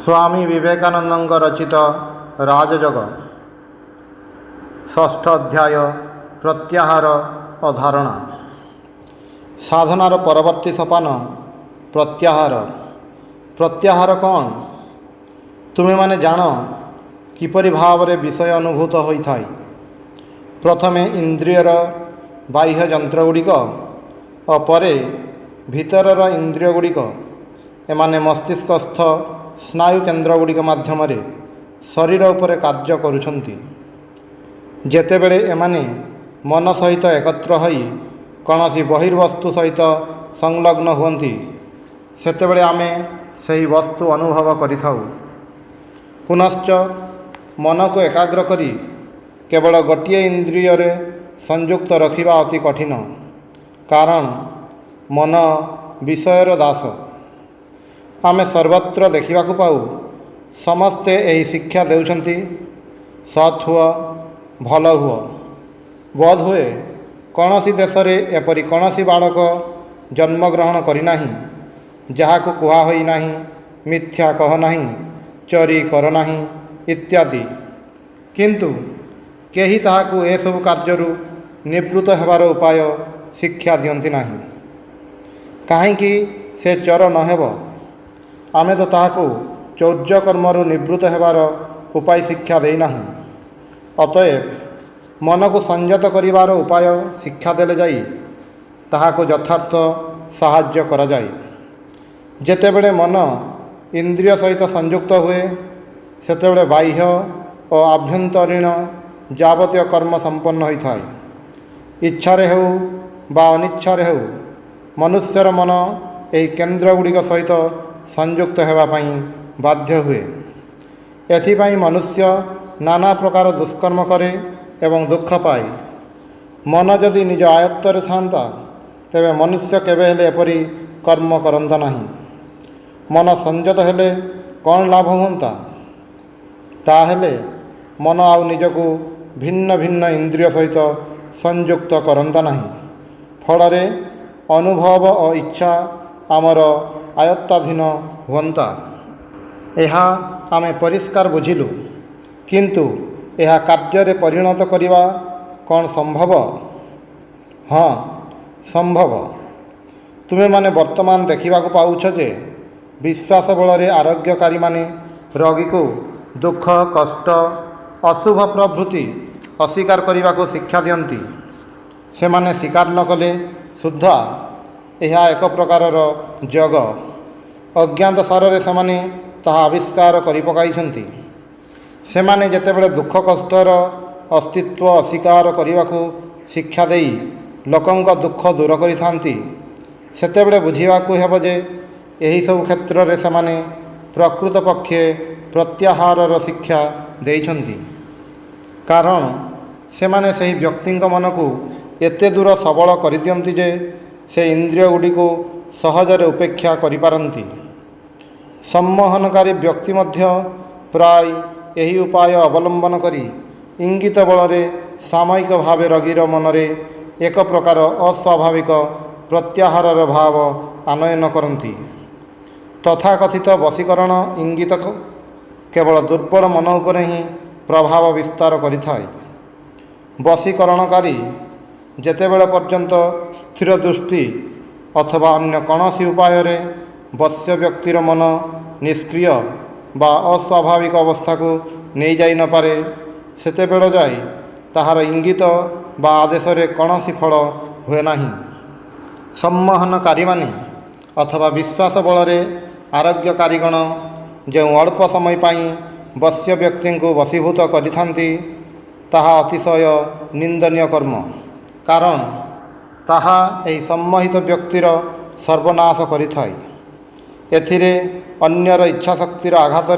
स्वामी विवेकानंद रचित राजयोग षष्ठ अध्याय प्रत्याहार और धारणा। साधनार परवर्ती सोपान प्रत्याहार। प्रत्याहार कौन तुम्हें माने जान किपरि भावरे विषय अनुभूत होइथाय। प्रथमे इंद्रियर बाह्य जंत्रगुड़िक और परे भीतरर इंद्रियगुड़िक एमाने मस्तिष्कस्थ स्नायु केन्द्रगुड़िक माध्यम शरीर उपरे कार्य करुछन्ति। जेतेबेले एमाने मन सहित एकत्र होई कौनसी बहिर्वस्तु सहित संलग्न हुअन्ति सेतेबेले आमे सही वस्तु अनुभव करिथाउ। पुनश्च मन को एकाग्र करी केवल गोटिए इंद्रिय संयुक्त रखिबा अति कठिन, कारण मन विषयर दास। आमे सर्वत्र देखा पाऊ समस्ते यही शिक्षा देउछन्ति, सत् हुआ भल हुआ। बोध हुए कौनसी देश में एपरी कौनसी बालक जन्मग्रहण करिनाही जहाको कुहा होई नाही, मिथ्या कह नाही, चोरी कर नाही इत्यादि। किंतु केही ताहाकु ए सब कार्यरु निवृत्त हेबार उपाय शिक्षा दियंती नाही। काहेकि से चोर न हेब, आमे तो ताहाकु चौर्य कर्मरु निवृत्त हेबार उपाय शिक्षा देइनाहु। अतएव मन को संयत करिवार उपाय शिक्षा देले जाई ताहाकु यथार्थ साहाय्य करा जाय। जेतेबेले मन इंद्रिय सहित संयुक्त हुए सेतेबेले बाह्य और आभ्यंतरीण जावतीय कर्म संपन्न होइथाय। इच्छारे हेउ बा अनिच्छारे हेउ मनुष्यर मन एही केन्द्रगुड़िक सहित संयुक्त हेबापई बाध्य हुए। एथिपाई मनुष्य नाना प्रकार दुष्कर्म करे एवं दुख पाए। मन जदि निज आयत्तर थांता तेबे मनुष्य केबे हेले एपरी कर्म करंता नहीं। मन संयत हेले कौन लाभ हुंता? ताहेले मन आउ निजको भिन्न भिन्न इंद्रिय सहित संयुक्त करंता नहीं। फलरे अनुभव और इच्छा आमर आयत्ताधीन हुंता। यह आमे परिष्कार बुझिलु, किंतु यह कार्य परिणत करिवा कौन संभव? हाँ संभव। तुम्हें माने वर्तमान देखा पाउछ जे विश्वास बल आरोग्यकारी माने रोगी को दुख कष्ट अशुभ प्रभृति अस्वीकार करने को शिक्षा दियंती। से माने स्वीकार न कले सुद्धा यह एक प्रकारर जग। अज्ञात सारे से ताहा आविष्कार करि पकाइछन्ति। सेमाने जेतेबेले दुख कष्टर अस्तित्व अस्वीकार करने को शिक्षा देई लोकंक दुख दूर करिथांती सेतेबेले बुझिबाकु हेब जे एही सब क्षेत्र रे सेमाने प्रकृत पक्षे प्रत्याहारर शिक्षा देइछन्ति। कारण सेमाने सही व्यक्तिंक मन को एते दूर सबल करिदियंती जे से इंद्रिय गुड़िको सहजरे उपेक्षा करिपारंती। सम्मोहनकारी व्यक्ति मध्य प्राय यही उपाय अवलंबन करी इंगित बलरे सामयिक भाव रोगीर मनरे एक प्रकार अस्वाभाविक प्रत्याहारर भाव आनयन करती। तथाकथित वशीकरण इंगित केवल दुर्बल मन उपरे ही प्रभाव विस्तार करिथाय। वशीकरणकारी जेतेबेले पर्यंत स्थिर दृष्टि अथवा अन्य कौनसी उपाय वश्य व्यक्तिर मन निष्क्रिय बा अस्वाभाविक अवस्था को नहीं जाई न पारे सेतेबेले जाई ताहार इंगित बा आदेश कौनसी फल हुए नाही। सम्मोहनकारी माने अथवा विश्वास बल आरोग्यकारीगण जो अल्प समय पाई वश्य व्यक्ति को वशीभूत करिथांती ताहा अतिशय निंदनीय कर्म। कारण ताहा एही सम्मोहित व्यक्तिर सर्वनाश करिथाय। एथिरे अन्यर इच्छाशक्तिर आघात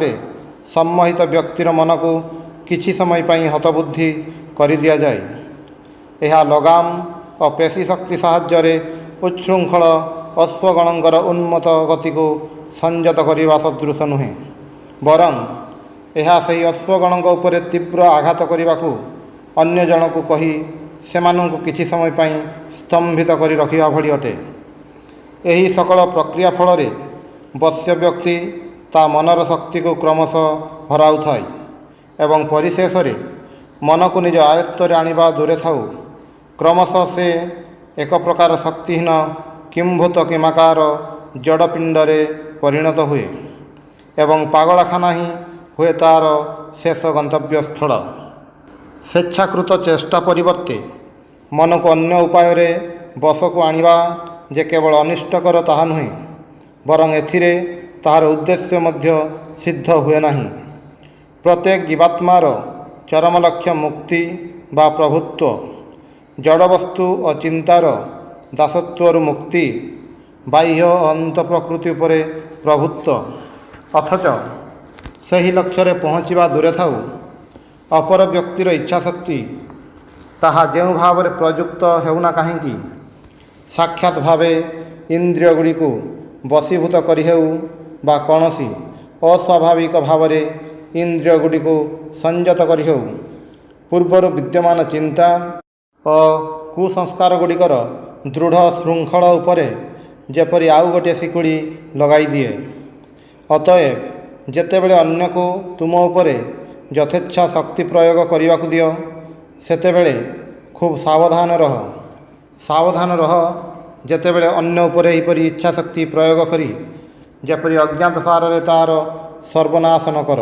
सम्मोहित व्यक्तिर मन को किछि समय पाई हतबुद्धि करि दिया जाय। यह लगाम और पेशी शक्ति साहाय्य उच्छृंखल अश्वगणंकर उन्मत्त गति को संयत करने सदृश नुहे, बरं यह सही अश्वगणक उपरे तीव्र आघात करने को अन्य जन को कही सेमानंकु किछि समय पाई स्तंभित करि रखिबा भली अटे। यही सकल प्रक्रिया फल वश्य व्यक्ति ତା ମନର ଶକ୍ତିକୁ କ୍ରମଶଃ ହରାଉଥାଏ ଏବଂ ପରିଶେଷରେ ମନକୁ ନିଜ ଆୟତ୍ତରେ ଆଣିବା ଦୂରେ ଥାଉ କ୍ରମଶଃ ସେ ଏକ ପ୍ରକାର ଶକ୍ତିହୀନ କିମ୍ଭୂତ କିମାକାର ଜଡ଼ପିଣ୍ଡରେ ପରିଣତ ହୁଏ ଏବଂ ପାଗଳାଖାନା ହିଁ ହୁଏ ତା'ର ଶେଷ ଗନ୍ତବ୍ୟସ୍ଥଳ। ସ୍ୱେଚ୍ଛାକୃତ ଚେଷ୍ଟା ପରିବର୍ତ୍ତେ ମନକୁ ଅନ୍ୟ ଉପାୟରେ ବଶକୁ ଆଣିବା ଯେ କେବଳ ଅନିଷ୍ଟକର ତାହା ନୁହେଁ, ବରଂ ଏଥିରେ ତାହାର ଉଦ୍ଦେଶ୍ୟ ମଧ୍ୟ ସିଦ୍ଧ ହୁଏ ନାହିଁ। ପ୍ରତ୍ୟେକ ଜୀବାତ୍ମାର ଚରମ ଲକ୍ଷ୍ୟ ମୁକ୍ତି ବା ପ୍ରଭୁତ୍ୱ, ଜଡ଼ବସ୍ତୁ ଓ ଚିନ୍ତାର ଦାସତ୍ୱରୁ ମୁକ୍ତି, ବାହ୍ୟ ଓ ଅନ୍ତ ପ୍ରକୃତି ଉପରେ ପ୍ରଭୁତ୍ୱ। ଅଥଚ ସେହି ଲକ୍ଷ୍ୟରେ ପହଞ୍ଚିବା ଦୂରେ ଥାଉ ଅପର ବ୍ୟକ୍ତିର ଇଚ୍ଛାଶକ୍ତି ତାହା ଯେଉଁ ଭାବରେ ପ୍ରଯୁକ୍ତ ହେଉନା କାହିଁକି, ସାକ୍ଷାତ ଭାବେ ଇନ୍ଦ୍ରିୟ ଗୁଡ଼ିକୁ ବଶୀଭୂତ କରିହେଉ ବା କୌଣସି ଅସ୍ୱାଭାବିକ ଭାବରେ ଇନ୍ଦ୍ରିୟ ଗୁଡ଼ିକୁ ସଂଯତ କରିହେଉ, ପୂର୍ବରୁ ବିଦ୍ୟମାନ ଚିନ୍ତା ଓ କୁସଂସ୍କାର ଗୁଡ଼ିକର ଦୃଢ଼ ଶୃଙ୍ଖଳ ଉପରେ ଯେପରି ଆଉ ଗୋଟିଏ ଶିକୁଳି ଲଗାଇଦିଏ। ଅତଏବ ଯେତେବେଳେ ଅନ୍ୟକୁ ତୁମ ଉପରେ ଯଥେଚ୍ଛା ଶକ୍ତି ପ୍ରୟୋଗ କରିବାକୁ ଦିଅ, ସେତେବେଳେ ଖୁବ୍ ସାବଧାନ ରହ ଯେତେବେଳେ ଅନ୍ୟ ଉପରେ ଏହିପରି ଇଚ୍ଛାଶକ୍ତି ପ୍ରୟୋଗ କରି ଯେପରି ଅଜ୍ଞାତ ସାରରେ ତା'ର ସର୍ବନାଶ ନ କର।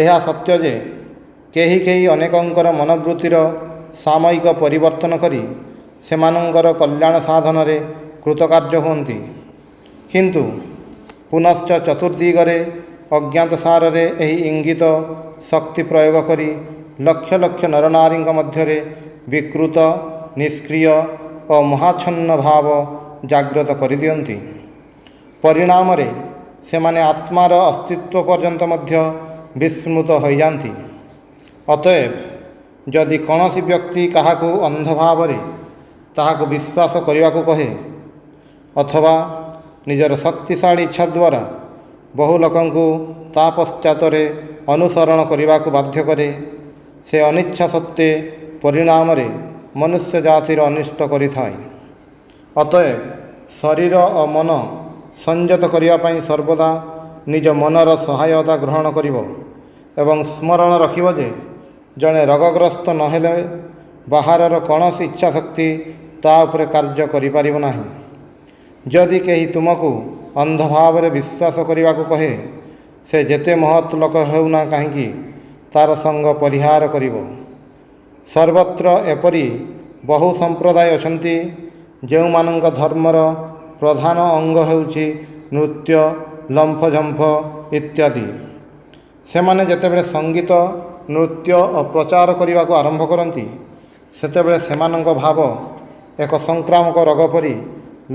ଏହା ସତ୍ୟ ଯେ କେହି କେହି ଅନେକଙ୍କର ମନୋବୃତ୍ତିର ସାମୟିକ ପରିବର୍ତ୍ତନ କରି ସେମାନଙ୍କର କଲ୍ୟାଣ ସାଧନରେ କୃତକାର୍ଯ୍ୟ ହୁଅନ୍ତି, କିନ୍ତୁ ପୁନଶ୍ଚ ଚତୁର୍ଦିଗରେ ଅଜ୍ଞାତ ସାରରେ ଏହି ଇଙ୍ଗିତ ଶକ୍ତି ପ୍ରୟୋଗ କରି ଲକ୍ଷ ଲକ୍ଷ ନରନାରୀଙ୍କ ମଧ୍ୟରେ ବିକୃତ, ନିଷ୍କ୍ରିୟ ଓ ମହାଚ୍ଛନ୍ନ ଭାବ ଜାଗ୍ରତ କରିଦିଅନ୍ତି। ପରିଣାମରେ ସେମାନେ ଆତ୍ମାର ଅସ୍ତିତ୍ୱ ପର୍ଯ୍ୟନ୍ତ ମଧ୍ୟ ବିସ୍ମୃତ ହୋଇଯାନ୍ତି। ଅତଏବ ଯଦି କୌଣସି ବ୍ୟକ୍ତି କାହାକୁ ଅନ୍ଧ ଭାବରେ ତାହାକୁ ବିଶ୍ୱାସ କରିବାକୁ କହେ ଅଥବା ନିଜର ଶକ୍ତିଶାଳୀ ଇଚ୍ଛା ଦ୍ୱାରା ବହୁ ଲୋକଙ୍କୁ ତା ପଶ୍ଚାତରେ ଅନୁସରଣ କରିବାକୁ ବାଧ୍ୟ କରେ, ସେ ଅନିଚ୍ଛା ସତ୍ତ୍ୱେ ପରିଣାମରେ ମନୁଷ୍ୟ ଜାତିର ଅନିଷ୍ଟ କରିଥାଏ। ଅତଏବ ଶରୀର ଓ ମନ ସଂଯତ କରିବା ପାଇଁ ସର୍ବଦା ନିଜ ମନର ସହାୟତା ଗ୍ରହଣ କରିବ ଏବଂ ସ୍ମରଣ ରଖିବ ଯେ ଜଣେ ରୋଗଗ୍ରସ୍ତ ନହେଲେ ବାହାରର କୌଣସି ଇଚ୍ଛାଶକ୍ତି ତା ଉପରେ କାର୍ଯ୍ୟ କରିପାରିବ ନାହିଁ। ଯଦି କେହି ତୁମକୁ ଅନ୍ଧ ଭାବରେ ବିଶ୍ୱାସ କରିବାକୁ କହେ, ସେ ଯେତେ ମହତ୍ ଲୋକ ହେଉନା କାହିଁକି ତା'ର ସଙ୍ଗ ପରିହାର କରିବ। ସର୍ବତ୍ର ଏପରି ବହୁ ସମ୍ପ୍ରଦାୟ ଅଛନ୍ତି ଯେଉଁମାନଙ୍କ ଧର୍ମର ପ୍ରଧାନ ଅଙ୍ଗ ହେଉଛି ନୃତ୍ୟ, ଲମ୍ଫଝମ୍ପ ଇତ୍ୟାଦି। ସେମାନେ ଯେତେବେଳେ ସଙ୍ଗୀତ, ନୃତ୍ୟ ଓ ପ୍ରଚାର କରିବାକୁ ଆରମ୍ଭ କରନ୍ତି, ସେତେବେଳେ ସେମାନଙ୍କ ଭାବ ଏକ ସଂକ୍ରାମକ ରୋଗ ପରି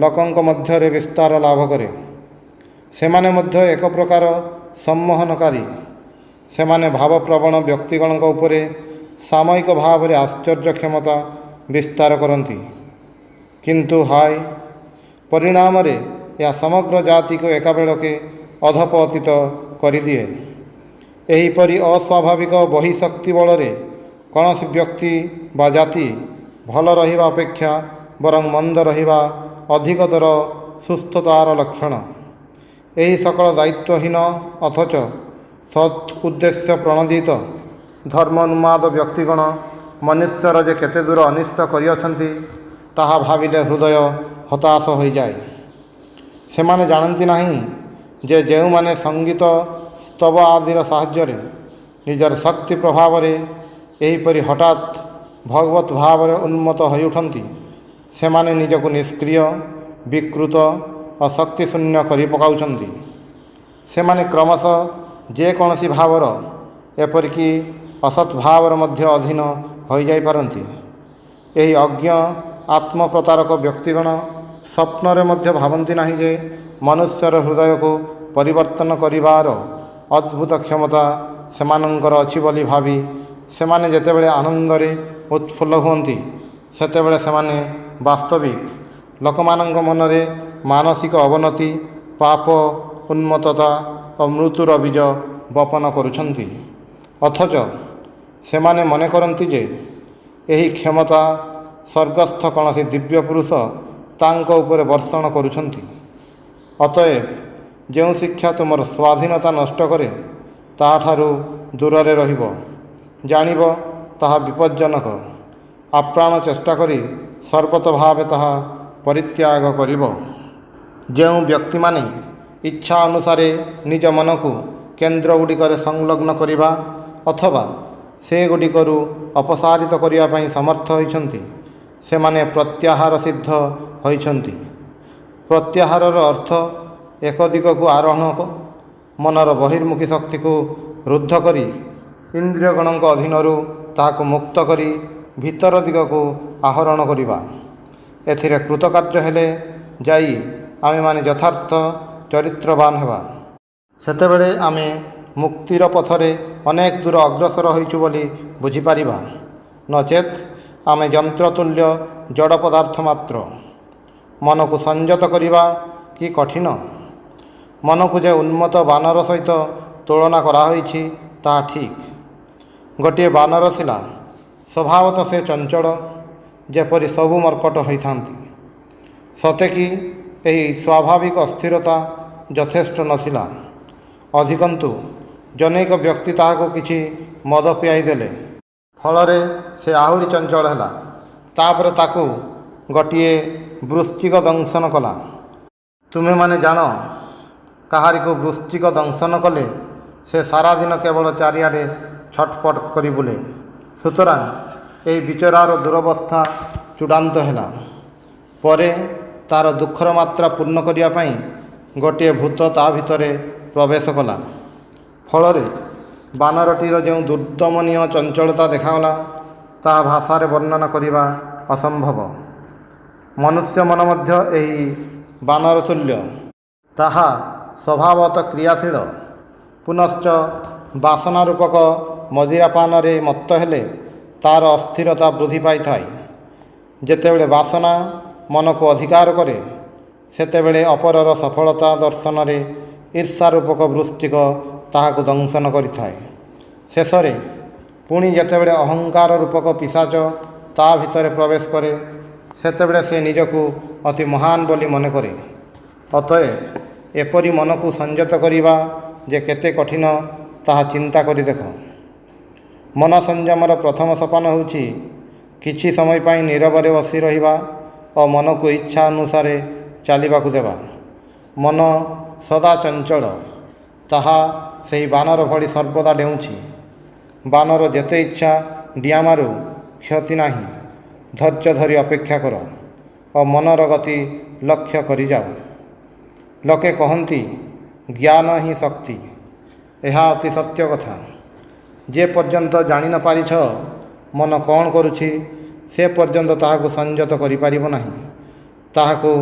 ଲୋକଙ୍କ ମଧ୍ୟରେ ବିସ୍ତାର ଲାଭ କରେ। ସେମାନେ ମଧ୍ୟ ଏକ ପ୍ରକାର ସମ୍ମୋହନକାରୀ। ସେମାନେ ଭାବପ୍ରବଣ ବ୍ୟକ୍ତିଗଣଙ୍କ ଉପରେ ସାମୟିକ ଭାବରେ ଆଶ୍ଚର୍ଯ୍ୟ କ୍ଷମତା ବିସ୍ତାର କରନ୍ତି, କିନ୍ତୁ ହାୟ, ପରିଣାମରେ ଏହା ସମଗ୍ର ଜାତିକୁ ଏକାବେଳକେ ଅଧପତିତ କରିଦିଏ। ଏହିପରି ଅସ୍ୱାଭାବିକ ବହିଃଶକ୍ତି ବଳରେ କୌଣସି ବ୍ୟକ୍ତି ବା ଜାତି ଭଲ ରହିବା ଅପେକ୍ଷା ବରଂ ମନ୍ଦ ରହିବା ଅଧିକତର ସୁସ୍ଥତାର ଲକ୍ଷଣ। ଏହି ସକଳ ଦାୟିତ୍ୱହୀନ ଅଥଚ ସତ୍ ଉଦ୍ଦେଶ୍ୟ ପ୍ରଣୋଦିତ ଧର୍ମୋନ୍ମାଦ ବ୍ୟକ୍ତିଗଣ ମନୁଷ୍ୟର ଯେ କେତେ ଦୂର ଅନିଷ୍ଟ କରିଅଛନ୍ତି, ତାହା ଭାବିଲେ ହୃଦୟ ହତାଶ ହୋଇଯାଏ। ସେମାନେ ଜାଣନ୍ତି ନାହିଁ ଯେ ଯେଉଁମାନେ ସଙ୍ଗୀତ, ସ୍ତବ ଆଦିର ସାହାଯ୍ୟରେ ନିଜର ଶକ୍ତି ପ୍ରଭାବରେ ଏହିପରି ହଠାତ୍ ଭଗବତ ଭାବରେ ଉନ୍ମତ୍ତ ହୋଇଉଠନ୍ତି, ସେମାନେ ନିଜକୁ ନିଷ୍କ୍ରିୟ, ବିକୃତ ଓ ଶକ୍ତିଶୂନ୍ୟ କରି ପକାଉଛନ୍ତି। ସେମାନେ କ୍ରମଶଃ ଯେକୌଣସି ଭାବର, ଏପରିକି ଅସତ୍ ଭାବର ମଧ୍ୟ ଅଧୀନ ହୋଇଯାଇପାରନ୍ତି। ଏହି ଅଜ୍ଞ ଆତ୍ମପ୍ରତାରକ ବ୍ୟକ୍ତିଗଣ ସ୍ୱପ୍ନରେ ମଧ୍ୟ ଭାବନ୍ତି ନାହିଁ ଯେ ମନୁଷ୍ୟର ହୃଦୟକୁ ପରିବର୍ତ୍ତନ କରିବାର ଅଦ୍ଭୁତ କ୍ଷମତା ସେମାନଙ୍କର ଅଛି ବୋଲି ଭାବି ସେମାନେ ଯେତେବେଳେ ଆନନ୍ଦରେ ଉତ୍ଫୁଲ୍ଲ ହୁଅନ୍ତି, ସେତେବେଳେ ସେମାନେ ବାସ୍ତବିକ ଲୋକମାନଙ୍କ ମନରେ ମାନସିକ ଅବନତି, ପାପ, ଉନ୍ମତ୍ତତା ଓ ମୃତ୍ୟୁର ବୀଜ ବପନ କରୁଛନ୍ତି। ଅଥଚ ସେମାନେ ମନେ କରନ୍ତି ଯେ ଏହି କ୍ଷମତା ସ୍ୱର୍ଗସ୍ଥ କୌଣସି ଦିବ୍ୟ ପୁରୁଷ ତାଙ୍କ ଉପରେ ବର୍ଷଣ କରୁଛନ୍ତି। ଅତଏବ ଯେଉଁ ଶିକ୍ଷା ତୁମର ସ୍ୱାଧୀନତା ନଷ୍ଟ କରେ ତାହାଠାରୁ ଦୂରରେ ରହିବ। ଜାଣିବ ତାହା ବିପଜ୍ଜନକ। ଆପ୍ରାଣ ଚେଷ୍ଟା କରି ସର୍ବତ ଭାବେ ତାହା ପରିତ୍ୟାଗ କରିବ। ଯେଉଁ ବ୍ୟକ୍ତିମାନେ ଇଚ୍ଛା ଅନୁସାରେ ନିଜ ମନକୁ କେନ୍ଦ୍ରଗୁଡ଼ିକରେ ସଂଲଗ୍ନ କରିବା ଅଥବା ସେଗୁଡ଼ିକରୁ ଅପସାରିତ କରିବା ପାଇଁ ସମର୍ଥ ହୋଇଛନ୍ତି ସେମାନେ ପ୍ରତ୍ୟାହାର ସିଦ୍ଧ ହୋଇଛନ୍ତି। ପ୍ରତ୍ୟାହାରର ଅର୍ଥ ଏକ ଦିଗକୁ ଆରୋହଣ, ମନର ବହିର୍ମୁଖୀ ଶକ୍ତିକୁ ରୁଦ୍ଧ କରି ଇନ୍ଦ୍ରିୟଗଣଙ୍କ ଅଧୀନରୁ ତାହାକୁ ମୁକ୍ତ କରି ଭିତର ଦିଗକୁ ଆହରଣ କରିବା। ଏଥିରେ କୃତକାର୍ଯ୍ୟ ହେଲେ ଯାଇ ଆମେମାନେ ଯଥାର୍ଥ ଚରିତ୍ରବାନ ହେବା। ସେତେବେଳେ ଆମେ ମୁକ୍ତିର ପଥରେ ଅନେକ ଦୂର ଅଗ୍ରସର ହୋଇଛୁ ବୋଲି ବୁଝିପାରିବା। ନଚେତ୍ ଆମେ ଯନ୍ତ୍ରତୁଲ୍ୟ ଜଡ଼ ପଦାର୍ଥ ମାତ୍ର। ମନକୁ ସଂଯତ କରିବା କି କଠିନ। ମନକୁ ଯେ ଉନ୍ମତ୍ତ ବାନର ସହିତ ତୁଳନା କରାହୋଇଛି ତାହା ଠିକ୍। ଗୋଟିଏ ବାନର ଥିଲା। ସ୍ୱଭାବତଃ ସେ ଚଞ୍ଚଳ, ଯେପରି ସବୁ ମର୍କଟ ହୋଇଥାନ୍ତି। ସତେକି ଏହି ସ୍ୱାଭାବିକ ଅସ୍ଥିରତା ଯଥେଷ୍ଟ ନଥିଲା। ଅଧିକନ୍ତୁ ଜନୈକ ବ୍ୟକ୍ତି ତାହାକୁ କିଛି ମଦ ପିଆଇ ଦେଲେ। ଫଳରେ ସେ ଆହୁରି ଚଞ୍ଚଳ ହେଲା। ତାପରେ ତାକୁ ଗୋଟିଏ ବୃଶ୍ଚିକ ଦଂଶନ କଲା। ତୁମେମାନେ ଜାଣ, କାହାରିକୁ ବୃଶ୍ଚିକ ଦଂଶନ କଲେ ସେ ସାରାଦିନ କେବଳ ଚାରିଆଡ଼େ ଛଟପଟ କରି ବୁଲେ। ସୁତରାଂ ଏହି ବିଚରାର ଦୁରବସ୍ଥା ଚୂଡ଼ାନ୍ତ ହେଲା। ପରେ ତାର ଦୁଃଖର ମାତ୍ରା ପୂର୍ଣ୍ଣ କରିବା ପାଇଁ ଗୋଟିଏ ଭୂତ ତା ଭିତରେ ପ୍ରବେଶ କଲା। ଫଳରେ ବାନରଟିର ଯେଉଁ ଦୁର୍ଦମନୀୟ ଚଞ୍ଚଳତା ଦେଖାଗଲା ତାହା ଭାଷାରେ ବର୍ଣ୍ଣନା କରିବା ଅସମ୍ଭବ। ମନୁଷ୍ୟ ମନ ମଧ୍ୟ ଏହି ବାନର ତୁଲ୍ୟ। ତାହା ସ୍ୱଭାବତଃ କ୍ରିୟାଶୀଳ। ପୁନଶ୍ଚ ବାସନା ରୂପକ ମଦିରାପାନରେ ମତ୍ତ ହେଲେ ତାର ଅସ୍ଥିରତା ବୃଦ୍ଧି ପାଇଥାଏ। ଯେତେବେଳେ ବାସନା ମନକୁ ଅଧିକାର କରେ ସେତେବେଳେ ଅପରର ସଫଳତା ଦର୍ଶନରେ ଈର୍ଷା ରୂପକ ବୃଶ୍ଚିକ ତାହାକୁ ଦଂଶନ କରିଥାଏ। ଶେଷରେ ପୁଣି ଯେତେବେଳେ ଅହଙ୍କାର ରୂପକ ପିଶାଚ ତା ଭିତରେ ପ୍ରବେଶ କରେ ସେତେବେଳେ ସେ ନିଜକୁ ଅତି ମହାନ ବୋଲି ମନେ କରେ। ଅତଏବ ଏପରି ମନକୁ ସଂଯତ କରିବା ଯେ କେତେ କଠିନ ତାହା ଚିନ୍ତା କରି ଦେଖ। ମନ ସଂଯମର ପ୍ରଥମ ସୋପାନ ହେଉଛି କିଛି ସମୟ ପାଇଁ ନୀରବରେ ବସି ରହିବା ଓ ମନକୁ ଇଚ୍ଛା ଅନୁସାରେ ଚାଲିବାକୁ ଦେବା। ମନ ସଦା ଚଞ୍ଚଳ। ତାହା ସେହି ବାନର ଭଳି ସର୍ବଦା ଡେଉଁଛି। ବାନର ଯେତେ ଇଚ୍ଛା ଡିଆଁ ମାରୁ, କ୍ଷତି ନାହିଁ। ଧୈର୍ଯ୍ୟ ଧରି ଅପେକ୍ଷା କର ଓ ମନର ଗତି ଲକ୍ଷ୍ୟ କରିଯାଅ। ଲୋକେ କହନ୍ତି ଜ୍ଞାନ ହିଁ ଶକ୍ତି। ଏହା ଅତି ସତ୍ୟ କଥା। ଯେ ପର୍ଯ୍ୟନ୍ତ ଜାଣି ନ ପାରିଛ ମନ କ'ଣ କରୁଛି ସେ ପର୍ଯ୍ୟନ୍ତ ତାହାକୁ ସଂଯତ କରିପାରିବ ନାହିଁ। ତାହାକୁ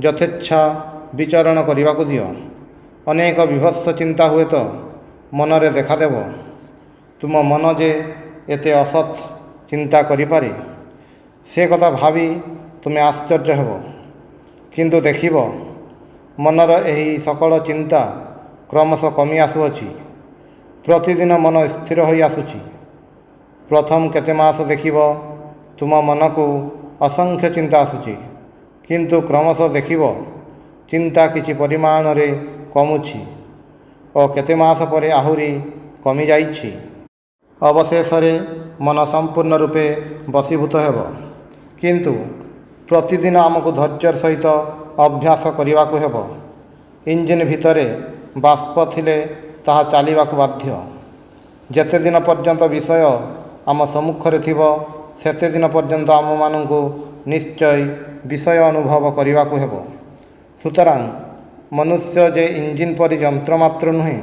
ଯଥେଚ୍ଛା ବିଚରଣ କରିବାକୁ ଦିଅ। ଅନେକ ବିଭତ୍ସ ଚିନ୍ତା ହୁଏତ ମନରେ ଦେଖାଦେବ। ତୁମ ମନ ଯେ ଏତେ ଅସତ୍ ଚିନ୍ତା କରିପାରେ ସେ କଥା ଭାବି ତୁମେ ଆଶ୍ଚର୍ଯ୍ୟ ହେବ। କିନ୍ତୁ ଦେଖିବ ମନର ଏହି ସକଳ ଚିନ୍ତା କ୍ରମଶଃ କମି ଆସୁଅଛି। ପ୍ରତିଦିନ ମନ ସ୍ଥିର ହୋଇ ଆସୁଛି। ପ୍ରଥମ କେତେ ମାସ ଦେଖିବ ତୁମ ମନକୁ ଅସଂଖ୍ୟ ଚିନ୍ତା ଆସୁଛି, କିନ୍ତୁ କ୍ରମଶଃ ଦେଖିବ ଚିନ୍ତା କିଛି ପରିମାଣରେ କମୁଛି ଓ କେତେ ମାସ ପରେ ଆହୁରି କମିଯାଇଛି। ଅବଶେଷରେ ମନ ସମ୍ପୂର୍ଣ୍ଣ ରୂପେ ବଶୀଭୂତ ହେବ। କିନ୍ତୁ ପ୍ରତିଦିନ ଆମକୁ ଧୈର୍ଯ୍ୟର ସହିତ ଅଭ୍ୟାସ କରିବାକୁ ହେବ। ଇଞ୍ଜିନ୍ ଭିତରେ ବାଷ୍ପ ଥିଲେ ତାହା ଚାଲିବାକୁ ବାଧ୍ୟ। ଯେତେ ଦିନ ପର୍ଯ୍ୟନ୍ତ ବିଷୟ ଆମ ସମ୍ମୁଖରେ ଥିବ ସେତେ ଦିନ ପର୍ଯ୍ୟନ୍ତ ଆମମାନଙ୍କୁ ନିଶ୍ଚୟ ବିଷୟ ଅନୁଭବ କରିବାକୁ ହେବ। ସୁତରାଂ ମନୁଷ୍ୟ ଯେ ଇଞ୍ଜିନ୍ ପରି ଯନ୍ତ୍ର ମାତ୍ର ନୁହେଁ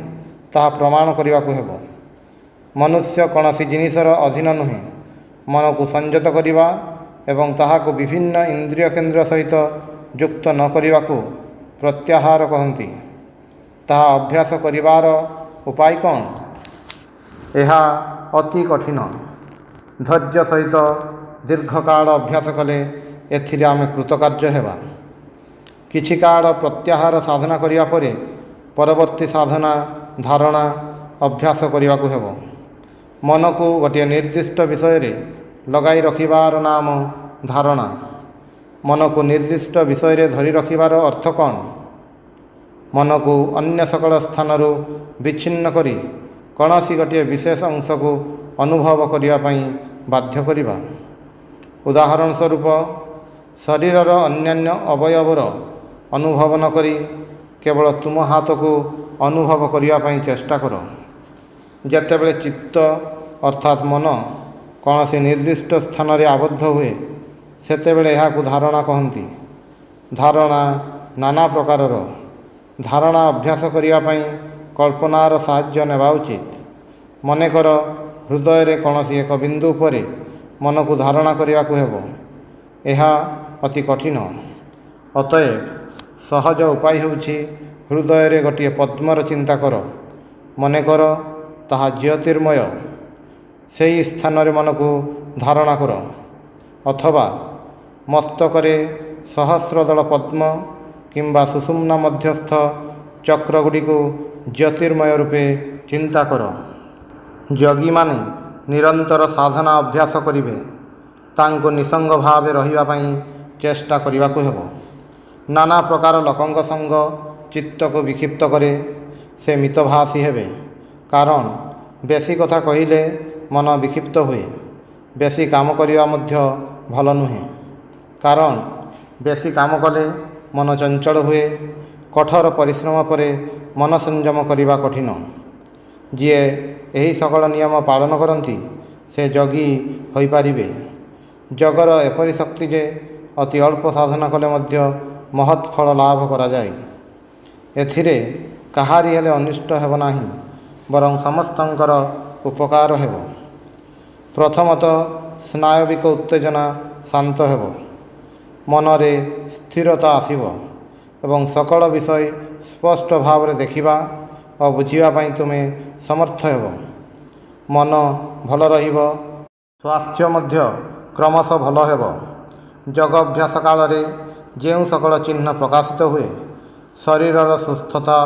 ତାହା ପ୍ରମାଣ କରିବାକୁ ହେବ। ମନୁଷ୍ୟ କୌଣସି ଜିନିଷର ଅଧୀନ ନୁହେଁ। ମନକୁ ସଂଯତ କରିବା ଏବଂ ତାହାକୁ ବିଭିନ୍ନ ଇନ୍ଦ୍ରିୟ କେନ୍ଦ୍ର ସହିତ ଯୁକ୍ତ ନ କରିବାକୁ ପ୍ରତ୍ୟାହାର କହନ୍ତି। ତାହା ଅଭ୍ୟାସ କରିବାର ଉପାୟ କ'ଣ? ଏହା ଅତି କଠିନ। ଧୈର୍ଯ୍ୟ ସହିତ ଦୀର୍ଘକାଳ ଅଭ୍ୟାସ କଲେ ଏଥିରେ ଆମେ କୃତକାର୍ଯ୍ୟ ହେବା। କିଛି କାଳ ପ୍ରତ୍ୟାହାର ସାଧନା କରିବା ପରେ ପରବର୍ତ୍ତୀ ସାଧନା ଧାରଣା ଅଭ୍ୟାସ କରିବାକୁ ହେବ। ମନକୁ ଗୋଟିଏ ନିର୍ଦ୍ଦିଷ୍ଟ ବିଷୟରେ ଲଗାଇ ରଖିବାର ନାମ ଧାରଣା। ମନକୁ ନିର୍ଦ୍ଦିଷ୍ଟ ବିଷୟରେ ଧରି ରଖିବାର ଅର୍ଥ କ'ଣ? ମନକୁ ଅନ୍ୟ ସକଳ ସ୍ଥାନରୁ ବିଚ୍ଛିନ୍ନ କରି କୌଣସି ଗୋଟିଏ ବିଶେଷ ଅଂଶକୁ ଅନୁଭବ କରିବା ପାଇଁ ବାଧ୍ୟ କରିବା। ଉଦାହରଣ ସ୍ୱରୂପ ଶରୀରର ଅନ୍ୟାନ୍ୟ ଅବୟବର ଅନୁଭବ ନ କରି କେବଳ ତୁମ ହାତକୁ ଅନୁଭବ କରିବା ପାଇଁ ଚେଷ୍ଟା କର। ଯେତେବେଳେ ଚିତ୍ତ ଅର୍ଥାତ୍ ମନ କୌଣସି ନିର୍ଦ୍ଦିଷ୍ଟ ସ୍ଥାନରେ ଆବଦ୍ଧ ହୁଏ ସେତେବେଳେ ଏହାକୁ ଧାରଣା କହନ୍ତି। ଧାରଣା ନାନା ପ୍ରକାରର। ଧାରଣା ଅଭ୍ୟାସ କରିବା ପାଇଁ କଳ୍ପନାର ସାହାଯ୍ୟ ନେବା ଉଚିତ। ମନେକର ହୃଦୟରେ କୌଣସି ଏକ ବିନ୍ଦୁ ଉପରେ ମନକୁ ଧାରଣା କରିବାକୁ ହେବ। ଏହା ଅତି କଠିନ। ଅତଏବ ସହଜ ଉପାୟ ହେଉଛି ହୃଦୟରେ ଗୋଟିଏ ପଦ୍ମର ଚିନ୍ତା କର। ମନେକର ତାହା ଜ୍ୟୋତିର୍ମୟ। ସେହି ସ୍ଥାନରେ ମନକୁ ଧାରଣା କର। ଅଥବା ମସ୍ତକରେ ସହସ୍ରଦଳ ପଦ୍ମ କିମ୍ବା ସୁଷୁମ୍ନା ମଧ୍ୟସ୍ଥ ଚକ୍ରଗୁଡ଼ିକୁ ଜ୍ୟୋତିର୍ମୟ ରୂପେ ଚିନ୍ତା କର। ଯୋଗୀମାନେ ନିରନ୍ତର ସାଧନା ଅଭ୍ୟାସ କରିବେ। ତାଙ୍କୁ ନିସଙ୍ଗ ଭାବେ ରହିବା ପାଇଁ ଚେଷ୍ଟା କରିବାକୁ ହେବ। ନାନା ପ୍ରକାର ଲୋକଙ୍କ ସଙ୍ଗ ଚିତ୍ତକୁ ବିକ୍ଷିପ୍ତ କରେ। ସେ ମିତଭାଷୀ ହେବେ। କାରଣ ବେଶୀ କଥା କହିଲେ ମନ ବିକ୍ଷିପ୍ତ ହୁଏ। ବେଶୀ କାମ କରିବା ମଧ୍ୟ ଭଲ ନୁହେଁ। କାରଣ ବେଶୀ କାମ କଲେ ମନ ଚଞ୍ଚଳ ହୁଏ। କଠୋର ପରିଶ୍ରମ ପରେ ମନ ସଂଯମ କରିବା କଠିନ। ଯିଏ ଏହି ସକଳ ନିୟମ ପାଳନ କରନ୍ତି ସେ ଯୋଗୀ ହୋଇପାରିବେ। ଯୋଗର ଏପରି ଶକ୍ତି ଯେ ଅତି ଅଳ୍ପ ସାଧନା କଲେ ମଧ୍ୟ ମହତ୍ ଫଳ ଲାଭ କରାଯାଏ। ଏଥିରେ କାହାରି ହେଲେ ଅନିଷ୍ଟ ହେବ ନାହିଁ, ବରଂ ସମସ୍ତଙ୍କର ଉପକାର ହେବ। ପ୍ରଥମତଃ ସ୍ନାୟବିକ ଉତ୍ତେଜନା ଶାନ୍ତ ହେବ। ମନରେ ସ୍ଥିରତା ଆସିବ ଏବଂ ସକଳ ବିଷୟ ସ୍ପଷ୍ଟ ଭାବରେ ଦେଖିବା ଓ ବୁଝିବା ପାଇଁ ତୁମେ ସମର୍ଥ ହେବ। ମନ ଭଲ ରହିବ। ସ୍ୱାସ୍ଥ୍ୟ ମଧ୍ୟ କ୍ରମଶଃ ଭଲ ହେବ। ଯୋଗ ଅଭ୍ୟାସ କାଳରେ ଯେଉଁ ସକଳ ଚିହ୍ନ ପ୍ରକାଶିତ ହୁଏ ଶରୀରର ସୁସ୍ଥତା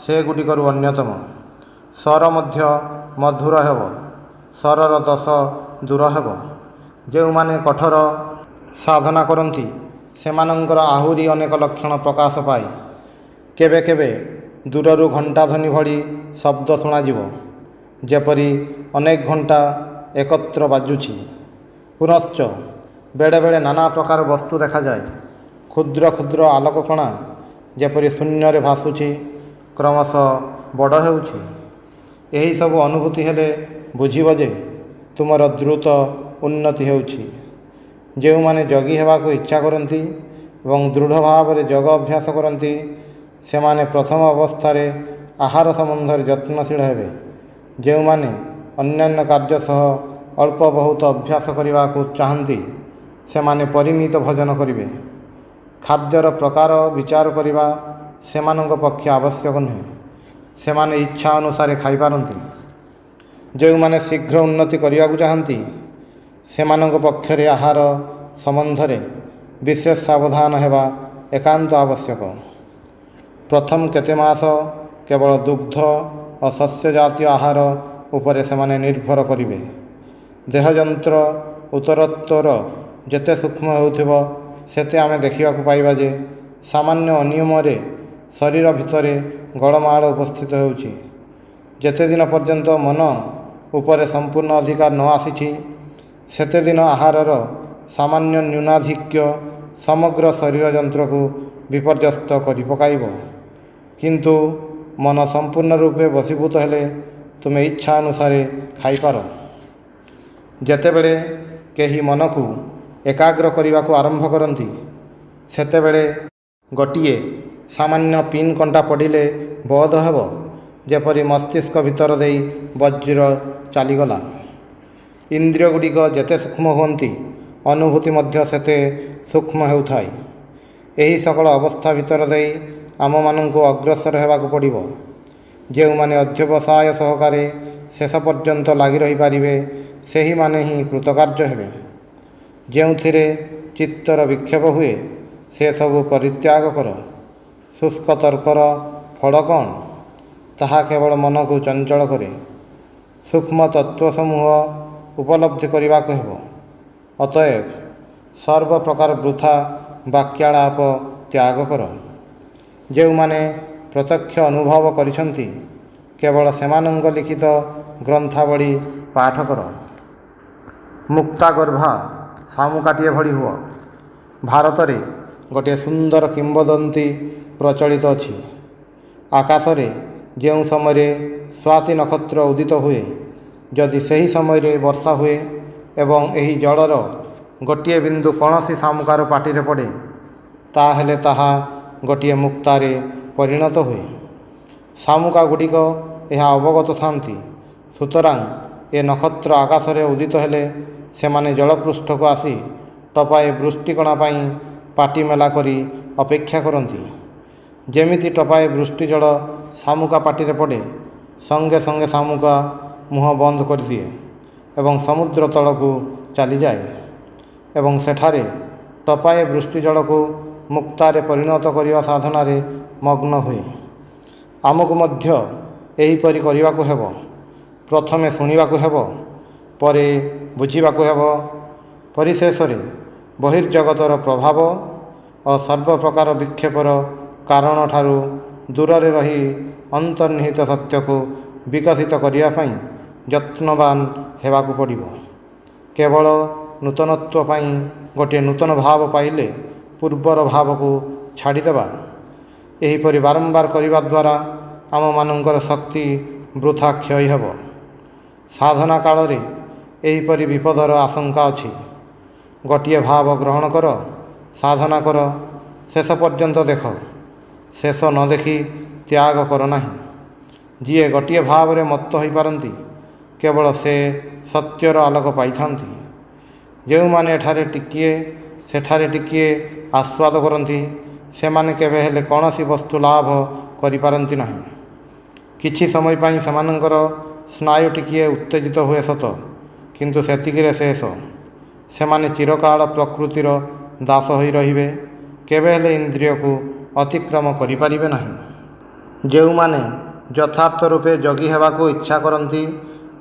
ସେଗୁଡ଼ିକରୁ ଅନ୍ୟତମ। ସ୍ୱର ମଧ୍ୟ ମଧୁର ହେବ। ସ୍ୱରର ଦୋଷ ଦୂର ହେବ। ଯେଉଁମାନେ କଠୋର ସାଧନା କରନ୍ତି ସେମାନଙ୍କର ଆହୁରି ଅନେକ ଲକ୍ଷଣ ପ୍ରକାଶ ପାଏ। କେବେ କେବେ ଦୂରରୁ ଘଣ୍ଟା ଧ୍ୱନି ଭଳି ଶବ୍ଦ ଶୁଣାଯିବ, ଯେପରି ଅନେକ ଘଣ୍ଟା ଏକତ୍ର ବାଜୁଛି। ପୁନଶ୍ଚ ବେଳେବେଳେ ନାନା ପ୍ରକାର ବସ୍ତୁ ଦେଖାଯାଏ। କ୍ଷୁଦ୍ର କ୍ଷୁଦ୍ର ଆଲୋକକଣା ଯେପରି ଶୂନ୍ୟରେ ଭାସୁଛି, କ୍ରମଶଃ ବଡ଼ ହେଉଛି। ଏହିସବୁ ଅନୁଭୂତି ହେଲେ ବୁଝିବ ଯେ ତୁମର ଦ୍ରୁତ ଉନ୍ନତି ହେଉଛି। ଯେଉଁମାନେ ଯୋଗୀ ହେବାକୁ ଇଚ୍ଛା କରନ୍ତି ଏବଂ ଦୃଢ଼ ଭାବରେ ଯୋଗ ଅଭ୍ୟାସ କରନ୍ତି ସେମାନେ ପ୍ରଥମ ଅବସ୍ଥାରେ ଆହାର ସମ୍ବନ୍ଧରେ ଯତ୍ନଶୀଳ ହେବେ। ଯେଉଁମାନେ ଅନ୍ୟାନ୍ୟ କାର୍ଯ୍ୟ ସହ ଅଳ୍ପ ବହୁତ ଅଭ୍ୟାସ କରିବାକୁ ଚାହାନ୍ତି ସେମାନେ ପରିମିତ ଭୋଜନ କରିବେ। ଖାଦ୍ୟର ପ୍ରକାର ବିଚାର କରିବା ସେମାନଙ୍କ ପକ୍ଷେ ଆବଶ୍ୟକ ନୁହେଁ। ସେମାନେ ଇଚ୍ଛା ଅନୁସାରେ ଖାଇପାରନ୍ତି। ଯେଉଁମାନେ ଶୀଘ୍ର ଉନ୍ନତି କରିବାକୁ ଚାହାନ୍ତି ସେମାନଙ୍କ ପକ୍ଷରେ ଆହାର ସମ୍ବନ୍ଧରେ ବିଶେଷ ସାବଧାନ ହେବା ଏକାନ୍ତ ଆବଶ୍ୟକ। ପ୍ରଥମ କେତେ ମାସ କେବଳ ଦୁଗ୍ଧ ଓ ଶସ୍ୟ ଜାତୀୟ ଆହାର ଉପରେ ସେମାନେ ନିର୍ଭର କରିବେ। ଦେହଯନ୍ତ୍ର ଉତ୍ତରୋତ୍ତର ଯେତେ ସୂକ୍ଷ୍ମ ହେଉଥିବ ସେତେ ଆମେ ଦେଖିବାକୁ ପାଇବା ଯେ ସାମାନ୍ୟ ଅନିୟମରେ ଶରୀର ଭିତରେ ଗୋଳମାଳ ଉପସ୍ଥିତ ହେଉଛି। ଯେତେଦିନ ପର୍ଯ୍ୟନ୍ତ ମନ ଉପରେ ସମ୍ପୂର୍ଣ୍ଣ ଅଧିକାର ନ ଆସିଛି ସେତେଦିନ ଆହାରର ସାମାନ୍ୟ ନ୍ୟୁନାଧିକ୍ୟ ସମଗ୍ର ଶରୀର ଯନ୍ତ୍ରକୁ ବିପର୍ଯ୍ୟସ୍ତ କରି ପକାଇବ। କିନ୍ତୁ ମନ ସମ୍ପୂର୍ଣ୍ଣ ରୂପେ ବଶୀଭୂତ ହେଲେ ତୁମେ ଇଚ୍ଛା ଅନୁସାରେ ଖାଇପାର। ଯେତେବେଳେ କେହି ମନକୁ ଏକାଗ୍ର କରିବାକୁ ଆରମ୍ଭ କରନ୍ତି ସେତେବେଳେ ଗୋଟିଏ ସାମାନ୍ୟ ପିନ୍ କଣ୍ଟା ପଡ଼ିଲେ ବୋଧ ହେବ ଯେପରି ମସ୍ତିଷ୍କ ଭିତର ଦେଇ ବଜ୍ର ଚାଲିଗଲା। ଇନ୍ଦ୍ରିୟଗୁଡ଼ିକ ଯେତେ ସୂକ୍ଷ୍ମ ହୁଅନ୍ତି ଅନୁଭୂତି ମଧ୍ୟ ସେତେ ସୂକ୍ଷ୍ମ ହେଉଥାଏ। ଏହି ସକଳ ଅବସ୍ଥା ଭିତର ଦେଇ ଆମମାନଙ୍କୁ ଅଗ୍ରସର ହେବାକୁ ପଡ଼ିବ। ଯେଉଁମାନେ ଅଧ୍ୟବସାୟ ସହକାରେ ଶେଷ ପର୍ଯ୍ୟନ୍ତ ଲାଗି ରହିପାରିବେ ସେହିମାନେ ହିଁ କୃତକାର୍ଯ୍ୟ ହେବେ। ଯେଉଁଥିରେ ଚିତ୍ତର ବିକ୍ଷେପ ହୁଏ ସେସବୁ ପରିତ୍ୟାଗ କର। ଶୁଷ୍କ ତର୍କର ଫଳ କ'ଣ? ତାହା କେବଳ ମନକୁ ଚଞ୍ଚଳ କରେ। ସୂକ୍ଷ୍ମ ତତ୍ତ୍ୱସମୂହ ଉପଲବ୍ଧି କରିବାକୁ ହେବ। ଅତଏବ ସର୍ବପ୍ରକାର ବୃଥା ବାକ୍ୟାଳାପ ତ୍ୟାଗ କର। ଯେଉଁମାନେ ପ୍ରତ୍ୟକ୍ଷ ଅନୁଭବ କରିଛନ୍ତି କେବଳ ସେମାନଙ୍କ ଲିଖିତ ଗ୍ରନ୍ଥାବଳୀ ପାଠ କର। ମୁକ୍ତାଗର୍ଭା ଶାମୁକାଟିଏ ଭଳି ହୁଅ। ଭାରତରେ ଗୋଟିଏ ସୁନ୍ଦର କିମ୍ବଦନ୍ତୀ ପ୍ରଚଳିତ ଅଛି। ଆକାଶରେ ଯେଉଁ ସମୟରେ ସ୍ୱାତି ନକ୍ଷତ୍ର ଉଦିତ ହୁଏ, ଯଦି ସେହି ସମୟରେ ବର୍ଷା ହୁଏ ଏବଂ ଏହି ଜଳର ଗୋଟିଏ ବିନ୍ଦୁ କୌଣସି ଶାମୁକାର ପାଟିରେ ପଡ଼େ, ତାହେଲେ ତାହା ଗୋଟିଏ ମୁକ୍ତାରେ ପରିଣତ ହୁଏ। ଶାମୁକା ଗୁଡ଼ିକ ଏହା ଅବଗତ ଥାନ୍ତି। ସୁତରାଂ ଏ ନକ୍ଷତ୍ର ଆକାଶରେ ଉଦିତ ହେଲେ ସେମାନେ ଜଳପୃଷ୍ଠକୁ ଆସି ଟୋପାଏ ବୃଷ୍ଟିକଣା ପାଇଁ ପାଟି ମେଲା କରି ଅପେକ୍ଷା କରନ୍ତି। ଯେମିତି ଟୋପାଏ ବୃଷ୍ଟି ଜଳ ଶାମୁକା ପାଟିରେ ପଡ଼େ, ସଙ୍ଗେ ସଙ୍ଗେ ଶାମୁକା ମୁହଁ ବନ୍ଦ କରିଦିଏ ଏବଂ ସମୁଦ୍ର ତଳକୁ ଚାଲିଯାଏ ଏବଂ ସେଠାରେ ଟୋପାଏ ବୃଷ୍ଟି ଜଳକୁ ମୁକ୍ତାରେ ପରିଣତ କରିବା ସାଧନାରେ ମଗ୍ନ ହୁଏ। ଆମକୁ ମଧ୍ୟ ଏହିପରି କରିବାକୁ ହେବ। ପ୍ରଥମେ ଶୁଣିବାକୁ ହେବ, ପରେ ବୁଝିବାକୁ ହେବ, ପରିଶେଷରେ ବହିର୍ଜଗତର ପ୍ରଭାବ ଓ ସର୍ବପ୍ରକାର ବିକ୍ଷେପର କାରଣଠାରୁ ଦୂରରେ ରହି ଅନ୍ତର୍ନିହିତ ସତ୍ୟକୁ ବିକଶିତ କରିବା ପାଇଁ ଯତ୍ନବାନ ହେବାକୁ ପଡ଼ିବ। କେବଳ ନୂତନତ୍ୱ ପାଇଁ ଗୋଟିଏ ନୂତନ ଭାବ ପାଇଲେ ପୂର୍ବର ଭାବକୁ ଛାଡ଼ିଦେବା, ଏହିପରି ବାରମ୍ବାର କରିବା ଦ୍ୱାରା ଆମମାନଙ୍କର ଶକ୍ତି ବୃଥା କ୍ଷୟ ହେବ। ସାଧନା କାଳରେ ଏହିପରି ବିପଦର ଆଶଙ୍କା ଅଛି। ଗୋଟିଏ ଭାବ ଗ୍ରହଣ କର, ସାଧନା କର, ଶେଷ ପର୍ଯ୍ୟନ୍ତ ଦେଖ। ଶେଷ ନ ଦେଖି ତ୍ୟାଗ କର ନାହିଁ। ଯିଏ ଗୋଟିଏ ଭାବରେ ମତ୍ତ ହୋଇପାରନ୍ତି, କେବଳ ସେ ସତ୍ୟର ଆଲୋକ ପାଇଥାନ୍ତି। ଯେଉଁମାନେ ଏଠାରେ ଟିକିଏ ସେଠାରେ ଟିକିଏ ଆସ୍ୱାଦ କରନ୍ତି, ସେମାନେ କେବେ ହେଲେ କୌଣସି ବସ୍ତୁ ଲାଭ କରିପାରନ୍ତି ନାହିଁ। କିଛି ସମୟ ପାଇଁ ସେମାନଙ୍କର ସ୍ନାୟୁ ଟିକିଏ ଉତ୍ତେଜିତ ହୁଏ ସତ, କିନ୍ତୁ ସେତିକିରେ ଶେଷ। ସେମାନେ ଚିରକାଳ ପ୍ରକୃତିର ଦାସ ହୋଇ ରହିବେ, କେବେ ହେଲେ ଇନ୍ଦ୍ରିୟକୁ ଅତିକ୍ରମ କରିପାରିବେ ନାହିଁ। ଯେଉଁମାନେ ଯଥାର୍ଥ ରୂପେ ଯୋଗୀ ହେବାକୁ ଇଚ୍ଛା କରନ୍ତି,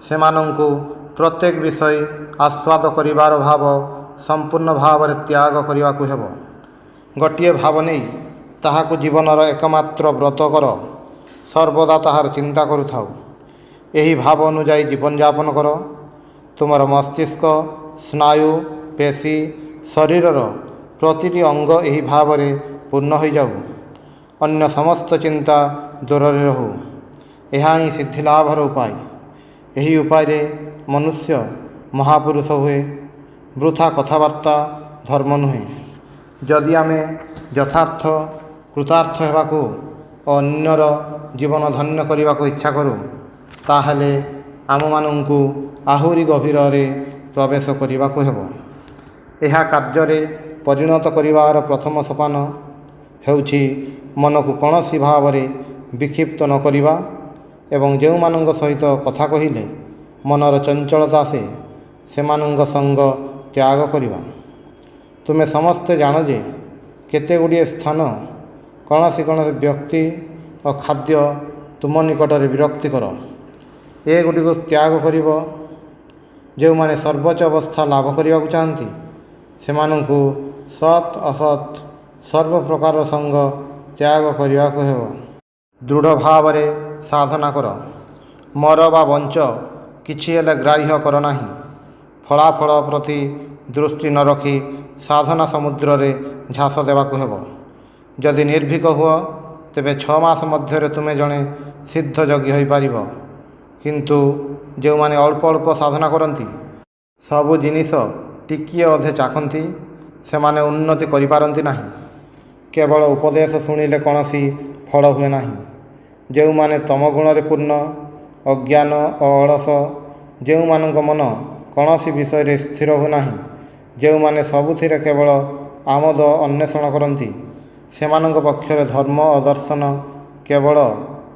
ସେମାନଙ୍କୁ ପ୍ରତ୍ୟେକ ବିଷୟ ଆସ୍ୱାଦ କରିବାର ଭାବ ସମ୍ପୂର୍ଣ୍ଣ ଭାବରେ ତ୍ୟାଗ କରିବାକୁ ହେବ। ଗୋଟିଏ ଭାବ ନେଇ ତାହାକୁ ଜୀବନର ଏକମାତ୍ର ବ୍ରତ କର। ସର୍ବଦା ତାହାର ଚିନ୍ତା କରୁଥାଉ। ଏହି ଭାବ ଅନୁଯାୟୀ ଜୀବନଯାପନ କର। ତୁମର ମସ୍ତିଷ୍କ, ସ୍ନାୟୁ, ପେଶୀ, ଶରୀରର ପ୍ରତିଟି ଅଙ୍ଗ ଏହି ଭାବରେ ପୂର୍ଣ୍ଣ ହୋଇଯାଉ। ଅନ୍ୟ ସମସ୍ତ ଚିନ୍ତା ଦୂରରେ ରହୁ। ଏହା ହିଁ ସିଦ୍ଧିଲାଭର ଉପାୟ। ଏହି ଉପାୟରେ ମନୁଷ୍ୟ ମହାପୁରୁଷ ହୁଏ। ବୃଥା କଥାବାର୍ତ୍ତା ଧର୍ମ ନୁହେଁ। ଯଦି ଆମେ ଯଥାର୍ଥ କୃତାର୍ଥ ହେବାକୁ ଓ ଅନ୍ୟର ଜୀବନ ଧନ୍ୟ କରିବାକୁ ଇଚ୍ଛା କରୁ, ତାହେଲେ ଆମମାନଙ୍କୁ ଆହୁରି ଗଭୀରରେ ପ୍ରବେଶ କରିବାକୁ ହେବ। ଏହା କାର୍ଯ୍ୟରେ ପରିଣତ କରିବାର ପ୍ରଥମ ସୋପାନ ହେଉଛି ମନକୁ କୌଣସି ଭାବରେ ବିକ୍ଷିପ୍ତ ନ କରିବା ଏବଂ ଯେଉଁମାନଙ୍କ ସହିତ କଥା କହିଲେ ମନର ଚଞ୍ଚଳତା ଆସେ, ସେମାନଙ୍କ ସଙ୍ଗ ତ୍ୟାଗ କରିବା। ତୁମେ ସମସ୍ତେ ଜାଣ ଯେ କେତେ ଗୁଡ଼ିଏ ସ୍ଥାନ, କୌଣସି ବ୍ୟକ୍ତି ଓ ଖାଦ୍ୟ ତୁମ ନିକଟରେ ବିରକ୍ତିକର। ଏଗୁଡ଼ିକୁ ତ୍ୟାଗ କରିବ। ଯେଉଁମାନେ ସର୍ବୋଚ୍ଚ ଅବସ୍ଥା ଲାଭ କରିବାକୁ ଚାହାନ୍ତି, ସେମାନଙ୍କୁ ସତ୍ ଅସତ୍ ସର୍ବପ୍ରକାର ସଙ୍ଗ ତ୍ୟାଗ କରିବାକୁ ହେବ। ଦୃଢ଼ ଭାବରେ ସାଧନା କର। ମର ବା ବଞ୍ଚ କିଛି ହେଲେ ଗ୍ରାହ୍ୟ କର ନାହିଁ। ଫଳାଫଳ ପ୍ରତି ଦୃଷ୍ଟି ନ ରଖି ସାଧନା ସମୁଦ୍ରରେ ଝାସ ଦେବାକୁ ହେବ। ଯଦି ନିର୍ଭୀକ ହୁଅ, ତେବେ 6 ମାସ ମଧ୍ୟରେ ତୁମେ ଜଣେ ସିଦ୍ଧ ଯୋଗୀ ହୋଇପାରିବ। କିନ୍ତୁ ଯେଉଁମାନେ ଅଳ୍ପ ଅଳ୍ପ ସାଧନା କରନ୍ତି, ସବୁ ଜିନିଷ ଟିକିଏ ଅଧେ ଚାଖନ୍ତି, ସେମାନେ ଉନ୍ନତି କରିପାରନ୍ତି ନାହିଁ। କେବଳ ଉପଦେଶ ଶୁଣିଲେ କୌଣସି ଫଳ ହୁଏ ନାହିଁ। ଯେଉଁମାନେ ତମଗୁଣରେ ପୂର୍ଣ୍ଣ, ଅଜ୍ଞାନ ଓ ଅଳସ, ଯେଉଁମାନଙ୍କ ମନ କୌଣସି ବିଷୟରେ ସ୍ଥିର ହୁଏନାହିଁ, ଯେଉଁମାନେ ସବୁଥିରେ କେବଳ ଆମୋଦ ଅନ୍ୱେଷଣ କରନ୍ତି, ସେମାନଙ୍କ ପକ୍ଷରେ ଧର୍ମ ଓ ଦର୍ଶନ କେବଳ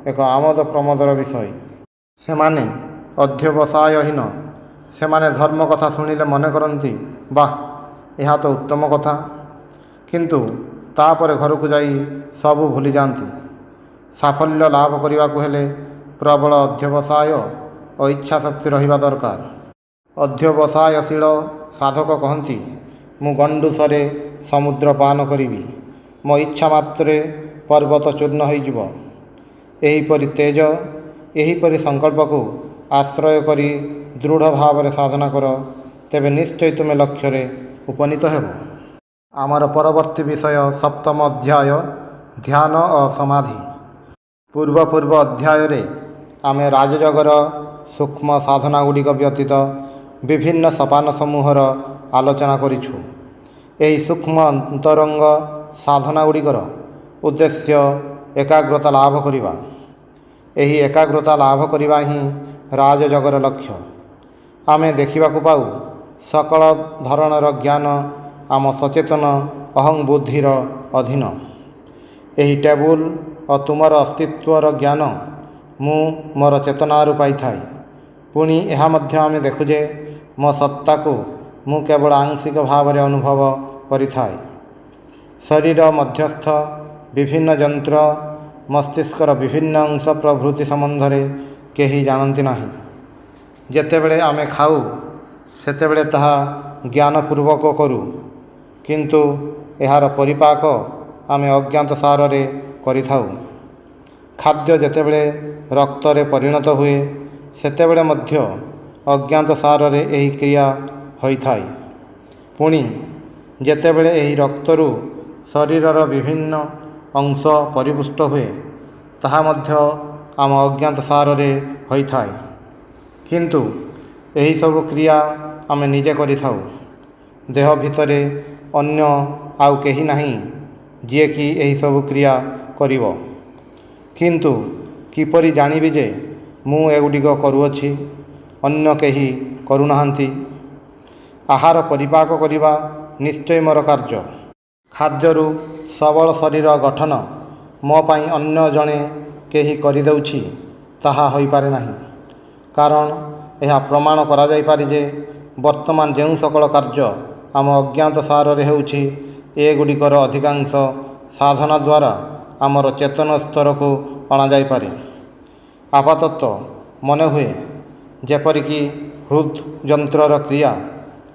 ଏକ ଆମୋଦ ପ୍ରମୋଦର ବିଷୟ। ସେମାନେ ଅଧ୍ୟବସାୟହୀନ। ସେମାନେ ଧର୍ମ କଥା ଶୁଣିଲେ ମନେ କରନ୍ତି, ବାଃ, ଏହା ତ ଉତ୍ତମ କଥା, କିନ୍ତୁ ତାପରେ ଘରକୁ ଯାଇ ସବୁ ଭୁଲିଯାଆନ୍ତି। ସାଫଲ୍ୟ ଲାଭ କରିବାକୁ ହେଲେ ପ୍ରବଳ ଅଧ୍ୟବସାୟ ଓ ଇଚ୍ଛାଶକ୍ତି ରହିବା ଦରକାର। ଅଧ୍ୟବସାୟଶୀଳ ସାଧକ କହନ୍ତି, ମୁଁ ଗଣ୍ଡୁଷରେ ସମୁଦ୍ର ପାନ କରିବି, ମୋ ଇଚ୍ଛା ମାତ୍ରେ ପର୍ବତ ଚୂର୍ଣ୍ଣ ହୋଇଯିବ। एहीपरि तेज एहीपरि संकल्पको आश्रय करी दृढ़ भाव साधना कर, तेबे निश्चय तुमे लक्ष्य उपनीत हेब। आमर परवर्ती विषय सप्तम अध्याय ध्यान और समाधि। पूर्व अध्याय रे आमे राजजगर सूक्ष्म साधना गुड़िक व्यतीत विभिन्न सोपान समूहर आलोचना करिछु। एही सूक्ष्म अंतरंग साधना गुड़िकर उद्देश्य एकाग्रता लाभ करिबा। एही एकाग्रता लाभ करिबा ही राजजगर लक्ष्य। आमे देखिबाकु पाऊ सकल धरणर ज्ञान आम सचेतन अहं बुद्धिर अधीन। एही टेबुल और तुमर अस्तित्वर ज्ञान मु मोर चेतनारू पाई थाए। पुणी एहा मध्य आमे देखुजे मो सत्ता को मु केवल आंशिक भाव में अनुभव करिथाए। शरीर मध्यस्थ विभिन्न यंत्र मस्तिष्कर विभिन्न अंश प्रभृति संबंध में केही जानती नाही। जेतेबेले आमे खाऊ सेतेबेले ताहा ज्ञानपूर्वक करू, किंतु एहार परिपाक आमे अज्ञात सार रे करिथाऊ। खाद्य जेतेबेले रक्त रे परिणत हुए सेतेबेले मध्य अज्ञात सार रे एही क्रिया होइथाए। पुणी जेतेबेले एही रक्तरू शरीरर विभिन्न अंश परिपुष्ट हुए ताहा मध्य आम अज्ञात सार रे होइथाए। किंतु एही सब क्रिया आमे निजे करिथाऊ। देह भितरे अन्य आउ केही नाही जे कि एही सब क्रिया करिवो। किंतु किपरि जानिबि जे मु एगुडिक करूअछि अन्य केही करूनाहांती। आहार परिपाक करिबा निश्चय मोर कार्य। खाद्यरू सबल शरीर गठन मो पाई अन्य जणे केही करिदेउछि ताहा होई पारे नाही। कारण यह प्रमाण करा जाई पारे जे वर्तमान जेउ सकल कार्य आम अज्ञात सार रे हेउछि एगुडिकर अधिकांश साधना द्वारा आमर चेतन स्तर को अणा जाई पारे। आपाततः मन हुए जेपरिकी हृद यंत्रर क्रिया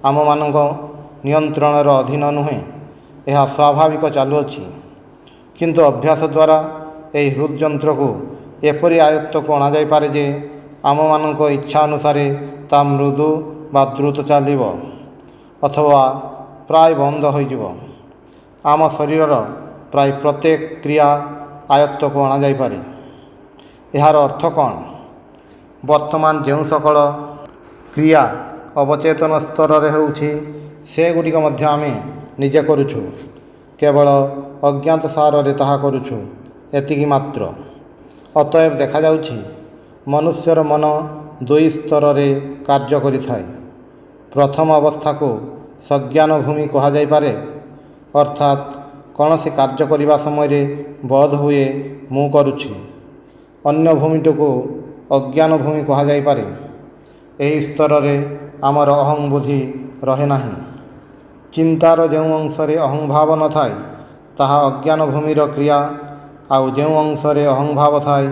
आम मानक नियंत्रणर अधीन नुहे, यह स्वाभाविक चालुअछि। किंतु अभ्यास द्वारा यही हृद यंत्र को एपरि आयत्त को अणा जाई पारे जे आम मानक इच्छा अनुसार ता मृदु बा द्रुत चलिब अथवा प्राय बंद होइजिब। आम शरीरर प्राय प्रत्येक क्रिया आयत्त को अणा जाई पारे। यार अर्थ कौन? वर्तमान जो सकल क्रिया अवचेतन स्तर रे होउछि से गुडिक मध्य आमे निजे करूछु, केवल अज्ञात सार रे ताहा करूछु, एतिकी मात्र। अतएव देखा जाउछि मनुष्यर मन दुई स्तर रे कार्य करिथाए। प्रथम अवस्था को सज्ञान भूमि कहा जाई पारे, अर्थात कौनसी कार्य करिबा समय रे बोध हुए मु करूछि। अन्य भूमिटी को अज्ञान भूमि कहा जाई पारे। एही स्तर रे आमर अहं बुद्धि रहे नाही। चिंतार जो अंश रे अहं भाव न थाए ताहा अज्ञान भूमिर क्रिया, आउ जो अंश रे अहं भाव थाए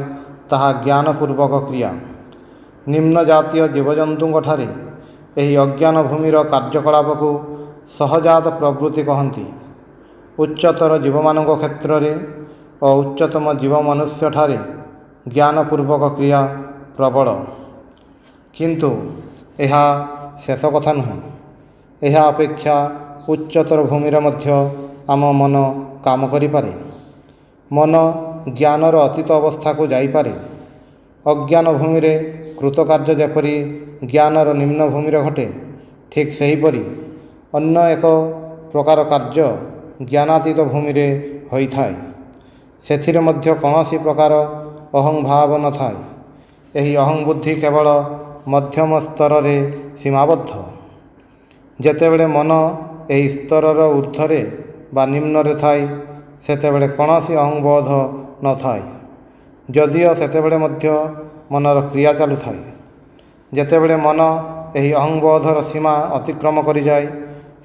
ताहा ज्ञानपूर्वक क्रिया। निम्न जातीय जीवजंतु ठारे एही अज्ञान भूमिर कार्यकलाप को सहजात प्रवृत्ति कहती। उच्चतर जीवमानक क्षेत्र रे और उच्चतम जीव मनुष्य ठारे ज्ञानपूर्वक क्रिया प्रबल। किंतु यह शेष कथा नुहे। यह अपेक्षा उच्चतर भूमिर मध्य आम मन काम करिपारे। मन ज्ञानर अतीत अवस्था को जाइपारे। अज्ञान भूमि रे कृतकार्य जेपरि ज्ञानर निम्न भूमिर घटे, ठीक सेहीपरि अन्य एक प्रकार कार्य ज्ञानातीत भूमि रे होइथाए। सेथिरे मध्य कौनसी प्रकार अहं भाव न थाए। एही अहं बुद्धि केवल मध्यम स्तर रे सीमाबद्ध। जेतेबेले मन एही स्तरर ऊर्ध्वरे बा निम्न थाए सेतेबेले कौनसी अहं बोध न थाए। जदिओ सेतेबेले मध्य मनर क्रिया चालू थाए। जेतेबेले मन एही अहं बोधर सीमा अतिक्रम करि जाए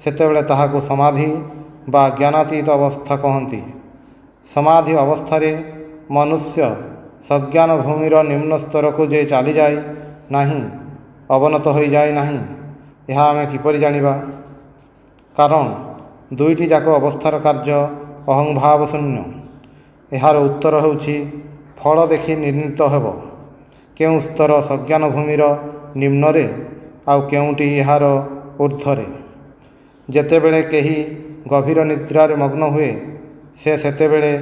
सेतेबेले ताहाको समाधि बा ज्ञानातीत अवस्था कहती। समाधि अवस्थारे मनुष्य सज्ञान भूमिर निम्न स्तर को जे चली जाए नहीं, अवनत हो जाए नहीं, यह आमे किपरि जानिबा? कारण दुईटी जाक अवस्थार कार्य अहं भाव शून्य। यार उत्तर होउछि ଫଳ ଦେଖି ନିର୍ଣ୍ଣିତ ହେବ କେଉଁ ସ୍ତର ସଜ୍ଞାନ ଭୂମିର ନିମ୍ନରେ ଆଉ କେଉଁଟି ଏହାର ଊର୍ଦ୍ଧ୍ୱରେ। ଯେତେବେଳେ କେହି ଗଭୀର ନିଦ୍ରାରେ ମଗ୍ନ ହୁଏ ସେ ସେତେବେଳେ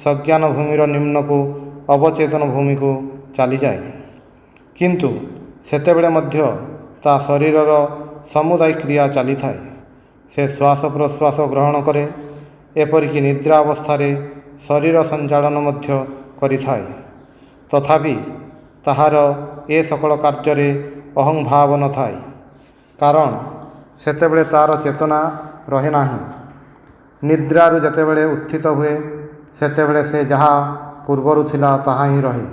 ସଜ୍ଞାନ ଭୂମିର ନିମ୍ନକୁ ଅବଚେତନ ଭୂମିକୁ ଚାଲିଯାଏ। କିନ୍ତୁ ସେତେବେଳେ ମଧ୍ୟ ତା ଶରୀରର ସମୁଦାୟ କ୍ରିୟା ଚାଲିଥାଏ। ସେ ଶ୍ୱାସ ପ୍ରଶ୍ୱାସ ଗ୍ରହଣ କରେ, ଏପରିକି ନିଦ୍ରା ଅବସ୍ଥାରେ ଶରୀର ସଞ୍ଚାଳନ ମଧ୍ୟ କରିଥାଏ। ତଥାପି ତାହାର ଏ ସକଳ କାର୍ଯ୍ୟରେ ଅହଂଭାବ ନଥାଏ, କାରଣ ସେତେବେଳେ ତାର ଚେତନା ରହେ ନାହିଁ। ନିଦ୍ରାରୁ ଯେତେବେଳେ ଉତ୍ଥିତ ହୁଏ ସେତେବେଳେ ସେ ଯାହା ପୂର୍ବରୁ ଥିଲା ତାହା ହିଁ ରହେ।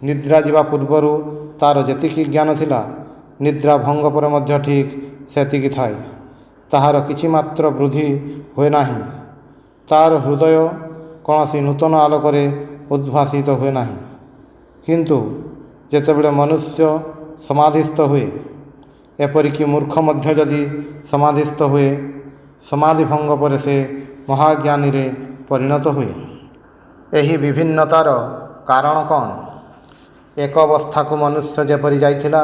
ନିଦ୍ରା ଯିବା ପୂର୍ବରୁ ତାର ଯେତିକି ଜ୍ଞାନ ଥିଲା ନିଦ୍ରା ଭଙ୍ଗ ପରେ ମଧ୍ୟ ଠିକ୍ ସେତିକି ଥାଏ। ତାହାର କିଛି ମାତ୍ର ବୃଦ୍ଧି ହୁଏ ନାହିଁ। ତାର ହୃଦୟ କୌଣସି ନୂତନ ଆଲୋକରେ ଉଦ୍ଭାସିତ ହୁଏ ନାହିଁ। କିନ୍ତୁ ଯେତେବେଳେ ମନୁଷ୍ୟ ସମାଧିସ୍ଥ ହୁଏ, ଏପରିକି ମୂର୍ଖ ମଧ୍ୟ ଯଦି ସମାଧିସ୍ଥ ହୁଏ, ସମାଧି ଭଙ୍ଗ ପରେ ସେ ମହାଜ୍ଞାନୀରେ ପରିଣତ ହୁଏ। ଏହି ବିଭିନ୍ନତାର କାରଣ କ'ଣ? ଏକ ଅବସ୍ଥାକୁ ମନୁଷ୍ୟ ଯେପରି ଯାଇଥିଲା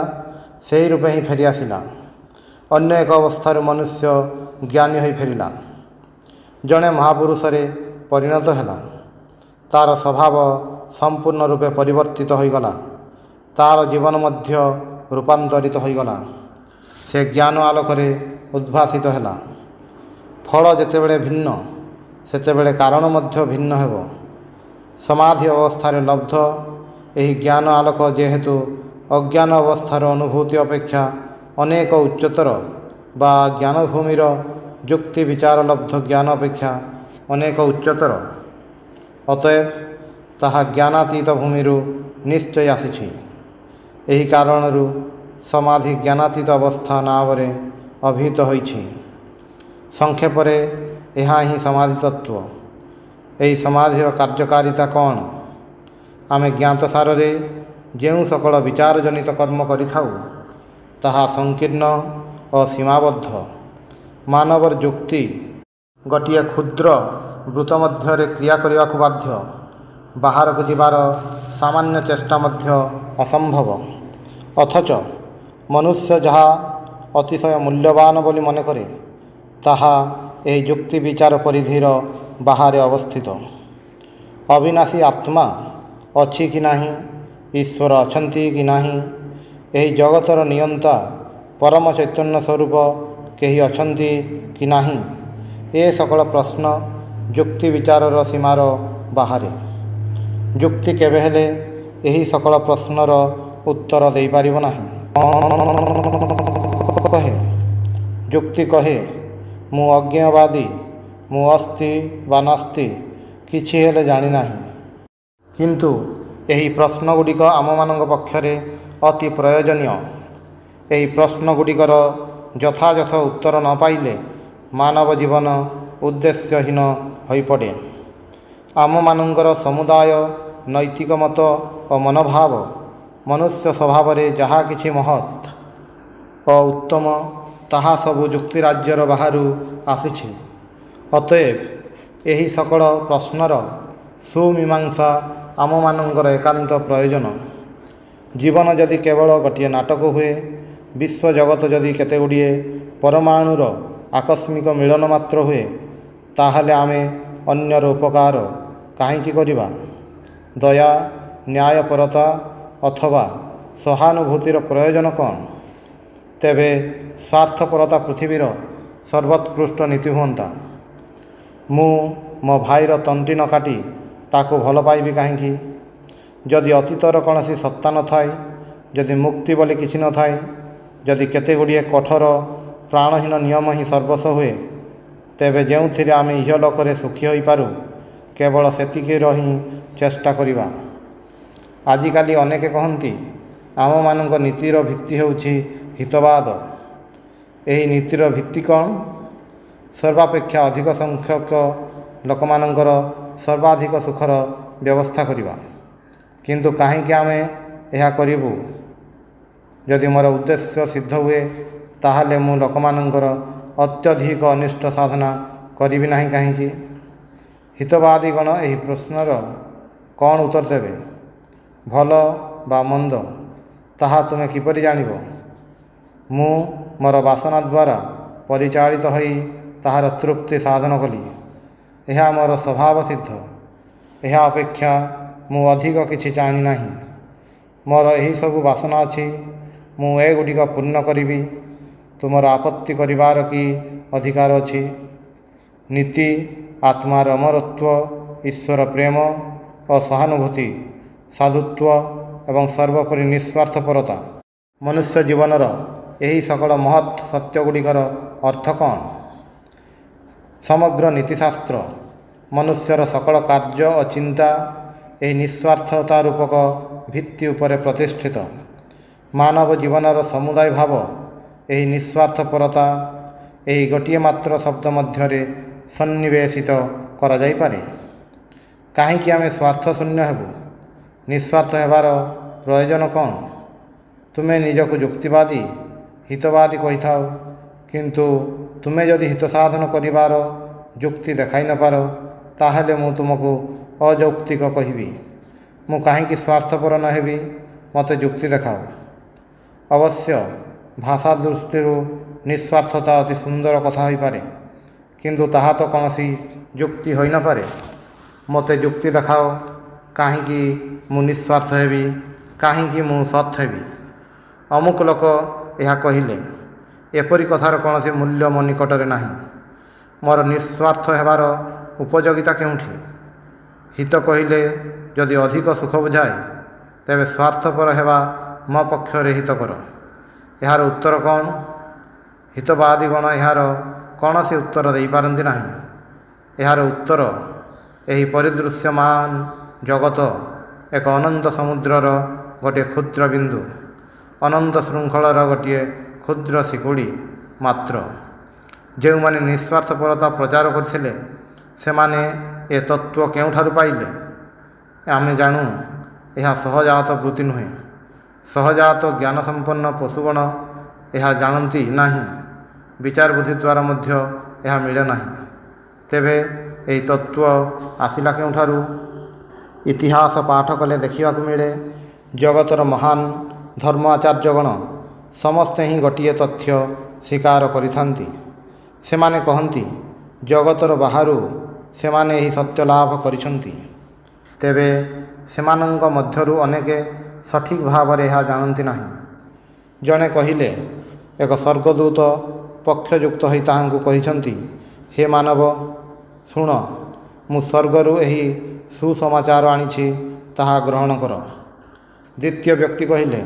ସେହି ରୂପେ ହିଁ ଫେରିଆସିଲା। ଅନ୍ୟ ଏକ ଅବସ୍ଥାରୁ ମନୁଷ୍ୟ ଜ୍ଞାନୀ ହୋଇ ଫେରିଲା। ଜଣେ ମହାପୁରୁଷରେ ପରିଣତ ହେଲା। ତାର ସ୍ୱଭାବ ସମ୍ପୂର୍ଣ୍ଣ ରୂପେ ପରିବର୍ତ୍ତିତ ହୋଇଗଲା। ତାର ଜୀବନ ମଧ୍ୟ ରୂପାନ୍ତରିତ ହୋଇଗଲା। ସେ ଜ୍ଞାନ ଆଲୋକରେ ଉଦ୍ଭାସିତ ହେଲା। ଫଳ ଯେତେବେଳେ ଭିନ୍ନ ସେତେବେଳେ କାରଣ ମଧ୍ୟ ଭିନ୍ନ ହେବ। ସମାଧି ଅବସ୍ଥାରେ ଲବ୍ଧ ଏହି ଜ୍ଞାନ ଆଲୋକ ଯେହେତୁ ଅଜ୍ଞାନ ଅବସ୍ଥାର ଅନୁଭୂତି ଅପେକ୍ଷା ଅନେକ ଉଚ୍ଚତର ବା ଜ୍ଞାନଭୂମିର ଯୁକ୍ତି ବିଚାର ଲବ୍ଧ ଜ୍ଞାନ ଅପେକ୍ଷା ଅନେକ ଉଚ୍ଚତର, ଅତଏବ ତାହା ଜ୍ଞାନାତୀତ ଭୂମିରୁ ନିଶ୍ଚୟ ଆସିଛି। ଏହି କାରଣରୁ ସମାଧି ଜ୍ଞାନାତୀତ ଅବସ୍ଥା ନାମରେ ଅଭିହିତ ହୋଇଛି। ସଂକ୍ଷେପରେ ଏହା ହିଁ ସମାଧି ତତ୍ତ୍ୱ। ଏହି ସମାଧିର କାର୍ଯ୍ୟକାରିତା କ'ଣ? ଆମେ ଜ୍ଞାତସାରରେ ଯେଉଁ ସକଳ ବିଚାରଜନିତ କର୍ମ କରିଥାଉ ତାହା ସଂକୀର୍ଣ୍ଣ ଓ ସୀମାବଦ୍ଧ। ମାନବର ଯୁକ୍ତି ଗୋଟିଏ କ୍ଷୁଦ୍ର ବୃତ୍ତ ମଧ୍ୟରେ କ୍ରିୟା କରିବାକୁ ବାଧ୍ୟ। ବାହାରକୁ ଯିବାର ସାମାନ୍ୟ ଚେଷ୍ଟା ମଧ୍ୟ ଅସମ୍ଭବ। ଅଥଚ ମନୁଷ୍ୟ ଯାହା ଅତିଶୟ ମୂଲ୍ୟବାନ ବୋଲି ମନେକରେ ତାହା ଏହି ଯୁକ୍ତି ବିଚାର ପରିଧିର ବାହାରେ ଅବସ୍ଥିତ। ଅବିନାଶୀ ଆତ୍ମା ଅଛି କି ନାହିଁ, ଈଶ୍ୱର ଅଛନ୍ତି କି ନାହିଁ, ଏହି ଜଗତର ନିୟନ୍ତା ପରମ ଚୈତନ୍ୟ ସ୍ୱରୂପ କେହି ଅଛନ୍ତି କି ନାହିଁ, ଏ ସକଳ ପ୍ରଶ୍ନ ଯୁକ୍ତି ବିଚାରର ସୀମାର ବାହାରେ। ଯୁକ୍ତି କେବେ ହେଲେ ଏହି ସକଳ ପ୍ରଶ୍ନର ଉତ୍ତର ଦେଇପାରିବ ନାହିଁ। ଯୁକ୍ତି କହେ, ମୁଁ ଅଜ୍ଞବାଦୀ, ମୁଁ ଅସ୍ତି ବା ନାସ୍ତି କିଛି ହେଲେ ଜାଣିନାହିଁ। କିନ୍ତୁ ଏହି ପ୍ରଶ୍ନଗୁଡ଼ିକ ଆମମାନଙ୍କ ପକ୍ଷରେ ଅତି ପ୍ରୟୋଜନୀୟ। ଏହି ପ୍ରଶ୍ନଗୁଡ଼ିକର ଯଥାଯଥ ଉତ୍ତର ନ ପାଇଲେ ମାନବ ଜୀବନ ଉଦ୍ଦେଶ୍ୟହୀନ ହୋଇପଡ଼େ। ଆମମାନଙ୍କର ସମୁଦାୟ ନୈତିକ ମତ ଓ ମନୋଭାବ ମନୁଷ୍ୟ ସ୍ୱଭାବରେ ଯାହା କିଛି ମହତ୍ ଓ ଉତ୍ତମ ତାହା ସବୁ ଯୁକ୍ତିରାଜ୍ୟର ବାହାରୁ ଆସିଛି। ଅତଏବ ଏହି ସକଳ ପ୍ରଶ୍ନର ସୁମୀମାଂସା ଆମମାନଙ୍କର ଏକାନ୍ତ ପ୍ରୟୋଜନ। ଜୀବନ ଯଦି କେବଳ ଗୋଟିଏ ନାଟକ ହୁଏ, ବିଶ୍ୱଜଗତ ଯଦି କେତେଗୁଡ଼ିଏ ପରମାଣୁର ଆକସ୍ମିକ ମିଳନ ମାତ୍ର ହୁଏ, ତାହେଲେ ଆମେ ଅନ୍ୟର ଉପକାର କାହିଁକି କରିବା? ଦୟା, ନ୍ୟାୟପରତା ଅଥବା ସହାନୁଭୂତିର ପ୍ରୟୋଜନ କ'ଣ? ତେବେ ସ୍ୱାର୍ଥପରତା ପୃଥିବୀର ସର୍ବୋତ୍କୃଷ୍ଟ ନୀତି ହୁଅନ୍ତା। ମୁଁ ମୋ ଭାଇର ତଣ୍ଟି ନ କାଟି ତାକୁ ଭଲ ପାଇବି କାହିଁକି? ଯଦି ଅତୀତର କୌଣସି ସତ୍ତା ନଥାଏ, ଯଦି ମୁକ୍ତି ବୋଲି କିଛି ନଥାଏ, ଯଦି କେତେଗୁଡ଼ିଏ କଠୋର ପ୍ରାଣହୀନ ନିୟମ ହିଁ ସର୍ବସ୍ୱ ହୁଏ, ତେବେ ଯେଉଁଥିରେ ଆମେ ଇହଲୋକରେ ସୁଖୀ ହୋଇପାରୁ କେବଳ ସେତିକିର ହିଁ ଚେଷ୍ଟା କରିବା। ଆଜିକାଲି ଅନେକେ କହନ୍ତି ଆମମାନଙ୍କ ନୀତିର ଭିତ୍ତି ହେଉଛି ହିତବାଦ। ଏହି ନୀତିର ଭିତ୍ତି କ'ଣ? ସର୍ବାପେକ୍ଷା ଅଧିକ ସଂଖ୍ୟକ ଲୋକମାନଙ୍କର ସର୍ବାଧିକ ସୁଖର ବ୍ୟବସ୍ଥା କରିବା। କିନ୍ତୁ କାହିଁକି ଆମେ ଏହା କରିବୁ? ଯଦି ମୋର ଉଦ୍ଦେଶ୍ୟ ସିଦ୍ଧ ହୁଏ ତାହେଲେ ମୁଁ ଲୋକମାନଙ୍କର ଅତ୍ୟଧିକ ଅନିଷ୍ଟ ସାଧନା କରିବି ନାହିଁ କାହିଁକି? ହିତବାଦୀଗଣ ଏହି ପ୍ରଶ୍ନର କ'ଣ ଉତ୍ତର ଦେବେ? ଭଲ ବା ମନ୍ଦ ତାହା ତୁମେ କିପରି ଜାଣିବ? ମୁଁ ମୋର ବାସନା ଦ୍ୱାରା ପରିଚାଳିତ ହୋଇ ତାହାର ତୃପ୍ତି ସାଧନ କଲି। ଏହା ମୋର ସ୍ୱଭାବ ସିଦ୍ଧ। ଏହା ଅପେକ୍ଷା ମୁଁ ଅଧିକ କିଛି ଜାଣି ନାହିଁ। ମୋର ଏହିସବୁ ବାସନା ଅଛି, ମୁଁ ଏଗୁଡ଼ିକ ପୂର୍ଣ୍ଣ କରିବି। ତୁମର ଆପତ୍ତି କରିବାର କି ଅଧିକାର ଅଛି? ନୀତି, ଆତ୍ମାର ଅମରତ୍ୱ, ଈଶ୍ୱର ପ୍ରେମ ଓ ସହାନୁଭୂତି, ସାଧୁତ୍ୱ ଏବଂ ସର୍ବୋପରି ନିଃସ୍ୱାର୍ଥପରତା। ମନୁଷ୍ୟ ଜୀବନର ଏହି ସକଳ ମହତ୍ ସତ୍ୟଗୁଡ଼ିକର ଅର୍ଥ କ'ଣ? ସମଗ୍ର ନୀତିଶାସ୍ତ୍ର, ମନୁଷ୍ୟର ସକଳ କାର୍ଯ୍ୟ ଓ ଚିନ୍ତା ଏହି ନିଃସ୍ୱାର୍ଥତା ରୂପକ ଭିତ୍ତି ଉପରେ ପ୍ରତିଷ୍ଠିତ। ମାନବ ଜୀବନର ସମୁଦାୟ ଭାବ ଏହି ନିଃସ୍ୱାର୍ଥପରତା ଏହି ଗୋଟିଏ ମାତ୍ର ଶବ୍ଦ ମଧ୍ୟରେ ସନ୍ନିବେଶିତ କରାଯାଇପାରେ। କାହିଁକି ଆମେ ସ୍ୱାର୍ଥଶୂନ୍ୟ ହେବୁ? ନିଃସ୍ୱାର୍ଥ ହେବାର ପ୍ରୟୋଜନ କ'ଣ? ତୁମେ ନିଜକୁ ଯୁକ୍ତିବାଦୀ, ହିତବାଦୀ କହିଥାଅ, କିନ୍ତୁ ତୁମେ ଯଦି ହିତ ସାଧନ କରିବାର ଯୁକ୍ତି ଦେଖାଇ ନପାର, ତାହେଲେ ମୁଁ ତୁମକୁ ଅଯୌକ୍ତିକ କହିବି। ମୁଁ କାହିଁକି ସ୍ୱାର୍ଥପର ନ ହେବି? ମୋତେ ଯୁକ୍ତି ଦେଖାଅ। ଅବଶ୍ୟ ଭାଷା ଦୃଷ୍ଟିରୁ ନିଃସ୍ୱାର୍ଥତା ଅତି ସୁନ୍ଦର କଥା ହୋଇପାରେ, କିନ୍ତୁ ତାହା ତ କୌଣସି ଯୁକ୍ତି ହୋଇନପାରେ। ମୋତେ ଯୁକ୍ତି ଦେଖାଅ, କାହିଁକି ମୁଁ ନିଃସ୍ୱାର୍ଥ ହେବି? କାହିଁକି ମୁଁ ସତ୍ ହେବି? ଅମୁକ ଲୋକ ଏହା କହିଲେ, ଏପରି କଥାର କୌଣସି ମୂଲ୍ୟ ମୋ ନିକଟରେ ନାହିଁ। ମୋର ନିଃସ୍ୱାର୍ଥ ହେବାର ଉପଯୋଗିତା କେଉଁଠି? ହିତ କହିଲେ ଯଦି ଅଧିକ ସୁଖ ବୁଝାଏ, ତେବେ ସ୍ୱାର୍ଥପର ହେବା ମୋ ପକ୍ଷରେ ହିତକର। ଏହାର ଉତ୍ତର କ'ଣ? ହିତବାଦୀଗଣ ଏହାର କୌଣସି ଉତ୍ତର ଦେଇପାରନ୍ତି ନାହିଁ। ଏହାର ଉତ୍ତର ଏହି ପରିଦୃଶ୍ୟମାନ ଜଗତ ଏକ ଅନନ୍ତ ସମୁଦ୍ରର ଗୋଟିଏ କ୍ଷୁଦ୍ର ବିନ୍ଦୁ, ଅନନ୍ତ ଶୃଙ୍ଖଳର ଗୋଟିଏ କ୍ଷୁଦ୍ର ଶିକୁଳି ମାତ୍ର। ଯେଉଁମାନେ ନିଃସ୍ୱାର୍ଥପରତା ପ୍ରଚାର କରିଥିଲେ, ସେମାନେ ଏ ତତ୍ତ୍ୱ କେଉଁଠାରୁ ପାଇଲେ? ଆମେ ଜାଣୁ, ଏହା ସହଜାତ ବୃତ୍ତି ନୁହେଁ। ସହଜାତ ଜ୍ଞାନସମ୍ପନ୍ନ ପଶୁଗଣ ଏହା ଜାଣନ୍ତି ନାହିଁ। ବିଚାର ବୁଦ୍ଧି ଦ୍ୱାରା ମଧ୍ୟ ଏହା ମିଳେ ନାହିଁ। ତେବେ ଏହି ତତ୍ତ୍ୱ ଆସିଲା କେଉଁଠାରୁ? ଇତିହାସ ପାଠ କଲେ ଦେଖିବାକୁ ମିଳେ, ଜଗତର ମହାନ ଧର୍ମ ଆଚାର୍ଯ୍ୟଗଣ ସମସ୍ତେ ହିଁ ଗୋଟିଏ ତଥ୍ୟ ସ୍ୱୀକାର କରିଥାନ୍ତି। ସେମାନେ କହନ୍ତି, ଜଗତର ବାହାରୁ ସେମାନେ ଏହି ସତ୍ୟ ଲାଭ କରିଛନ୍ତି। ତେବେ ସେମାନଙ୍କ ମଧ୍ୟରୁ ଅନେକ ସଠିକ୍ ଭାବରେ ଏହା ଜାଣନ୍ତି ନାହିଁ। ଜଣେ କହିଲେ, ଏକ ସ୍ୱର୍ଗଦୂତ ପକ୍ଷଯୁକ୍ତ ହୋଇ ତାହାଙ୍କୁ କହିଛନ୍ତି, ହେ ମାନବ, ଶୁଣ, ମୁଁ ସ୍ୱର୍ଗରୁ ଏହି ସୁସମାଚାର ଆଣିଛି, ତାହା ଗ୍ରହଣ କର। ଦ୍ୱିତୀୟ ବ୍ୟକ୍ତି କହିଲେ,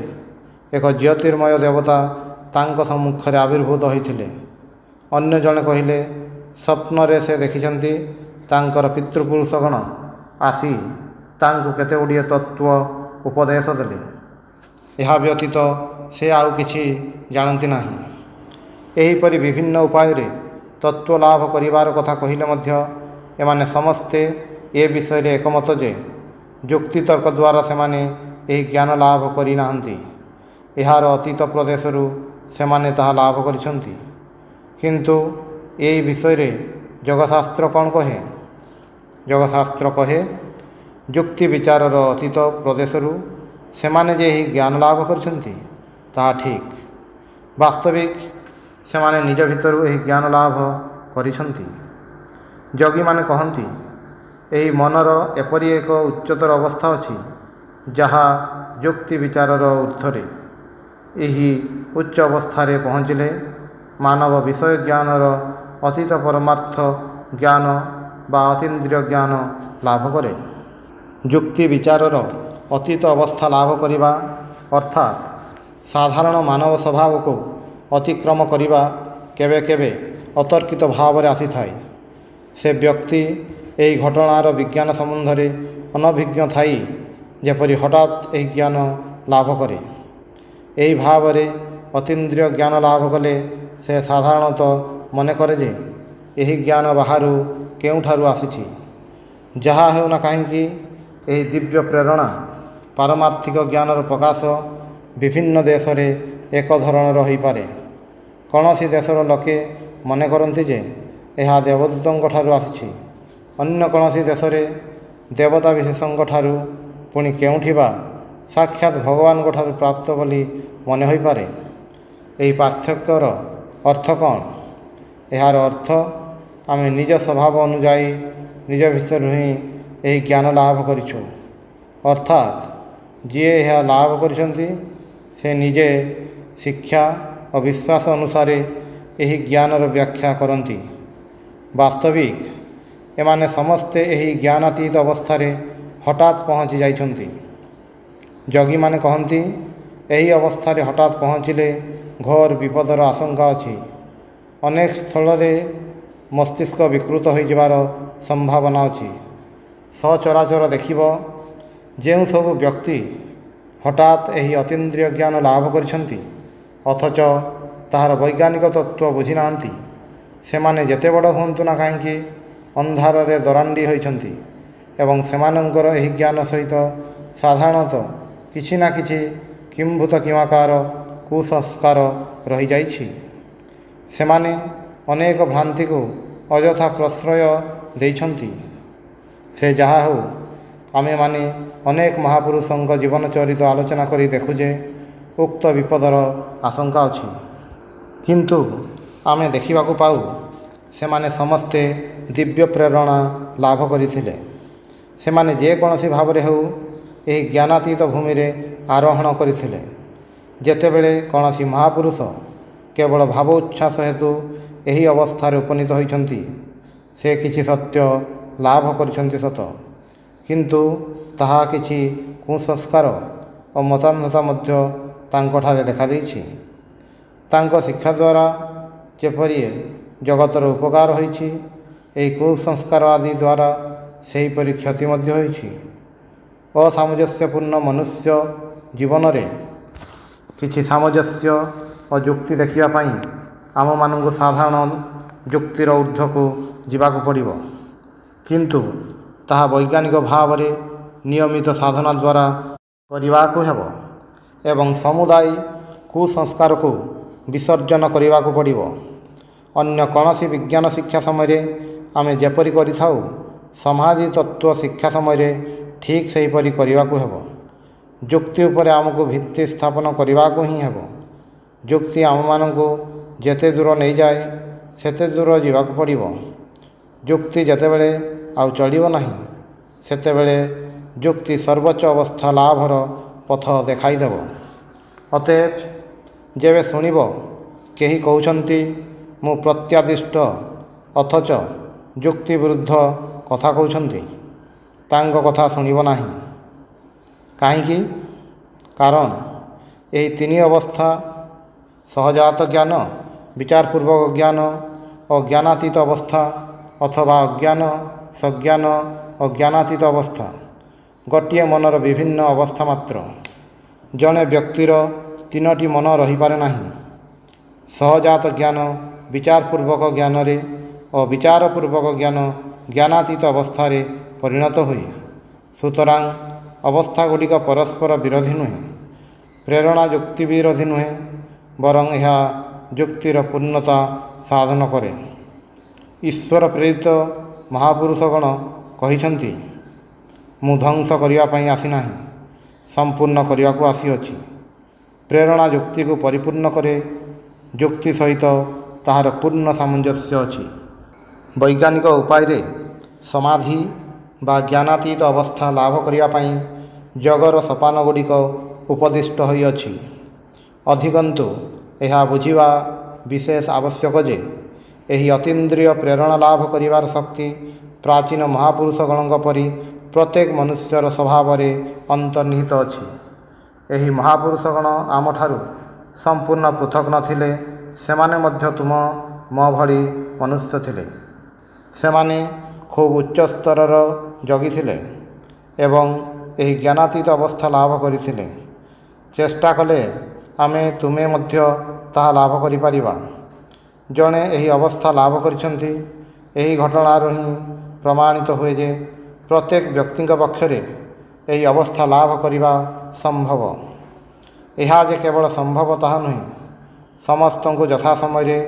ଏକ ଜ୍ୟୋତିର୍ମୟ ଦେବତା ତାଙ୍କ ସମ୍ମୁଖରେ ଆବିର୍ଭୂତ ହୋଇଥିଲେ। ଅନ୍ୟ ଜଣେ କହିଲେ, ସ୍ୱପ୍ନରେ ସେ ଦେଖିଛନ୍ତି ତାଙ୍କର ପିତୃପୁରୁଷଗଣ ଆସି ତାଙ୍କୁ କେତେଗୁଡ଼ିଏ ତତ୍ତ୍ୱ ଉପଦେଶ ଦେଲେ। ଏହା ବ୍ୟତୀତ ସେ ଆଉ କିଛି ଜାଣନ୍ତି ନାହିଁ। ଏହିପରି ବିଭିନ୍ନ ଉପାୟରେ ତତ୍ତ୍ୱ ଲାଭ କରିବାର କଥା କହିଲେ ମଧ୍ୟ ଏମାନେ ସମସ୍ତେ ଏ ବିଷୟରେ ଏକମତ ଯେ ଯୁକ୍ତିତର୍କ ଦ୍ୱାରା ସେମାନେ ଏହି ଜ୍ଞାନ ଲାଭ କରିନାହାନ୍ତି। ଏହାର ଅତୀତ ପ୍ରଦେଶରୁ ସେମାନେ ତାହା ଲାଭ କରିଛନ୍ତି। କିନ୍ତୁ ଏହି ବିଷୟରେ ଯୋଗଶାସ୍ତ୍ର କ'ଣ କହେ? ଯୋଗଶାସ୍ତ୍ର କହେ, ଯୁକ୍ତି ବିଚାରର ଅତୀତ ପ୍ରଦେଶରୁ ସେମାନେ ଯେ ଏହି ଜ୍ଞାନ ଲାଭ କରିଛନ୍ତି, ତାହା ଠିକ୍। ବାସ୍ତବିକ ସେମାନେ ନିଜ ଭିତରୁ ଏହି ଜ୍ଞାନ ଲାଭ କରିଛନ୍ତି। ଯୋଗୀମାନେ କହନ୍ତି, ଏହି ମନର ଏପରି ଏକ ଉଚ୍ଚତର ଅବସ୍ଥା ଅଛି, ଯାହା ଯୁକ୍ତି ବିଚାରର ଊର୍ଦ୍ଧ୍ୱରେ। ଏହି ଉଚ୍ଚ ଅବସ୍ଥାରେ ପହଞ୍ଚିଲେ ମାନବ ବିଷୟ ଜ୍ଞାନର ଅତୀତ ପରମାର୍ଥ ଜ୍ଞାନ ବା ଅତୀନ୍ଦ୍ରିୟ ଜ୍ଞାନ ଲାଭ କରେ। ଯୁକ୍ତି ବିଚାରର ଅତୀତ ଅବସ୍ଥା ଲାଭ କରିବା ଅର୍ଥାତ୍ ସାଧାରଣ ମାନବ ସ୍ୱଭାବକୁ ଅତିକ୍ରମ କରିବା କେବେ କେବେ ଅତର୍କିତ ଭାବରେ ଆସିଥାଏ। ସେ ବ୍ୟକ୍ତି ଏହି ଘଟଣାର ବିଜ୍ଞାନ ସମ୍ବନ୍ଧରେ ଅନଭିଜ୍ଞ ଥାଇ ଯେପରି ହଠାତ୍ ଏହି ଜ୍ଞାନ ଲାଭ କରେ। ଏହି ଭାବରେ ଅତୀନ୍ଦ୍ରିୟ ଜ୍ଞାନ ଲାଭ କଲେ ସେ ସାଧାରଣତଃ ମନେ କରେ ଯେ ଏହି ଜ୍ଞାନ ବାହାରୁ କେଉଁଠାରୁ ଆସିଛି। ଯାହା ହେଉନା କାହିଁକି, ଏହି ଦିବ୍ୟ ପ୍ରେରଣା ପାରମାର୍ଥିକ ଜ୍ଞାନର ପ୍ରକାଶ ବିଭିନ୍ନ ଦେଶରେ ଏକ ଧରଣର ହୋଇପାରେ। କୌଣସି ଦେଶର ଲୋକେ ମନେ କରନ୍ତି ଯେ ଏହା ଦେବଦୂତଙ୍କ ଠାରୁ ଆସିଛି। ଅନ୍ୟ କୌଣସି ଦେଶରେ ଦେବତା ବିଶେଷଙ୍କ ଠାରୁ, ପୁଣି କେଉଁଠି ବା ସାକ୍ଷାତ ଭଗବାନଙ୍କ ଠାରୁ ପ୍ରାପ୍ତ ବୋଲି ମନେ ହୋଇପାରେ। ଏହି ପାର୍ଥକ୍ୟର ଅର୍ଥ କ'ଣ? ଏହାର ଅର୍ଥ ଆମେ ନିଜ ସ୍ୱଭାବ ଅନୁଯାୟୀ ନିଜ ଭିତରୁ ହିଁ ଏହି ଜ୍ଞାନ ଲାଭ କରିଛୁ। ଅର୍ଥାତ୍ ଯିଏ ଏହା ଲାଭ କରିଛନ୍ତି ସେ ନିଜେ ଶିକ୍ଷା ଓ ବିଶ୍ୱାସ ଅନୁସାରେ ଏହି ଜ୍ଞାନର ବ୍ୟାଖ୍ୟା କରନ୍ତି। ବାସ୍ତବିକ ଏମାନେ ସମସ୍ତେ ଏହି ଜ୍ଞାନାତୀତ ଅବସ୍ଥାରେ ହଠାତ୍ ପହଞ୍ଚି ଯାଇଛନ୍ତି। ଯୋଗୀମାନେ କହନ୍ତି ଏହି ଅବସ୍ଥାରେ ହଠାତ୍ ପହଞ୍ଚିଲେ ଘୋର ବିପଦର ଆଶଙ୍କା ଅଛି। ଅନେକ ସ୍ଥଳରେ ମସ୍ତିଷ୍କ ବିକୃତ ହୋଇଯିବାର ସମ୍ଭାବନା ଅଛି। ସଚରାଚର ଦେଖିବ, ଯେଉଁ ସବୁ ବ୍ୟକ୍ତି ହଠାତ୍ ଏହି ଅତୀନ୍ଦ୍ରିୟ ଜ୍ଞାନ ଲାଭ କରିଛନ୍ତି ଅଥଚ ତାହାର ବୈଜ୍ଞାନିକ ତତ୍ତ୍ୱ ବୁଝିନାହାନ୍ତି, ସେମାନେ ଯେତେ ବଡ଼ ହୁଅନ୍ତୁ ନା କାହିଁକି ଅନ୍ଧାରରେ ଦରାଣ୍ଡି ହୋଇଛନ୍ତି ଏବଂ ସେମାନଙ୍କର ଏହି ଜ୍ଞାନ ସହିତ ସାଧାରଣତଃ କିଛି ନା କିଛି କିମ୍ଭୂତ କିମାକାର କୁସଂସ୍କାର ରହିଯାଇଛି। ସେମାନେ ଅନେକ ଭ୍ରାନ୍ତିକୁ ଅଯଥା ପ୍ରଶ୍ରୟ ଦେଇଛନ୍ତି। ସେ ଯାହା ହେଉ, ଆମେମାନେ ଅନେକ ମହାପୁରୁଷଙ୍କ ଜୀବନ ଚରିତ ଆଲୋଚନା କରି ଦେଖୁ ଯେ ଉକ୍ତ ବିପଦର ଆଶଙ୍କା ଅଛି। କିନ୍ତୁ ଆମେ ଦେଖିବାକୁ ପାଉ ସେମାନେ ସମସ୍ତେ ଦିବ୍ୟ ପ୍ରେରଣା ଲାଭ କରିଥିଲେ। ସେମାନେ ଯେକୌଣସି ଭାବରେ ହେଉ ଏହି ଜ୍ଞାନାତୀତ ଭୂମିରେ ଆରୋହଣ କରିଥିଲେ। ଯେତେବେଳେ କୌଣସି ମହାପୁରୁଷ କେବଳ ଭାବ ଉଚ୍ଛ୍ୱାସ ହେତୁ ଏହି ଅବସ୍ଥାରେ ଉପନୀତ ହୋଇଛନ୍ତି, ସେ କିଛି ସତ୍ୟ ଲାଭ କରିଛନ୍ତି ସତ, କିନ୍ତୁ ତାହା କିଛି କୁସଂସ୍କାର ଓ ମତାନ୍ଧତା ମଧ୍ୟ ତାଙ୍କଠାରେ ଦେଖାଦେଇଛି। ତାଙ୍କ ଶିକ୍ଷା ଦ୍ୱାରା ଯେପରି ଜଗତର ଉପକାର ହୋଇଛି, ଏହି କୁସଂସ୍କାର ଆଦି ଦ୍ୱାରା ସେହିପରି କ୍ଷତି ମଧ୍ୟ ହୋଇଛି। ଅସାମଞ୍ଜସ୍ୟପୂର୍ଣ୍ଣ ମନୁଷ୍ୟ ଜୀବନରେ କିଛି ସାମଞ୍ଜସ୍ୟ ଓ ଯୁକ୍ତି ଦେଖିବା ପାଇଁ ଆମମାନଙ୍କୁ ସାଧାରଣ ଯୁକ୍ତିର ଊର୍ଦ୍ଧ୍ୱକୁ ଯିବାକୁ ପଡ଼ିବ, କିନ୍ତୁ ତାହା ବୈଜ୍ଞାନିକ ଭାବରେ ନିୟମିତ ସାଧନା ଦ୍ୱାରା କରିବାକୁ ହେବ ଏବଂ ସମୁଦାୟ କୁସଂସ୍କାରକୁ ବିସର୍ଜନ କରିବାକୁ ପଡ଼ିବ। ଅନ୍ୟ କୌଣସି ବିଜ୍ଞାନ ଶିକ୍ଷା ସମୟରେ ଆମେ ଯେପରି କରିଥାଉ, ସମାଧି ତତ୍ତ୍ୱ ଶିକ୍ଷା ସମୟରେ ଠିକ୍ ସେହିପରି କରିବାକୁ ହେବ। ଯୁକ୍ତି ଉପରେ ଆମକୁ ଭିତ୍ତି ସ୍ଥାପନ କରିବାକୁ ହିଁ ହେବ। ଯୁକ୍ତି ଆମମାନଙ୍କୁ ଯେତେ ଦୂର ନେଇଯାଏ ସେତେ ଦୂର ଯିବାକୁ ପଡ଼ିବ। ଯୁକ୍ତି ଯେତେବେଳେ ଆଉ ଚଳିବ ନାହିଁ, ସେତେବେଳେ ଯୁକ୍ତି ସର୍ବୋଚ୍ଚ ଅବସ୍ଥା ଲାଭର ପଥ ଦେଖାଇଦେବ। ଅତଏବ ଯେବେ ଶୁଣିବ କେହି କହୁଛନ୍ତି ମୁଁ ପ୍ରତ୍ୟାଦିଷ୍ଟ ଅଥଚ ଯୁକ୍ତି ବିରୁଦ୍ଧ କଥା କହୁଛନ୍ତି, ତାଙ୍କ କଥା ଶୁଣିବ ନାହିଁ। କାହିଁକି? କାରଣ ଏହି ତିନି ଅବସ୍ଥା ସହଜାତ ଜ୍ଞାନ, ବିଚାରପୂର୍ବକ ଜ୍ଞାନ ଓ ଜ୍ଞାନାତୀତ ଅବସ୍ଥା ଅଥବା ଅଜ୍ଞାନ, ସଜ୍ଞାନ ଓ ଜ୍ଞାନାତୀତ ଅବସ୍ଥା ଗୋଟିଏ ମନର ବିଭିନ୍ନ ଅବସ୍ଥା ମାତ୍ର। ଜଣେ ବ୍ୟକ୍ତିର ତିନୋଟି ମନ ରହିପାରେ ନାହିଁ। ସହଜାତ ଜ୍ଞାନ ବିଚାରପୂର୍ବକ ଜ୍ଞାନରେ ଓ ବିଚାରପୂର୍ବକ ଜ୍ଞାନ ଜ୍ଞାନାତୀତ ଅବସ୍ଥାରେ ପରିଣତ ହୁଏ। ସୁତରାଂ ଅବସ୍ଥାଗୁଡ଼ିକ ପରସ୍ପର ବିରୋଧୀ ନୁହେଁ। ପ୍ରେରଣା ଯୁକ୍ତି ବିରୋଧୀ ନୁହେଁ, ବରଂ ଏହା ଯୁକ୍ତିର ପୂର୍ଣ୍ଣତା ସାଧନ କରେ। ଈଶ୍ୱର ପ୍ରେରିତ ମହାପୁରୁଷଗଣ କହିଛନ୍ତି, ମୁଁ ଧ୍ୱଂସ କରିବା ପାଇଁ ଆସିନାହିଁ, ସମ୍ପୂର୍ଣ୍ଣ କରିବାକୁ ଆସିଅଛି। ପ୍ରେରଣା ଯୁକ୍ତିକୁ ପରିପୂର୍ଣ୍ଣ କରେ। ଯୁକ୍ତି ସହିତ ତାହାର ପୂର୍ଣ୍ଣ ସାମଞ୍ଜସ୍ୟ ଅଛି। ବୈଜ୍ଞାନିକ ଉପାୟରେ ସମାଧି ବା ଜ୍ଞାନାତୀତ ଅବସ୍ଥା ଲାଭ କରିବା ପାଇଁ ଯୋଗର ସୋପାନଗୁଡ଼ିକ ଉପଦିଷ୍ଟ ହୋଇଅଛି। ଅଧିକନ୍ତୁ ଏହା ବୁଝିବା ବିଶେଷ ଆବଶ୍ୟକ ଯେ ଏହି ଅତୀନ୍ଦ୍ରିୟ ପ୍ରେରଣା ଲାଭ କରିବାର ଶକ୍ତି ପ୍ରାଚୀନ ମହାପୁରୁଷଗଣଙ୍କ ପରି ପ୍ରତ୍ୟେକ ମନୁଷ୍ୟର ସ୍ୱଭାବରେ ଅନ୍ତର୍ନିହିତ ଅଛି। ଏହି ମହାପୁରୁଷଗଣ ଆମଠାରୁ ସମ୍ପୂର୍ଣ୍ଣ ପୃଥକ୍ ନଥିଲେ। ସେମାନେ ମଧ୍ୟ ତୁମ ମୋ ଭଳି ମନୁଷ୍ୟ ଥିଲେ। ସେମାନେ ଖୁବ୍ ଉଚ୍ଚ ସ୍ତରର ଯୋଗୀ ଥିଲେ ଏବଂ ଏହି ଜ୍ଞାନାତୀତ ଅବସ୍ଥା ଲାଭ କରିଥିଲେ। ଚେଷ୍ଟା କଲେ ଆମେ ତୁମେ ମଧ୍ୟ ତାହା ଲାଭ କରିପାରିବା। ଜଣେ ଏହି ଅବସ୍ଥା ଲାଭ କରିଛନ୍ତି, ଏହି ଘଟଣାରୁ ହିଁ ପ୍ରମାଣିତ ହୁଏ ଯେ ପ୍ରତ୍ୟେକ ବ୍ୟକ୍ତିଙ୍କ ପକ୍ଷରେ ଏହି ଅବସ୍ଥା ଲାଭ କରିବା ସମ୍ଭବ। ଏହା ଯେ କେବଳ ସମ୍ଭବ ତାହା ନୁହେଁ, ସମସ୍ତଙ୍କୁ ଯଥା ସମୟରେ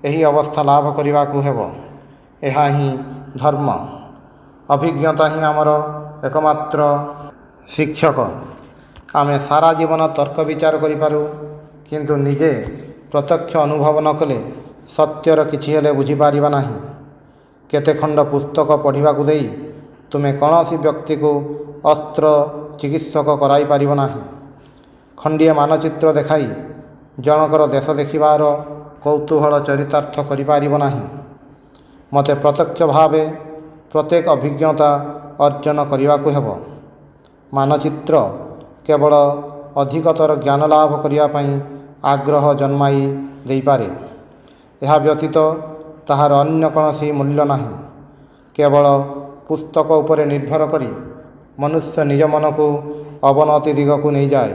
ଏହି ଅବସ୍ଥା ଲାଭ କରିବାକୁ ହେବ। ଏହା ହିଁ ଧର୍ମ। ଅଭିଜ୍ଞତା ହିଁ ଆମର ଏକମାତ୍ର ଶିକ୍ଷକ। ଆମେ ସାରା ଜୀବନ ତର୍କ ବିଚାର କରିପାରୁ, କିନ୍ତୁ ନିଜେ ପ୍ରତ୍ୟକ୍ଷ ଅନୁଭବ ନ କଲେ ସତ୍ୟର କିଛି ହେଲେ ବୁଝିପାରିବା ନାହିଁ। କେତେ ଖଣ୍ଡ ପୁସ୍ତକ ପଢ଼ିବାକୁ ଦେଇ ତୁମେ କୌଣସି ବ୍ୟକ୍ତିକୁ ଅସ୍ତ୍ର ଚିକିତ୍ସକ କରାଇ ପାରିବ ନାହିଁ। ଖଣ୍ଡିଏ ମାନଚିତ୍ର ଦେଖାଇ ଜଣକର ଦେଶ ଦେଖିବାର କୌତୂହଳ ଚରିତାର୍ଥ କରିପାରିବ ନାହିଁ। ମୋତେ ପ୍ରତ୍ୟକ୍ଷ ଭାବେ ପ୍ରତ୍ୟେକ ଅଭିଜ୍ଞତା ଅର୍ଜନ କରିବାକୁ ହେବ। ମାନଚିତ୍ର କେବଳ ଅଧିକତର ଜ୍ଞାନ ଲାଭ କରିବା ପାଇଁ ଆଗ୍ରହ ଜନ୍ମାଇ ଦେଇପାରେ। ଏହା ବ୍ୟତୀତ ତାହାର ଅନ୍ୟ କୌଣସି ମୂଲ୍ୟ ନାହିଁ। କେବଳ ପୁସ୍ତକ ଉପରେ ନିର୍ଭର କରି ମନୁଷ୍ୟ ନିଜ ମନକୁ ଅବନତି ଦିଗକୁ ନେଇଯାଏ।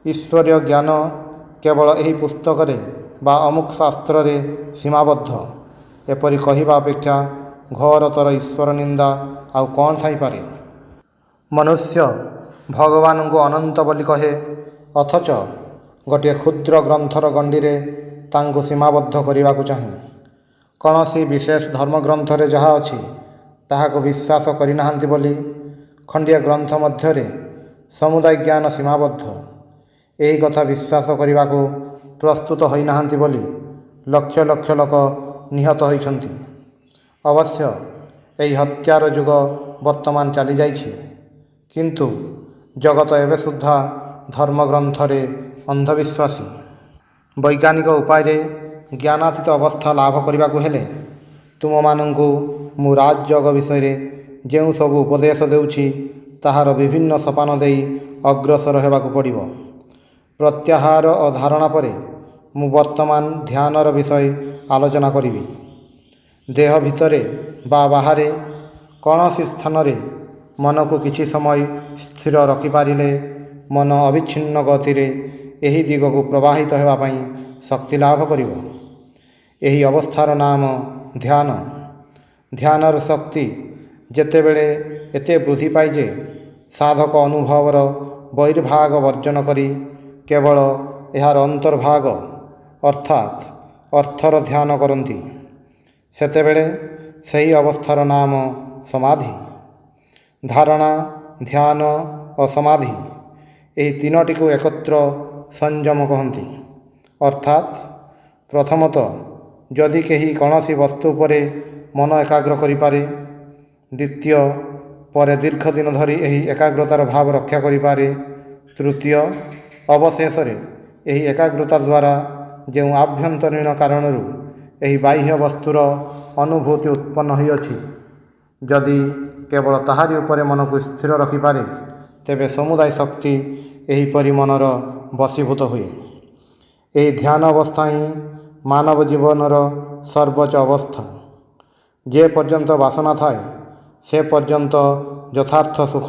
ଈଶ୍ୱରୀୟ ଜ୍ଞାନ କେବଳ ଏହି ପୁସ୍ତକରେ ବା ଅମୁକ ଶାସ୍ତ୍ରରେ ସୀମାବଦ୍ଧ, ଏପରି କହିବା ଅପେକ୍ଷା ଘୋରତର ଈଶ୍ୱର ନିନ୍ଦା ଆଉ କ'ଣ ଥାଇପାରେ? ମନୁଷ୍ୟ ଭଗବାନଙ୍କୁ ଅନନ୍ତ ବୋଲି କହେ, ଅଥଚ ଗୋଟିଏ କ୍ଷୁଦ୍ର ଗ୍ରନ୍ଥର ଗଣ୍ଡିରେ ତାଙ୍କୁ ସୀମାବଦ୍ଧ କରିବାକୁ ଚାହେଁ। କୌଣସି ବିଶେଷ ଧର୍ମଗ୍ରନ୍ଥରେ ଯାହା ଅଛି ତାହାକୁ ବିଶ୍ୱାସ କରିନାହାନ୍ତି ବୋଲି ଖଣ୍ଡିଏ ଗ୍ରନ୍ଥ ମଧ୍ୟରେ ସମୁଦାୟ ଜ୍ଞାନ ସୀମାବଦ୍ଧ, ଏହି କଥା ବିଶ୍ୱାସ କରିବାକୁ ପ୍ରସ୍ତୁତ ହୋଇନାହାନ୍ତି ବୋଲି ଲକ୍ଷ ଲକ୍ଷ ଲୋକ ନିହତ ହୋଇଛନ୍ତି। ଅବଶ୍ୟ ଏହି ହତ୍ୟାର ଯୁଗ ବର୍ତ୍ତମାନ ଚାଲିଯାଇଛି, କିନ୍ତୁ ଜଗତ ଏବେ ସୁଦ୍ଧା ଧର୍ମଗ୍ରନ୍ଥରେ ଅନ୍ଧବିଶ୍ୱାସୀ। ବୈଜ୍ଞାନିକ ଉପାୟରେ ଜ୍ଞାନାତୀତ ଅବସ୍ଥା ଲାଭ କରିବାକୁ ହେଲେ ତୁମମାନଙ୍କୁ ମୁଁ ରାଜଯୋଗ ବିଷୟରେ ଯେଉଁ ସବୁ ଉପଦେଶ ଦେଉଛି ତାହାର ବିଭିନ୍ନ ସୋପାନ ଦେଇ ଅଗ୍ରସର ହେବାକୁ ପଡ଼ିବ। ପ୍ରତ୍ୟାହାର ଓ ଧାରଣା ପରେ ମୁଁ ବର୍ତ୍ତମାନ ଧ୍ୟାନର ବିଷୟ ଆଲୋଚନା କରିବି। ଦେହ ଭିତରେ ବା ବାହାରେ କୌଣସି ସ୍ଥାନରେ ମନକୁ କିଛି ସମୟ ସ୍ଥିର ରଖିପାରିଲେ ମନ ଅବିଚ୍ଛିନ୍ନ ଗତିରେ ଏହି ଦିଗକୁ ପ୍ରବାହିତ ହେବା ପାଇଁ ଶକ୍ତି ଲାଭ କରିବ। ଏହି ଅବସ୍ଥାର ନାମ ଧ୍ୟାନ। ଧ୍ୟାନର ଶକ୍ତି ଯେତେବେଳେ ଏତେ ବୃଦ୍ଧି ପାଏ ଯେ ସାଧକ ଅନୁଭବର ବହିର୍ଭାଗ ବର୍ଜନ କରି କେବଳ ଏହାର ଅନ୍ତର୍ଭାଗ ଅର୍ଥାତ୍ ଅର୍ଥର ଧ୍ୟାନ କରନ୍ତି, ସେତେବେଳେ ସେହି ଅବସ୍ଥାର ନାମ ସମାଧି। ଧାରଣା, ଧ୍ୟାନ ଓ ସମାଧି ଏହି ତିନୋଟିକୁ ଏକତ୍ର ସଂଯମ କହନ୍ତି। ଅର୍ଥାତ୍ ପ୍ରଥମତଃ ଯଦି କେହି କୌଣସି ବସ୍ତୁ ଉପରେ ମନ ଏକାଗ୍ର କରିପାରେ, ଦ୍ୱିତୀୟ ପରେ ଦୀର୍ଘ ଦିନ ଧରି ଏହି ଏକାଗ୍ରତାର ଭାବ ରକ୍ଷା କରିପାରେ, ତୃତୀୟ ଅବଶେଷରେ ଏହି ଏକାଗ୍ରତା ଦ୍ୱାରା ଯେଉଁ ଆଭ୍ୟନ୍ତରୀଣ କାରଣରୁ ଏହି ବାହ୍ୟ ବସ୍ତୁର ଅନୁଭୂତି ଉତ୍ପନ୍ନ ହୋଇଅଛି, ଯଦି କେବଳ ତାହାରି ଉପରେ ମନକୁ ସ୍ଥିର ରଖିପାରେ, ତେବେ ସମୁଦାୟ ଶକ୍ତି ଏହିପରି ମନର ବଶୀଭୂତ ହୁଏ। ଏହି ଧ୍ୟାନ ଅବସ୍ଥା ହିଁ ମାନବ ଜୀବନର ସର୍ବୋଚ୍ଚ ଅବସ୍ଥା। ଯେ ପର୍ଯ୍ୟନ୍ତ ବାସନା ଥାଏ ସେ ପର୍ଯ୍ୟନ୍ତ ଯଥାର୍ଥ ସୁଖ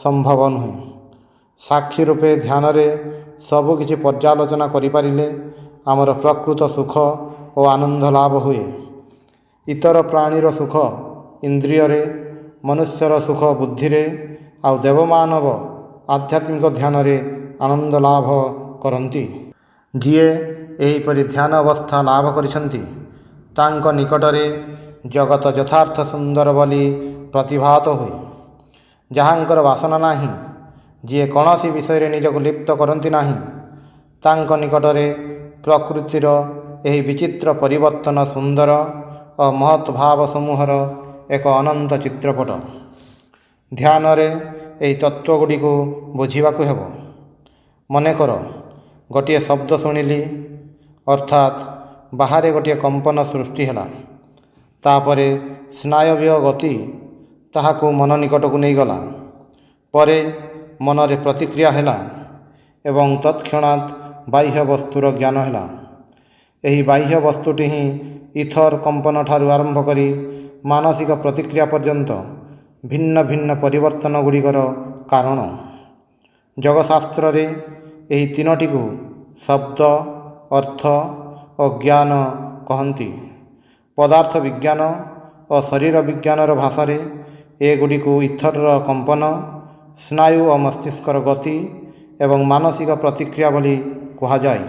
ସମ୍ଭବ ନୁହେଁ। ସାକ୍ଷୀ ରୂପେ ଧ୍ୟାନରେ ସବୁକିଛି ପର୍ଯ୍ୟାଲୋଚନା କରିପାରିଲେ ଆମର ପ୍ରକୃତ ସୁଖ ଓ ଆନନ୍ଦ ଲାଭ ହୁଏ। ଇତର ପ୍ରାଣୀର ସୁଖ ଇନ୍ଦ୍ରିୟରେ, ମନୁଷ୍ୟର ସୁଖ ବୁଦ୍ଧିରେ, ଆଉ ଦେବମାନବ ଆଧ୍ୟାତ୍ମିକ ଧ୍ୟାନରେ ଆନନ୍ଦ ଲାଭ କରନ୍ତି। ଯିଏ ଏହିପରି ଧ୍ୟାନ ଅବସ୍ଥା ଲାଭ କରିଛନ୍ତି ତାଙ୍କ ନିକଟରେ ଜଗତ ଯଥାର୍ଥ ସୁନ୍ଦର ବୋଲି ପ୍ରତିଭାତ ହୁଏ। ଯାହାଙ୍କର ବାସନା ନାହିଁ, ଯିଏ କୌଣସି ବିଷୟରେ ନିଜକୁ ଲିପ୍ତ କରନ୍ତି ନାହିଁ, ତାଙ୍କ ନିକଟରେ ପ୍ରକୃତିର ଏହି ବିଚିତ୍ର ପରିବର୍ତ୍ତନ ସୁନ୍ଦର ଓ ମହତ୍ ଭାବ ସମୂହର ଏକ ଅନନ୍ତ ଚିତ୍ରପଟ। ଧ୍ୟାନରେ ଏହି ତତ୍ତ୍ୱଗୁଡ଼ିକୁ ବୁଝିବାକୁ ହେବ। ମନେକର ଗୋଟିଏ ଶବ୍ଦ ଶୁଣିଲି, ଅର୍ଥାତ୍ ବାହାରେ ଗୋଟିଏ କମ୍ପନ ସୃଷ୍ଟି ହେଲା। ତାପରେ ସ୍ନାୟବୀୟ ଗତି ତାହାକୁ ମନ ନିକଟକୁ ନେଇଗଲା। ପରେ ମନରେ ପ୍ରତିକ୍ରିୟା ହେଲା ଏବଂ ତତ୍କ୍ଷଣାତ୍ ବାହ୍ୟ ବସ୍ତୁର ଜ୍ଞାନ ହେଲା। ଏହି ବାହ୍ୟ ବସ୍ତୁଟି ହିଁ ଇଥର କମ୍ପନ ଠାରୁ ଆରମ୍ଭ କରି ମାନସିକ ପ୍ରତିକ୍ରିୟା ପର୍ଯ୍ୟନ୍ତ ଭିନ୍ନ ଭିନ୍ନ ପରିବର୍ତ୍ତନ ଗୁଡ଼ିକର କାରଣ। ଯୋଗଶାସ୍ତ୍ରରେ ଏହି ତିନୋଟିକୁ ଶବ୍ଦ, ଅର୍ଥ ଓ ଜ୍ଞାନ କହନ୍ତି। ପଦାର୍ଥ ବିଜ୍ଞାନ ଓ ଶରୀର ବିଜ୍ଞାନର ଭାଷାରେ ଏଗୁଡ଼ିକୁ ଇଥରର କମ୍ପନ, ସ୍ନାୟୁ ଓ ମସ୍ତିଷ୍କର ଗତି ଏବଂ ମାନସିକ ପ୍ରତିକ୍ରିୟା ବୋଲି କୁହାଯାଏ।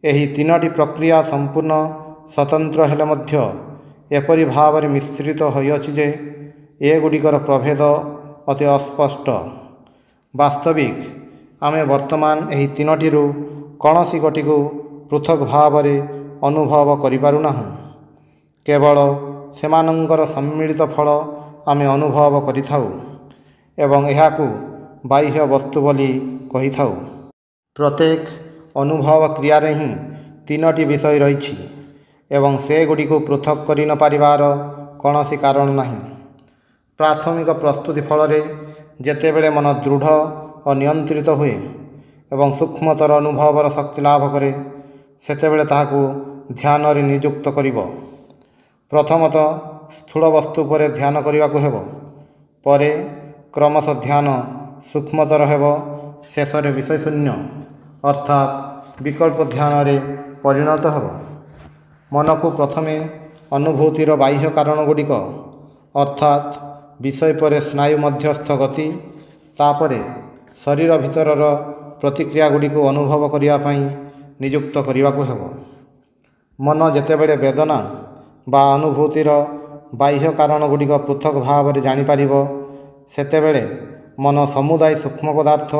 ଏହି ତିନୋଟି ପ୍ରକ୍ରିୟା ସମ୍ପୂର୍ଣ୍ଣ ସ୍ୱତନ୍ତ୍ର ହେଲେ ମଧ୍ୟ ଏପରି ଭାବରେ ମିଶ୍ରିତ ହୋଇଅଛି ଯେ ଏଗୁଡ଼ିକର ପ୍ରଭେଦ ଅତି ଅସ୍ପଷ୍ଟ। ବାସ୍ତବିକ ଆମେ ବର୍ତ୍ତମାନ ଏହି ତିନୋଟିରୁ କୌଣସି ଗୋଟିକୁ ପୃଥକ୍ ଭାବରେ ଅନୁଭବ କରିପାରୁନାହୁଁ। କେବଳ ସେମାନଙ୍କର ସମ୍ମିଳିତ ଫଳ ଆମେ ଅନୁଭବ କରିଥାଉ ଏବଂ ଏହାକୁ ବାହ୍ୟ ବସ୍ତୁ ବୋଲି କହିଥାଉ। ପ୍ରତ୍ୟେକ ଅନୁଭବ କ୍ରିୟାରେ ହିଁ ତିନୋଟି ବିଷୟ ରହିଛି ଏବଂ ସେଗୁଡ଼ିକୁ ପୃଥକ୍ କରି ନ ପାରିବାର କୌଣସି କାରଣ ନାହିଁ। ପ୍ରାଥମିକ ପ୍ରସ୍ତୁତି ଫଳରେ ଯେତେବେଳେ ମନ ଦୃଢ଼ ଓ ନିୟନ୍ତ୍ରିତ ହୁଏ ଏବଂ ସୂକ୍ଷ୍ମତର ଅନୁଭବର ଶକ୍ତି ଲାଭ କରେ, ସେତେବେଳେ ତାହାକୁ ଧ୍ୟାନରେ ନିଯୁକ୍ତ କରିବ। ପ୍ରଥମତଃ ସ୍ଥୂଳ ବସ୍ତୁ ଉପରେ ଧ୍ୟାନ କରିବାକୁ ହେବ, ପରେ କ୍ରମଶଃ ଧ୍ୟାନ ସୂକ୍ଷ୍ମତର ହେବ, ଶେଷରେ ବିଷୟଶୂନ୍ୟ ଅର୍ଥାତ୍ ବିକଳ୍ପ ଧ୍ୟାନରେ ପରିଣତ ହେବ। ମନକୁ ପ୍ରଥମେ ଅନୁଭୂତିର ବାହ୍ୟ କାରଣଗୁଡ଼ିକ ଅର୍ଥାତ୍ ବିଷୟ ପରେ ସ୍ନାୟୁ ମଧ୍ୟସ୍ଥ ଗତି, ତାପରେ ଶରୀର ଭିତରର ପ୍ରତିକ୍ରିୟାଗୁଡ଼ିକୁ ଅନୁଭବ କରିବା ପାଇଁ ନିଯୁକ୍ତ କରିବାକୁ ହେବ। ମନ ଯେତେବେଳେ ବେଦନା ବା ଅନୁଭୂତିର ବାହ୍ୟ କାରଣଗୁଡ଼ିକ ପୃଥକ୍ ଭାବରେ ଜାଣିପାରିବ, ସେତେବେଳେ ମନ ସମୁଦାୟ ସୂକ୍ଷ୍ମ ପଦାର୍ଥ,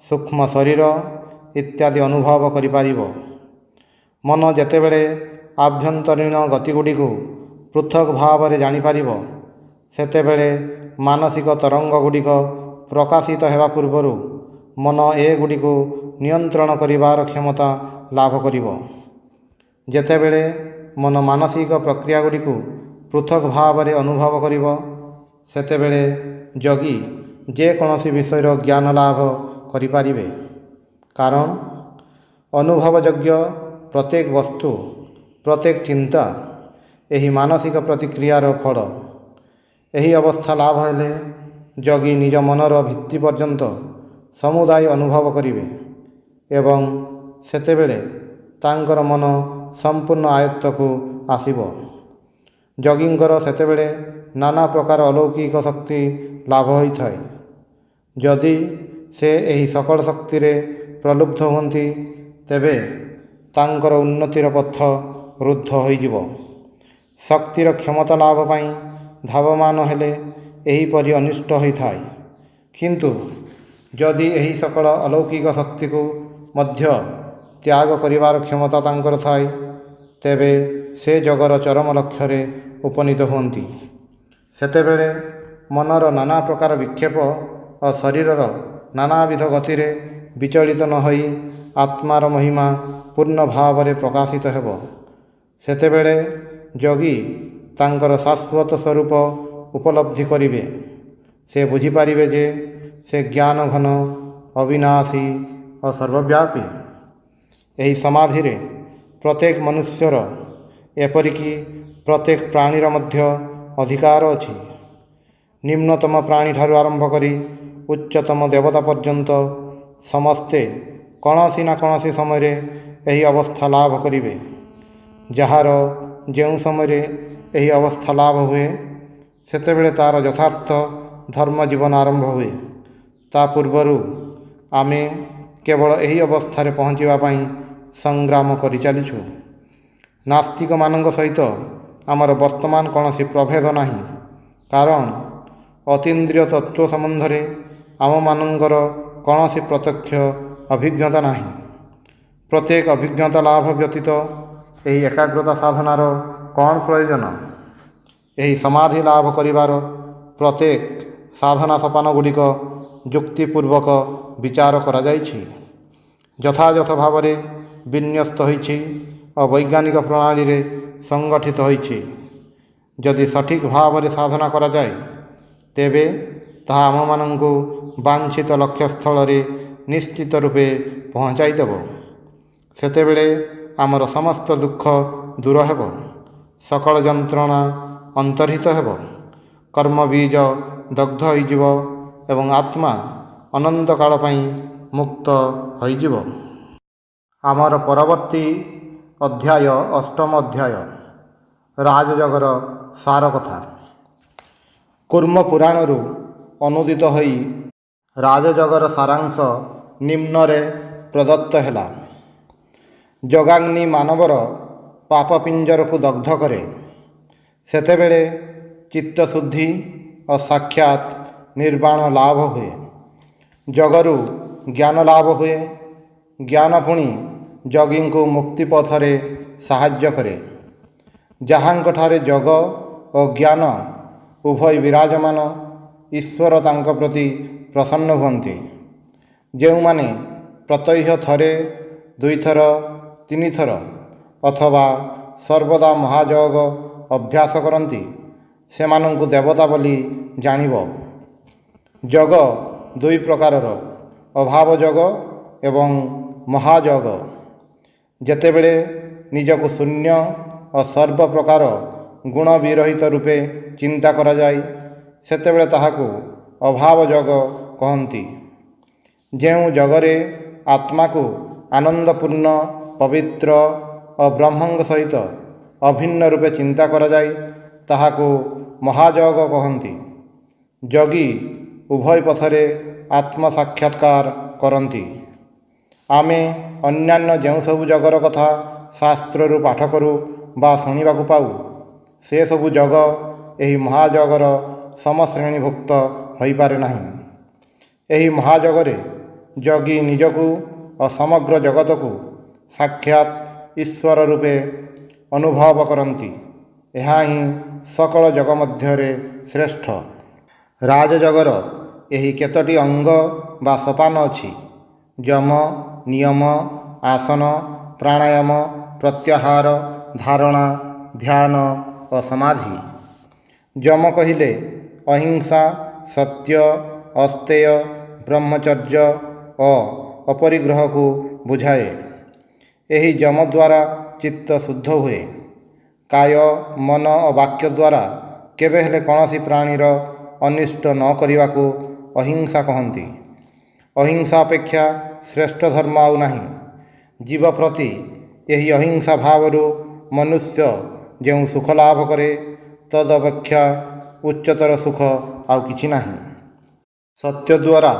ସୂକ୍ଷ୍ମ ଶରୀର ଇତ୍ୟାଦି ଅନୁଭବ କରିପାରିବ। ମନ ଯେତେବେଳେ ଆଭ୍ୟନ୍ତରୀଣ ଗତିଗୁଡ଼ିକୁ ପୃଥକ୍ ଭାବରେ ଜାଣିପାରିବ, ସେତେବେଳେ ମାନସିକ ତରଙ୍ଗଗୁଡ଼ିକ ପ୍ରକାଶିତ ହେବା ପୂର୍ବରୁ ମନ ଏଗୁଡ଼ିକୁ ନିୟନ୍ତ୍ରଣ କରିବାର କ୍ଷମତା ଲାଭ କରିବ। ଯେତେବେଳେ ମନ ମାନସିକ ପ୍ରକ୍ରିୟାଗୁଡ଼ିକୁ ପୃଥକ୍ ଭାବରେ ଅନୁଭବ କରିବ, ସେତେବେଳେ ଯୋଗୀ ଯେକୌଣସି ବିଷୟର ଜ୍ଞାନ ଲାଭ କରିପାରିବେ। କାରଣ ଅନୁଭବଯୋଗ୍ୟ ପ୍ରତ୍ୟେକ ବସ୍ତୁ, ପ୍ରତ୍ୟେକ ଚିନ୍ତା ଏହି ମାନସିକ ପ୍ରତିକ୍ରିୟାର ଫଳ। ଏହି ଅବସ୍ଥା ଲାଭ ହେଲେ ଯୋଗୀ ନିଜ ମନର ଭିତ୍ତି ପର୍ଯ୍ୟନ୍ତ ସମୁଦାୟ ଅନୁଭବ କରିବେ ଏବଂ ସେତେବେଳେ ତାଙ୍କର ମନ ସମ୍ପୂର୍ଣ୍ଣ ଆୟତ୍ତକୁ ଆସିବ। ଯୋଗୀଙ୍କର ସେତେବେଳେ ନାନା ପ୍ରକାର ଅଲୌକିକ ଶକ୍ତି ଲାଭ ହୋଇଥାଏ। ଯଦି ସେ ଏହି ସକଳ ଶକ୍ତିରେ ପ୍ରଲୁବ୍ଧ ହୁଅନ୍ତି, ତେବେ ତାଙ୍କର ଉନ୍ନତିର ପଥ ରୁଦ୍ଧ ହୋଇଯିବ। ଶକ୍ତିର କ୍ଷମତା ଲାଭ ପାଇଁ ଧାବମାନ ହେଲେ ଏହିପରି ଅନିଷ୍ଟ ହୋଇଥାଏ। କିନ୍ତୁ ଯଦି ଏହି ସକଳ ଅଲୌକିକ ଶକ୍ତିକୁ ମଧ୍ୟ ତ୍ୟାଗ କରିବାର କ୍ଷମତା ତାଙ୍କର ଥାଏ, ତେବେ ସେ ଯୋଗର ଚରମ ଲକ୍ଷ୍ୟରେ ଉପନୀତ ହୁଅନ୍ତି। ସେତେବେଳେ ମନର ନାନା ପ୍ରକାର ବିକ୍ଷେପ ଓ ଶରୀରର ନାନାବିଧ ଗତିରେ ବିଚଳିତ ନ ହୋଇ ଆତ୍ମାର ମହିମା ପୂର୍ଣ୍ଣ ଭାବରେ ପ୍ରକାଶିତ ହେବ। ସେତେବେଳେ ଯୋଗୀ ତାଙ୍କର ଶାଶ୍ୱତ ସ୍ୱରୂପ ଉପଲବ୍ଧି କରିବେ। ସେ ବୁଝିପାରିବେ ଯେ ସେ ଜ୍ଞାନ ଘନ, ଅବିନାଶୀ ଓ ସର୍ବବ୍ୟାପୀ। ଏହି ସମାଧିରେ ପ୍ରତ୍ୟେକ ମନୁଷ୍ୟର, ଏପରିକି ପ୍ରତ୍ୟେକ ପ୍ରାଣୀର ମଧ୍ୟ ଅଧିକାର ଅଛି। ନିମ୍ନତମ ପ୍ରାଣୀଠାରୁ ଆରମ୍ଭ କରି ଉଚ୍ଚତମ ଦେବତା ପର୍ଯ୍ୟନ୍ତ ସମସ୍ତେ କୌଣସି ନା କୌଣସି ସମୟରେ ଏହି ଅବସ୍ଥା ଲାଭ କରିବେ। ଯାହାର ଯେଉଁ ସମୟରେ ଏହି ଅବସ୍ଥା ଲାଭ ହୁଏ, ସେତେବେଳେ ତା'ର ଯଥାର୍ଥ ଧର୍ମ ଜୀବନ ଆରମ୍ଭ ହୁଏ। ତା ପୂର୍ବରୁ ଆମେ କେବଳ ଏହି ଅବସ୍ଥାରେ ପହଞ୍ଚିବା ପାଇଁ ସଂଗ୍ରାମ କରିଚାଲିଛୁ। ନାସ୍ତିକମାନଙ୍କ ସହିତ ଆମର ବର୍ତ୍ତମାନ କୌଣସି ପ୍ରଭେଦ ନାହିଁ, କାରଣ ଅତୀନ୍ଦ୍ରିୟ ତତ୍ତ୍ୱ ସମ୍ବନ୍ଧରେ ଆମମାନଙ୍କର କୌଣସି ପ୍ରତ୍ୟକ୍ଷ ଅଭିଜ୍ଞତା ନାହିଁ। ପ୍ରତ୍ୟେକ ଅଭିଜ୍ଞତା ଲାଭ ବ୍ୟତୀତ ଏହି ଏକାଗ୍ରତା ସାଧନାର କ'ଣ ପ୍ରୟୋଜନ? ଏହି ସମାଧି ଲାଭ କରିବାର ପ୍ରତ୍ୟେକ ସାଧନା ସୋପାନଗୁଡ଼ିକ ଯୁକ୍ତିପୂର୍ବକ ବିଚାର କରାଯାଇଛି, ଯଥାଯଥ ଭାବରେ ବିନ୍ୟସ୍ତ ହୋଇଛି ଓ ବୈଜ୍ଞାନିକ ପ୍ରଣାଳୀରେ ସଂଗଠିତ ହୋଇଛି। ଯଦି ସଠିକ୍ ଭାବରେ ସାଧନା କରାଯାଏ, ତେବେ ତାହା ଆମମାନଙ୍କୁ ବାଞ୍ଛିତ ଲକ୍ଷ୍ୟସ୍ଥଳରେ ନିଶ୍ଚିତ ରୂପେ ପହଞ୍ଚାଇ ଦେବ। ସେତେବେଳେ ଆମର ସମସ୍ତ ଦୁଃଖ ଦୂର ହେବ, ସକଳ ଯନ୍ତ୍ରଣା ଅନ୍ତର୍ହିତ ହେବ, କର୍ମ ବୀଜ ଦଗ୍ଧ ହୋଇଯିବ ଏବଂ ଆତ୍ମା ଅନନ୍ତ କାଳ ପାଇଁ ମୁକ୍ତ ହୋଇଯିବ। ଆମର ପରବର୍ତ୍ତୀ ଅଧ୍ୟାୟ, ଅଷ୍ଟମ ଅଧ୍ୟାୟ, ରାଜଯୋଗର ସାର କଥା। କୁର୍ମ ପୁରାଣରୁ ଅନୁଦିତ ହୋଇ ରାଜଯୋଗର ସାରାଂଶ ନିମ୍ନରେ ପ୍ରଦତ୍ତ ହେଲା। ଯୋଗାଗ୍ନି ମାନବର ପାପ ପିଞ୍ଜରକୁ ଦଗ୍ଧ କରେ। ସେତେବେଳେ ଚିତ୍ତଶୁଦ୍ଧି ଓ ସାକ୍ଷାତ ନିର୍ବାଣ ଲାଭ ହୁଏ। ଯୋଗରୁ ଜ୍ଞାନ ଲାଭ ହୁଏ। ଜ୍ଞାନ ପୁଣି ଯୋଗୀଙ୍କୁ ମୁକ୍ତି ପଥରେ ସାହାଯ୍ୟ କରେ। ଯାହାଙ୍କଠାରେ ଯୋଗ ଓ ଜ୍ଞାନ ଉଭୟ ବିରାଜମାନ, ଈଶ୍ୱର ତାଙ୍କ ପ୍ରତି ପ୍ରସନ୍ନ ହୁଅନ୍ତି। ଯେଉଁମାନେ ପ୍ରତ୍ୟହ ଥରେ, ଦୁଇଥର, ତିନିଥର ଅଥବା ସର୍ବଦା ମହାଯୋଗ ଅଭ୍ୟାସ କରନ୍ତି, ସେମାନଙ୍କୁ ଦେବତା ବୋଲି ଜାଣିବ। ଯୋଗ ଦୁଇ ପ୍ରକାରର, ଅଭାବ ଯୋଗ ଏବଂ ମହାଯୋଗ। ଯେତେବେଳେ ନିଜକୁ ଶୂନ୍ୟ ଓ ସର୍ବପ୍ରକାର ଗୁଣ ବିରହିତ ରୂପେ ଚିନ୍ତା କରାଯାଏ, ସେତେବେଳେ ତାହାକୁ ଅଭାବ ଯୋଗ କହନ୍ତି। ଯେଉଁ ଯୋଗରେ ଆତ୍ମାକୁ ଆନନ୍ଦପୂର୍ଣ୍ଣ, ପବିତ୍ର ଓ ବ୍ରହ୍ମଙ୍କ ସହିତ ଅଭିନ୍ନ ରୂପେ ଚିନ୍ତା କରାଯାଏ, ତାହାକୁ ମହାଯୋଗ କହନ୍ତି। ଯୋଗୀ ଉଭୟ ପଥରେ ଆତ୍ମସାକ୍ଷାତକାର କରନ୍ତି। ଆମେ ଅନ୍ୟାନ୍ୟ ଯେଉଁସବୁ ଯୋଗର କଥା ଶାସ୍ତ୍ରରୁ ପାଠ କରୁ ବା ଶୁଣିବାକୁ ପାଉ, ସେସବୁ ଯୋଗ ଏହି ମହାଯୋଗର ସମଶ୍ରେଣୀଭୁକ୍ତ ହୋଇପାରେ ନାହିଁ। ଏହି ମହାଯୋଗରେ ଯୋଗୀ ନିଜକୁ ଓ ସମଗ୍ର ଜଗତକୁ ସାକ୍ଷାତ ଈଶ୍ୱର ରୂପେ ଅନୁଭବ କରନ୍ତି। ଏହା ହିଁ ସକଳ ଯୋଗ ମଧ୍ୟରେ ଶ୍ରେଷ୍ଠ। ରାଜଯୋଗର ଏହି କେତୋଟି ଅଙ୍ଗ ବା ସୋପାନ ଅଛି: ଯମ, ନିୟମ, ଆସନ, ପ୍ରାଣାୟାମ, ପ୍ରତ୍ୟାହାର, ଧାରଣା, ଧ୍ୟାନ ଓ ସମାଧି। ଯମ କହିଲେ ଅହିଂସା, ସତ୍ୟ, ଅସ୍ତେୟ, ବ୍ରହ୍ମଚର୍ଯ୍ୟ ଓ ଅପରିଗ୍ରହକୁ ବୁଝାଏ। ଏହି ଯମ ଦ୍ୱାରା ଚିତ୍ତ ଶୁଦ୍ଧ ହୁଏ। କାୟ, ମନ ଓ ବାକ୍ୟ ଦ୍ୱାରା କେବେ ହେଲେ କୌଣସି ପ୍ରାଣୀର ଅନିଷ୍ଟ ନ କରିବାକୁ ଅହିଂସା କହନ୍ତି। ଅହିଂସା ଅପେକ୍ଷା ଶ୍ରେଷ୍ଠ ଧର୍ମ ଆଉ ନାହିଁ। ଜୀବ ପ୍ରତି ଏହି ଅହିଂସା ଭାବରୁ ମନୁଷ୍ୟ ଯେଉଁ ସୁଖ ଲାଭ କରେ, ତଦପେକ୍ଷା ଉଚ୍ଚତର ସୁଖ ଆଉ କିଛି ନାହିଁ। ସତ୍ୟ ଦ୍ୱାରା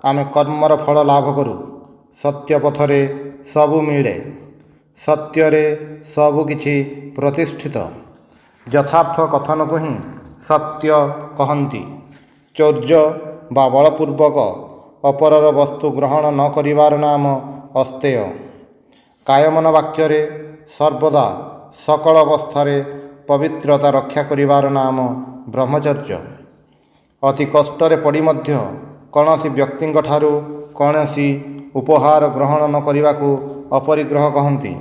ଆମେ କର୍ମର ଫଳ ଲାଭ କରୁ। ସତ୍ୟ ପଥରେ ସବୁ ମିଳେ। ସତ୍ୟରେ ସବୁ କିଛି ପ୍ରତିଷ୍ଠିତ। ଯଥାର୍ଥ କଥନକୁ ହିଁ ସତ୍ୟ କହନ୍ତି। ଚୌର୍ଯ୍ୟ ବା ବଳପୂର୍ବକ ଅପରର ବସ୍ତୁ ଗ୍ରହଣ ନ କରିବାର ନାମ ଅସ୍ତେୟ। କାୟମନ ବାକ୍ୟରେ ସର୍ବଦା ସକଳ ଅବସ୍ଥାରେ ପବିତ୍ରତା ରକ୍ଷା କରିବାର ନାମ ବ୍ରହ୍ମଚର୍ଯ୍ୟ। ଅତି କଷ୍ଟରେ ପଡ଼ି ମଧ୍ୟ କୌଣସି ବ୍ୟକ୍ତିଙ୍କ ଠାରୁ କୌଣସି ଉପହାର ଗ୍ରହଣ ନ କରିବାକୁ ଅପରିଗ୍ରହ କହନ୍ତି।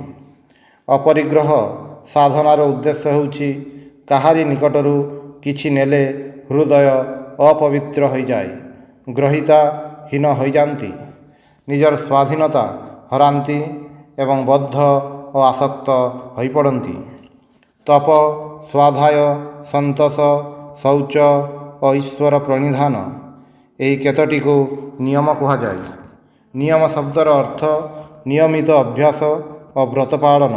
ଅପରିଗ୍ରହ ସାଧନାର ଉଦ୍ଦେଶ୍ୟ ହେଉଛି କାହାରି ନିକଟରୁ କିଛି ନେଲେ ହୃଦୟ ଅପବିତ୍ର ହୋଇଯାଏ, ଗ୍ରହିତା ହୀନ ହୋଇଯାନ୍ତି, ନିଜର ସ୍ୱାଧୀନତା ହରାନ୍ତି ଏବଂ ବଦ୍ଧ ଓ ଆସକ୍ତ ହୋଇପଡ଼ନ୍ତି। ତପ, ସ୍ୱାଧ୍ୟାୟ, ସନ୍ତୋଷ, ଶୌଚ ଓ ଈଶ୍ୱର ପ୍ରଣିଧାନ, ଏହି କେତୋଟିକୁ ନିୟମ କୁହାଯାଏ। ନିୟମ ଶବ୍ଦର ଅର୍ଥ ନିୟମିତ ଅଭ୍ୟାସ ଓ ବ୍ରତ ପାଳନ।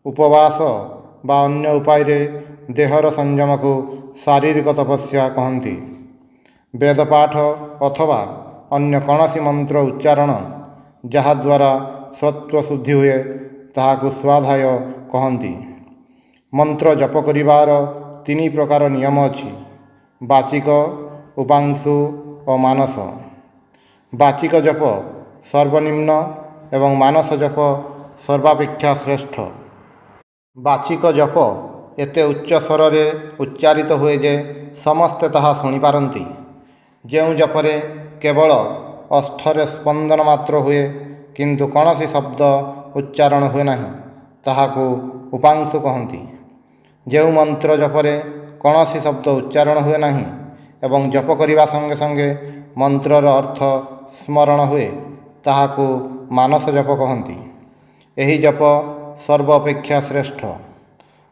ଉପବାସ ବା ଅନ୍ୟ ଉପାୟରେ ଦେହର ସଂଯମକୁ ଶାରୀରିକ ତପସ୍ୟା କହନ୍ତି। ବେଦପାଠ ଅଥବା ଅନ୍ୟ କୌଣସି ମନ୍ତ୍ର ଉଚ୍ଚାରଣ ଯାହାଦ୍ୱାରା ସତ୍ତ୍ୱ ଶୁଦ୍ଧି ହୁଏ, ତାହାକୁ ସ୍ୱାଧ୍ୟାୟ କହନ୍ତି। ମନ୍ତ୍ର ଜପ କରିବାର ତିନି ପ୍ରକାର ନିୟମ ଅଛି: ବାଚିକ, ଉପାଂଶୁ ଓ ମାନସ। ବାଚିକ ଜପ ସର୍ବନିମ୍ନ ଏବଂ ମାନସ ଜପ ସର୍ବାପେକ୍ଷା ଶ୍ରେଷ୍ଠ। ବାଚିକ ଜପ ଏତେ ଉଚ୍ଚ ସ୍ୱରରେ ଉଚ୍ଚାରିତ ହୁଏ ଯେ ସମସ୍ତେ ତାହା ଶୁଣିପାରନ୍ତି। ଯେଉଁ ଜପରେ କେବଳ ଓଷ୍ଠରେ ସ୍ପନ୍ଦନ ମାତ୍ର ହୁଏ କିନ୍ତୁ କୌଣସି ଶବ୍ଦ ଉଚ୍ଚାରଣ ହୁଏ ନାହିଁ, ତାହାକୁ ଉପାଂଶୁ କହନ୍ତି। ଯେଉଁ ମନ୍ତ୍ର ଜପରେ କୌଣସି ଶବ୍ଦ ଉଚ୍ଚାରଣ ହୁଏ ନାହିଁ ଏବଂ ଜପ କରିବା ସଙ୍ଗେ ସଙ୍ଗେ ମନ୍ତ୍ରର ଅର୍ଥ ସ୍ମରଣ ହୁଏ, ତାହାକୁ ମାନସ ଜପ କହନ୍ତି। ଏହି ଜପ ସର୍ବ ଅପେକ୍ଷା ଶ୍ରେଷ୍ଠ।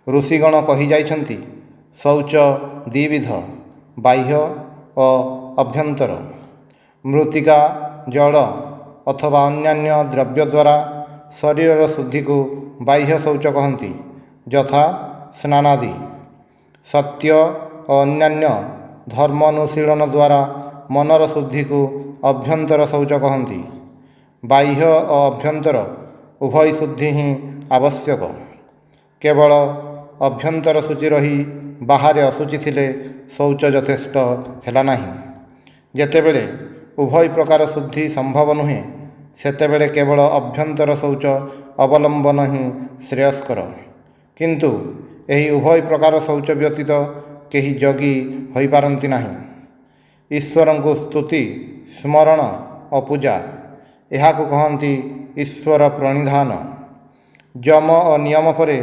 ଋଷିଗଣ କହିଯାଇଛନ୍ତି, ଶୌଚ ଦ୍ୱିବିଧ, ବାହ୍ୟ ଓ ଅଭ୍ୟନ୍ତର। ମୃତ୍ତିକା, ଜଳ ଅଥବା ଅନ୍ୟାନ୍ୟ ଦ୍ରବ୍ୟ ଦ୍ୱାରା ଶରୀରର ଶୁଦ୍ଧିକୁ ବାହ୍ୟ ଶୌଚ କହନ୍ତି, ଯଥା ସ୍ନାନାଦି। ସତ୍ୟ ଓ ଅନ୍ୟାନ୍ୟ ଧର୍ମ ଅନୁଶୀଳନ ଦ୍ୱାରା ମନର ଶୁଦ୍ଧିକୁ ଅଭ୍ୟନ୍ତର ଶୌଚ କହନ୍ତି। ବାହ୍ୟ ଓ ଅଭ୍ୟନ୍ତର ଉଭୟ ଶୁଦ୍ଧି ହିଁ ଆବଶ୍ୟକ। କେବଳ ଅଭ୍ୟନ୍ତର ଶୁଚି ରହି ବାହାରେ ଅଶୁଚି ଥିଲେ ଶୌଚ ଯଥେଷ୍ଟ ହେଲା ନାହିଁ। ଯେତେବେଳେ ଉଭୟ ପ୍ରକାର ଶୁଦ୍ଧି ସମ୍ଭବ ନୁହେଁ, ସେତେବେଳେ କେବଳ ଅଭ୍ୟନ୍ତର ଶୌଚ ଅବଲମ୍ବନ ହିଁ ଶ୍ରେୟସ୍କର। କିନ୍ତୁ ଏହି ଉଭୟ ପ୍ରକାର ଶୌଚ ବ୍ୟତୀତ କେହି ଯୋଗୀ ହୋଇପାରନ୍ତି ନାହିଁ। ଈଶ୍ୱରଙ୍କୁ ସ୍ତୁତି, ସ୍ମରଣ ଓ ପୂଜା, ଏହାକୁ କହନ୍ତି ଈଶ୍ୱର ପ୍ରଣିଧାନ। ଯମ ଓ ନିୟମ ପରେ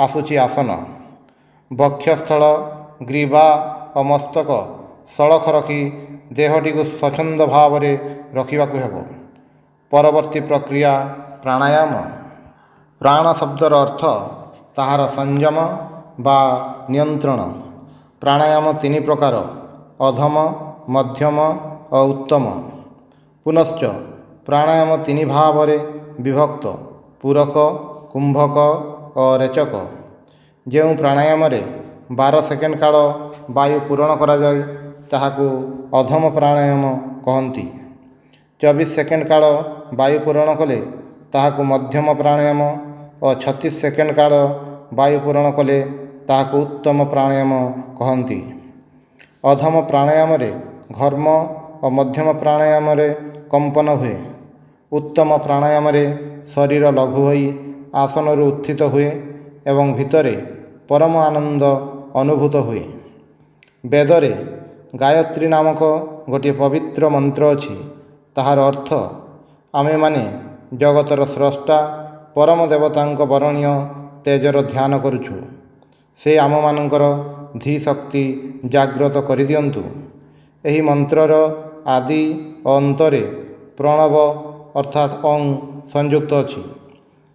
ଆସୁଛି ଆସନ। ବକ୍ଷସ୍ଥଳ, ଗ୍ରୀବା ଓ ମସ୍ତକ ସଳଖ ରଖି ଦେହଟିକୁ ସ୍ୱଚ୍ଛନ୍ଦ ଭାବରେ ରଖିବାକୁ ହେବ। ପରବର୍ତ୍ତୀ ପ୍ରକ୍ରିୟା ପ୍ରାଣାୟାମ। ପ୍ରାଣ ଶବ୍ଦର ଅର୍ଥ ତାହାର ସଂଯମ ବା ନିୟନ୍ତ୍ରଣ। ପ୍ରାଣାୟାମ ତିନି ପ୍ରକାର: ଅଧମ, ମଧ୍ୟମ ଓ ଉତ୍ତମ। ପୁନଶ୍ଚ ପ୍ରାଣାୟାମ ତିନି ଭାବରେ ବିଭକ୍ତ: ପୂରକ, କୁମ୍ଭକ ଓ ରେଚକ। ଯେଉଁ ପ୍ରାଣାୟାମରେ 12 ସେକେଣ୍ଡ କାଳ ବାୟୁ ପୂରଣ କରାଯାଏ ତାହାକୁ ଅଧମ ପ୍ରାଣାୟାମ କହନ୍ତି। 24 ସେକେଣ୍ଡ କାଳ ବାୟୁ ପୂରଣ କଲେ ତାହାକୁ ମଧ୍ୟମ ପ୍ରାଣାୟାମ ଓ 36 ସେକେଣ୍ଡ କାଳ ବାୟୁ ପୂରଣ କଲେ ତାହାକୁ ଉତ୍ତମ ପ୍ରାଣାୟାମ କହନ୍ତି। ଅଧମ ପ୍ରାଣାୟାମରେ ଘର୍ମ ଓ ମଧ୍ୟମ ପ୍ରାଣାୟାମରେ କମ୍ପନ ହୁଏ। ଉତ୍ତମ ପ୍ରାଣାୟାମରେ ଶରୀର ଲଘୁ ହୋଇ ଆସନରୁ ଉତ୍ଥିତ ହୁଏ ଏବଂ ଭିତରେ ପରମ ଆନନ୍ଦ ଅନୁଭୂତ ହୁଏ। ବେଦରେ ଗାୟତ୍ରୀ ନାମକ ଗୋଟିଏ ପବିତ୍ର ମନ୍ତ୍ର ଅଛି। ତାହାର ଅର୍ଥ, ଆମେମାନେ ଜଗତର ସ୍ରଷ୍ଟା ପରମ ଦେବତାଙ୍କ ବରଣୀୟ ତେଜର ଧ୍ୟାନ କରୁଛୁ। ସେ ଆମମାନଙ୍କର ଧୀ ଶକ୍ତି ଜାଗ୍ରତ କରିଦିଅନ୍ତୁ। ଏହି ମନ୍ତ୍ରର ଆଦି ଓ ଅନ୍ତରେ ପ୍ରଣବ ଅର୍ଥାତ୍ ଅଂ ସଂଯୁକ୍ତ ଅଛି।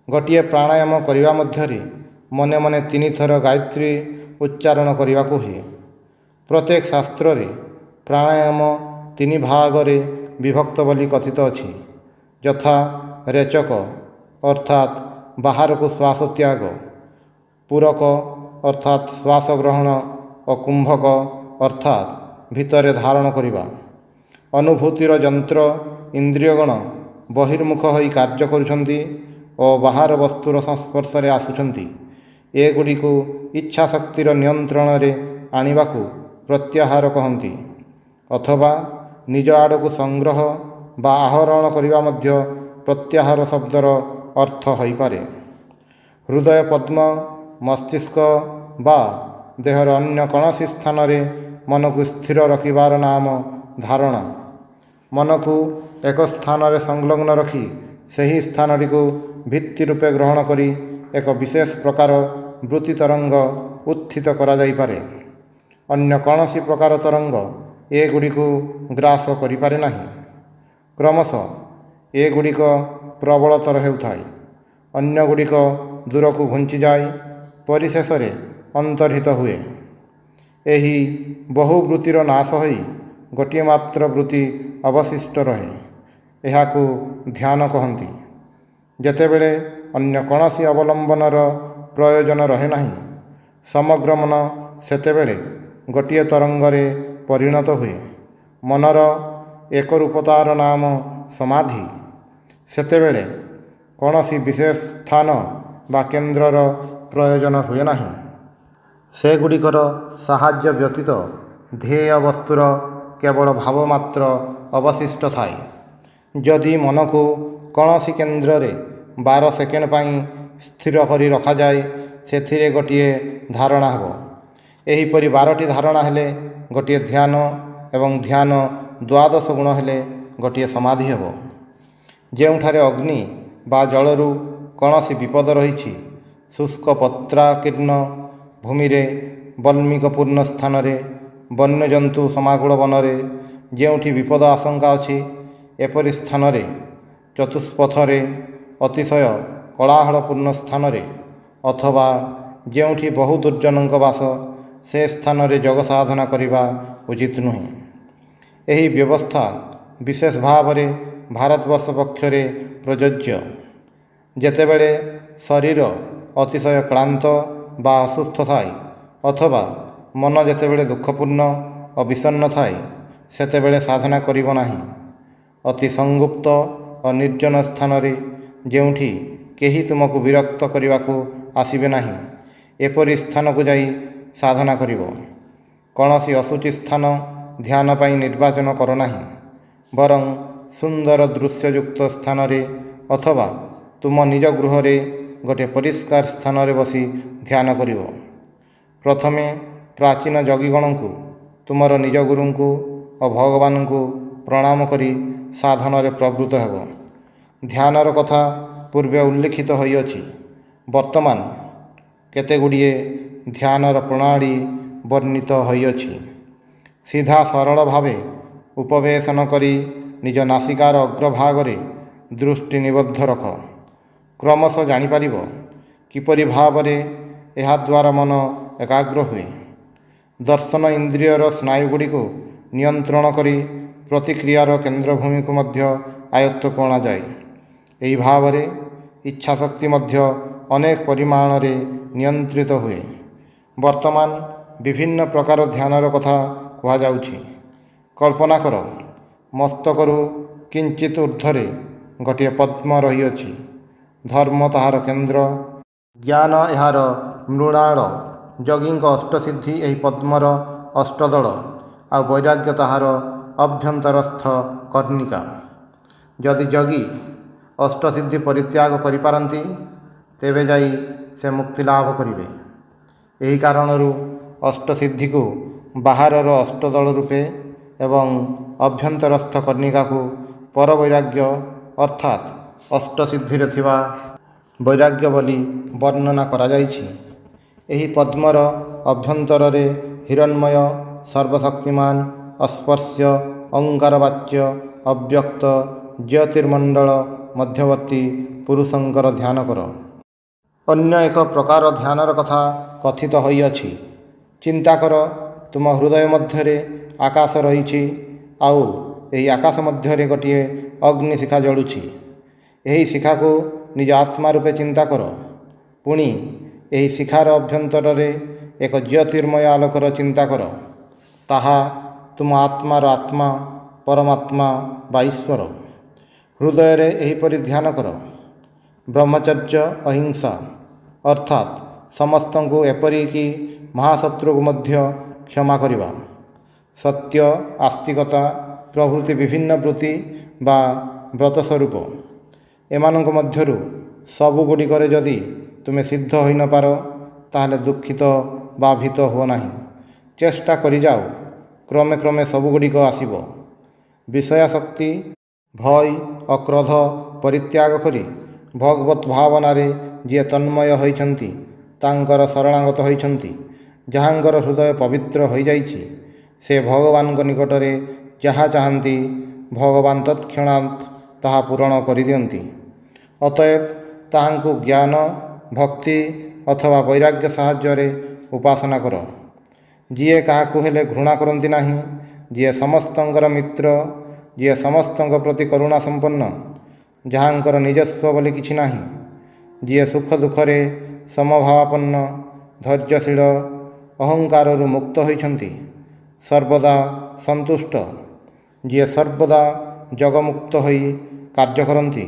ଗୋଟିଏ ପ୍ରାଣାୟାମ କରିବା ମଧ୍ୟରେ ମନେ ମନେ 3 ଥର ଗାୟତ୍ରୀ ଉଚ୍ଚାରଣ କରିବାକୁ ହୁଏ। ପ୍ରତ୍ୟେକ ଶାସ୍ତ୍ରରେ ପ୍ରାଣାୟାମ 3 ଭାଗରେ ବିଭକ୍ତ ବୋଲି କଥିତ ଅଛି, ଯଥା ରେଚକ ଅର୍ଥାତ୍ ବାହାରକୁ ଶ୍ୱାସ ତ୍ୟାଗ, ପୂରକ ଅର୍ଥାତ୍ ଶ୍ୱାସ ଗ୍ରହଣ ଓ କୁମ୍ଭକ ଅର୍ଥାତ୍ ଭିତରେ ଧାରଣ କରିବା। ଅନୁଭୂତିର ଯନ୍ତ୍ର ଇନ୍ଦ୍ରିୟଗଣ ବହିର୍ମୁଖ ହୋଇ କାର୍ଯ୍ୟ କରୁଛନ୍ତି ଓ ବାହାର ବସ୍ତୁର ସଂସ୍ପର୍ଶରେ ଆସୁଛନ୍ତି। ଏଗୁଡ଼ିକୁ ଇଚ୍ଛାଶକ୍ତିର ନିୟନ୍ତ୍ରଣରେ ଆଣିବାକୁ ପ୍ରତ୍ୟାହାର କହନ୍ତି, ଅଥବା ନିଜ ଆଡ଼କୁ ସଂଗ୍ରହ ବା ଆହରଣ କରିବା ମଧ୍ୟ ପ୍ରତ୍ୟାହାର ଶବ୍ଦର ଅର୍ଥ ହୋଇପାରେ। ହୃଦୟ ପଦ୍ମ, ମସ୍ତିଷ୍କ ବା ଦେହର ଅନ୍ୟ କୌଣସି ସ୍ଥାନରେ ମନକୁ ସ୍ଥିର ରଖିବାର ନାମ ଧାରଣା। ମନକୁ ଏକ ସ୍ଥାନରେ ସଂଲଗ୍ନ ରଖି ସେହି ସ୍ଥାନଟିକୁ ଭିତ୍ତି ରୂପେ ଗ୍ରହଣ କରି ଏକ ବିଶେଷ ପ୍ରକାର ବୃତ୍ତି ତରଙ୍ଗ ଉତ୍ଥିତ କରାଯାଇପାରେ। ଅନ୍ୟ କୌଣସି ପ୍ରକାର ତରଙ୍ଗ ଏଗୁଡ଼ିକୁ ଗ୍ରାସ କରିପାରେ ନାହିଁ। କ୍ରମଶଃ ଏଗୁଡ଼ିକ ପ୍ରବଳତର ହେଉଥାଏ, ଅନ୍ୟଗୁଡ଼ିକ ଦୂରକୁ ଘୁଞ୍ଚିଯାଇ ପରିଶେଷରେ ଅନ୍ତର୍ହିତ ହୁଏ। ଏହି ବହୁ ବୃତ୍ତିର ନାଶ ହୋଇ ଗୋଟିଏ ମାତ୍ର ବୃତ୍ତି ଅବଶିଷ୍ଟ ରହେ। ଏହାକୁ ଧ୍ୟାନ କହନ୍ତି। ଯେତେବେଳେ ଅନ୍ୟ କୌଣସି ଅବଲମ୍ବନର ପ୍ରୟୋଜନ ରହେ ନାହିଁ, ସମଗ୍ର ମନ ସେତେବେଳେ ଗୋଟିଏ ତରଙ୍ଗରେ ପରିଣତ ହୁଏ। ମନର ଏକରୂପତାର ନାମ ସମାଧି। ସେତେବେଳେ କୌଣସି ବିଶେଷ ସ୍ଥାନ ବା କେନ୍ଦ୍ରର ପ୍ରୟୋଜନ ହୁଏ ନାହିଁ। ସେଗୁଡ଼ିକର ସାହାଯ୍ୟ ବ୍ୟତୀତ ଧ୍ୟେୟ ବସ୍ତୁର କେବଳ ଭାବ ମାତ୍ର ଅବଶିଷ୍ଟ ଥାଏ। ଯଦି ମନକୁ କୌଣସି କେନ୍ଦ୍ରରେ 12 ସେକେଣ୍ଡ ପାଇଁ ସ୍ଥିର କରି ରଖାଯାଏ, ସେଥିରେ ଗୋଟିଏ ଧାରଣା ହେବ। ଏହିପରି 12ଟି ଧାରଣା ହେଲେ ଗୋଟିଏ ଧ୍ୟାନ ଏବଂ ଧ୍ୟାନ 12 ଗୁଣ ହେଲେ ଗୋଟିଏ ସମାଧି ହେବ। ଯେଉଁଠାରେ ଅଗ୍ନି ବା ଜଳରୁ କୌଣସି ବିପଦ ରହିଛି, ଶୁଷ୍କ ପତ୍ରାକୀର୍ଣ୍ଣ ଭୂମିରେ, ବଲ୍ମୀକପୂର୍ଣ୍ଣ ସ୍ଥାନରେ, ବନ୍ୟଜନ୍ତୁ ସମାକୁଳ ବନରେ ଯେଉଁଠି ବିପଦ ଆଶଙ୍କା ଅଛି, ଏପରି ସ୍ଥାନରେ, ଚତୁଷ୍ପଥରେ, ଅତିଶୟ କୋଳାହଳପୂର୍ଣ୍ଣ ସ୍ଥାନରେ ଅଥବା ଯେଉଁଠି ବହୁ ଦୁର୍ଜନଙ୍କ ବାସ, ସେ ସ୍ଥାନରେ ଯୋଗ ସାଧନା କରିବା ଉଚିତ ନୁହେଁ। ଏହି ବ୍ୟବସ୍ଥା ବିଶେଷ ଭାବରେ ଭାରତବର୍ଷ ପକ୍ଷରେ ପ୍ରଯୋଜ୍ୟ। ଯେତେବେଳେ ଶରୀର ଅତିଶୟ କ୍ଳାନ୍ତ ବା ଅସୁସ୍ଥ ଥାଏ ଅଥବା ମନ ଯେତେବେଳେ ଦୁଃଖପୂର୍ଣ୍ଣ ଓ ବିଷଣ୍ଣ ଥାଏ, ସେତେବେଳେ ସାଧନା କରିବ ନାହିଁ। ଅତି ସଂଗୁପ୍ତ ଓ ନିର୍ଜନ ସ୍ଥାନରେ, ଯେଉଁଠି କେହି ତୁମକୁ ବିରକ୍ତ କରିବାକୁ ଆସିବେ ନାହିଁ, ଏପରି ସ୍ଥାନକୁ ଯାଇ ସାଧନା କରିବ। କୌଣସି ଅଶୁଚି ସ୍ଥାନ ଧ୍ୟାନ ପାଇଁ ନିର୍ବାଚନ କର ନାହିଁ। ବରଂ ସୁନ୍ଦର ଦୃଶ୍ୟଯୁକ୍ତ ସ୍ଥାନରେ ଅଥବା ତୁମ ନିଜ ଗୃହରେ ଗୋଟିଏ ପରିଷ୍କାର ସ୍ଥାନରେ ବସି ଧ୍ୟାନ କରିବ। ପ୍ରଥମେ ପ୍ରାଚୀନ ଯୋଗୀଗଣଙ୍କୁ, ତୁମର ନିଜ ଗୁରୁଙ୍କୁ ଓ ଭଗବାନଙ୍କୁ ପ୍ରଣାମ କରି ସାଧନରେ ପ୍ରବୃତ୍ତ ହେବ। ଧ୍ୟାନର କଥା ପୂର୍ବେ ଉଲ୍ଲେଖିତ ହୋଇଅଛି। ବର୍ତ୍ତମାନ କେତେଗୁଡ଼ିଏ ଧ୍ୟାନର ପ୍ରଣାଳୀ ବର୍ଣ୍ଣିତ ହୋଇଅଛି। ସିଧା ସରଳ ଭାବେ ଉପବେଶନ କରି ନିଜ ନାସିକାର ଅଗ୍ରଭାଗରେ ଦୃଷ୍ଟି ନିବଦ୍ଧ ରଖ। କ୍ରମଶଃ ଜାଣିପାରିବ କିପରି ଭାବରେ ଏହାଦ୍ୱାରା ମନ ଏକାଗ୍ର ହୁଏ। ଦର୍ଶନ ଇନ୍ଦ୍ରିୟର ସ୍ନାୟୁଗୁଡ଼ିକୁ ନିୟନ୍ତ୍ରଣ କରି ପ୍ରତିକ୍ରିୟାର କେନ୍ଦ୍ରଭୂମିକୁ ମଧ୍ୟ ଆୟତ୍ତକୁ ଅଣାଯାଏ। ଏହି ଭାବରେ ଇଚ୍ଛାଶକ୍ତି ମଧ୍ୟ ଅନେକ ପରିମାଣରେ ନିୟନ୍ତ୍ରିତ ହୁଏ। ବର୍ତ୍ତମାନ ବିଭିନ୍ନ ପ୍ରକାର ଧ୍ୟାନର କଥା କୁହାଯାଉଛି। କଳ୍ପନା କର, ମସ୍ତକରୁ କିଞ୍ଚିତ୍ ଊର୍ଦ୍ଧ୍ୱରେ ଗୋଟିଏ ପଦ୍ମ ରହିଅଛି। ଧର୍ମ ତାହାର କେନ୍ଦ୍ର, ଜ୍ଞାନ ଏହାର ମୃଣାଳ। ଯୋଗୀଙ୍କ ଅଷ୍ଟସିଦ୍ଧି ଏହି ପଦ୍ମର ଅଷ୍ଟଦଳ, ଆଉ ବୈରାଗ୍ୟ ତାହାର ଅଭ୍ୟନ୍ତରସ୍ଥ କର୍ଣ୍ଣିକା। ଯଦି ଯୋଗୀ ଅଷ୍ଟସିଦ୍ଧି ପରିତ୍ୟାଗ କରିପାରନ୍ତି, ତେବେ ଯାଇ ସେ ମୁକ୍ତି ଲାଭ କରିବେ। ଏହି କାରଣରୁ ଅଷ୍ଟସିଦ୍ଧିକୁ ବାହାରର ଅଷ୍ଟଦଳ ରୂପେ ଏବଂ ଅଭ୍ୟନ୍ତରସ୍ଥ କର୍ଣ୍ଣିକାକୁ ପରବୈରାଗ୍ୟ ଅର୍ଥାତ୍ ଅଷ୍ଟସିଦ୍ଧିରେ ଥିବା ବୈରାଗ୍ୟ ବୋଲି ବର୍ଣ୍ଣନା କରାଯାଇଛି। ଏହି ପଦ୍ମର ଅଭ୍ୟନ୍ତରରେ ହିରଣ୍ମୟ, ସର୍ବଶକ୍ତିମାନ, ଅସ୍ପର୍ଶ୍ୟ, ଓଙ୍କାରବାଚ୍ୟ, ଅବ୍ୟକ୍ତ ଜ୍ୟୋତିର୍ମଣ୍ଡଳ ମଧ୍ୟବର୍ତ୍ତୀ ପୁରୁଷଙ୍କର ଧ୍ୟାନ କର। ଅନ୍ୟ ଏକ ପ୍ରକାର ଧ୍ୟାନର କଥା କଥିତ ହୋଇଅଛି। ଚିନ୍ତା କର, ତୁମ ହୃଦୟ ମଧ୍ୟରେ ଆକାଶ ରହିଛି, ଆଉ ଏହି ଆକାଶ ମଧ୍ୟରେ ଗୋଟିଏ ଅଗ୍ନିଶିଖା ଜଳୁଛି। ଏହି ଶିଖାକୁ ନିଜ ଆତ୍ମା ରୂପେ ଚିନ୍ତା କର। ପୁଣି ଏହି ଶିଖାର ଅଭ୍ୟନ୍ତରରେ ଏକ ଜ୍ୟୋତିର୍ମୟ ଆଲୋକର ଚିନ୍ତା କର। ତାହା ତୁମ ଆତ୍ମାର ଆତ୍ମା, ପରମାତ୍ମା ବା ଈଶ୍ୱର। ହୃଦୟରେ ଏହିପରି ଧ୍ୟାନ କର। ବ୍ରହ୍ମଚର୍ଯ୍ୟ, ଅହିଂସା ଅର୍ଥାତ୍ ସମସ୍ତଙ୍କୁ, ଏପରିକି ମହାଶତ୍ରୁକୁ ମଧ୍ୟ କ୍ଷମା କରିବା। ସତ୍ୟ, ଆସ୍ତିକତା ପ୍ରଭୃତି ବିଭିନ୍ନ ବୃତ୍ତି ବା ବ୍ରତ ସ୍ୱରୂପ। ଏମାନଙ୍କ ମଧ୍ୟରୁ ସବୁଗୁଡ଼ିକରେ ଯଦି ତୁମେ ସିଦ୍ଧ ହୋଇନପାର, ତାହେଲେ ଦୁଃଖିତ ବା ଭୀତ ହୁଅ ନାହିଁ। ଚେଷ୍ଟା କରିଯାଅ, କ୍ରମେ କ୍ରମେ ସବୁଗୁଡ଼ିକ ଆସିବ। ବିଷୟାସକ୍ତି, ଭୟ ଓ କ୍ରୋଧ ପରିତ୍ୟାଗ କରି ଭଗବତ୍ ଭାବନାରେ ଯିଏ ତନ୍ମୟ ହୋଇଛନ୍ତି, ତାଙ୍କର ଶରଣାଗତ ହୋଇଛନ୍ତି, ଯାହାଙ୍କର ହୃଦୟ ପବିତ୍ର ହୋଇଯାଇଛି, ସେ ଭଗବାନଙ୍କ ନିକଟରେ ଯାହା ଚାହାନ୍ତି, ଭଗବାନ ତତ୍କ୍ଷଣାତ୍ ତାହା ପୂରଣ କରିଦିଅନ୍ତି। ଅତଏବ ତାହାଙ୍କୁ ଜ୍ଞାନ, ଭକ୍ତି ଅଥବା ବୈରାଗ୍ୟ ସାହାଯ୍ୟରେ ଉପାସନା କର। ଯିଏ କାହାକୁ ହେଲେ ଘୃଣା କରନ୍ତି ନାହିଁ, ଯିଏ ସମସ୍ତଙ୍କର ମିତ୍ର, ଯିଏ ସମସ୍ତଙ୍କ ପ୍ରତି କରୁଣା ସମ୍ପନ୍ନ, ଯାହାଙ୍କର ନିଜସ୍ୱ ବୋଲି କିଛି ନାହିଁ, ଯିଏ ସୁଖ ଦୁଃଖରେ ସମଭାବାପନ୍ନ, ଧୈର୍ଯ୍ୟଶୀଳ, ଅହଙ୍କାରରୁ ମୁକ୍ତ ହୋଇଛନ୍ତି, ସର୍ବଦା ସନ୍ତୁଷ୍ଟ, ଯିଏ ସର୍ବଦା ଯୋଗମୁକ୍ତ ହୋଇ କାର୍ଯ୍ୟ କରନ୍ତି,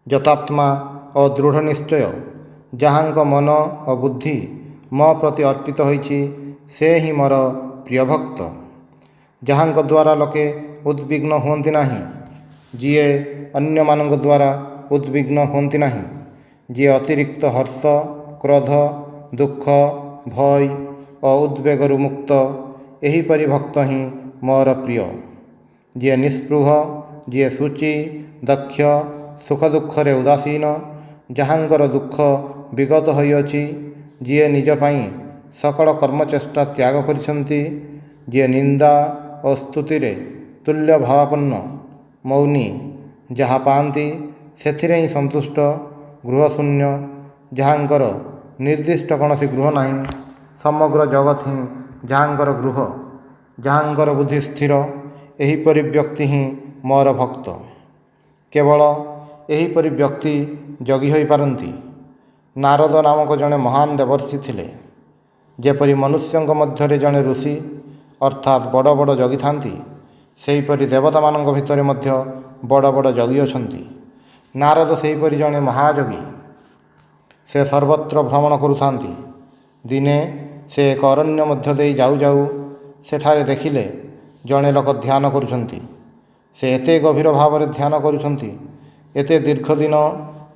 ଯତାତ୍ମା ଓ ଦୃଢ଼ ନିଶ୍ଚୟ, ଯାହାଙ୍କ ମନ ଓ ବୁଦ୍ଧି ମୋ ପ୍ରତି ଅର୍ପିତ ହୋଇଛି, ସେ ହିଁ ମୋର ପ୍ରିୟ ଭକ୍ତ। ଯାହାଙ୍କ ଦ୍ୱାରା ଲୋକେ ଉଦ୍ବିଗ୍ନ ହୁଅନ୍ତି ନାହିଁ, ଯିଏ ଅନ୍ୟମାନଙ୍କ ଦ୍ୱାରା ଉଦ୍ବିଗ୍ନ ହୁଅନ୍ତି ନାହିଁ, ଯିଏ ଅତିରିକ୍ତ ହର୍ଷ, କ୍ରୋଧ, ଦୁଃଖ, ଭୟ ଓ ଉଦ୍ବେଗରୁ ମୁକ୍ତ, ଏହିପରି ଭକ୍ତ ହିଁ ମୋର ପ୍ରିୟ। ଯିଏ ନିସ୍ପୃହ, ଯିଏ ସୂଚି, ଦକ୍ଷ, ସୁଖ ଦୁଃଖରେ ଉଦାସୀନ, ଯାହାଙ୍କର ଦୁଃଖ ବିଗତ ହୋଇଅଛି, ଯିଏ ନିଜ ପାଇଁ ସକଳ କର୍ମଚେଷ୍ଟା ତ୍ୟାଗ କରିଛନ୍ତି, ଯିଏ ନିନ୍ଦା ଓ ସ୍ତୁତିରେ ତୁଲ୍ୟ ଭାବାପନ୍ନ, ମୌନୀ, ଯାହା ପାଆନ୍ତି ସେଥିରେ ହିଁ ସନ୍ତୁଷ୍ଟ, ଗୃହଶୂନ୍ୟ, ଯାହାଙ୍କର ନିର୍ଦ୍ଦିଷ୍ଟ କୌଣସି ଗୃହ ନାହିଁ, ସମଗ୍ର ଜଗତ ହିଁ ଯାହାଙ୍କର ଗୃହ, ଯାହାଙ୍କର ବୁଦ୍ଧି ସ୍ଥିର, ଏହିପରି ବ୍ୟକ୍ତି ହିଁ ମୋର ଭକ୍ତ। କେବଳ ଏହିପରି ବ୍ୟକ୍ତି ଯୋଗୀ ହୋଇପାରନ୍ତି। ନାରଦ ନାମକ ଜଣେ ମହାନ ଦେବର୍ଷି ଥିଲେ। ଯେପରି ମନୁଷ୍ୟଙ୍କ ମଧ୍ୟରେ ଜଣେ ଋଷି ଅର୍ଥାତ୍ ବଡ଼ ବଡ଼ ଯୋଗୀ ଥାନ୍ତି, ସେହିପରି ଦେବତାମାନଙ୍କ ଭିତରେ ମଧ୍ୟ ବଡ଼ ବଡ଼ ଯୋଗୀ ଅଛନ୍ତି। ନାରଦ ସେହିପରି ଜଣେ ମହାଯୋଗୀ। ସେ ସର୍ବତ୍ର ଭ୍ରମଣ କରୁଥାନ୍ତି। ଦିନେ ସେ ଏକ ଅରଣ୍ୟ ମଧ୍ୟ ଦେଇ ଯାଉ ଯାଉ ସେଠାରେ ଦେଖିଲେ ଜଣେ ଲୋକ ଧ୍ୟାନ କରୁଛନ୍ତି। ସେ ଏତେ ଗଭୀର ଭାବରେ ଧ୍ୟାନ କରୁଛନ୍ତି, ଏତେ ଦୀର୍ଘ ଦିନ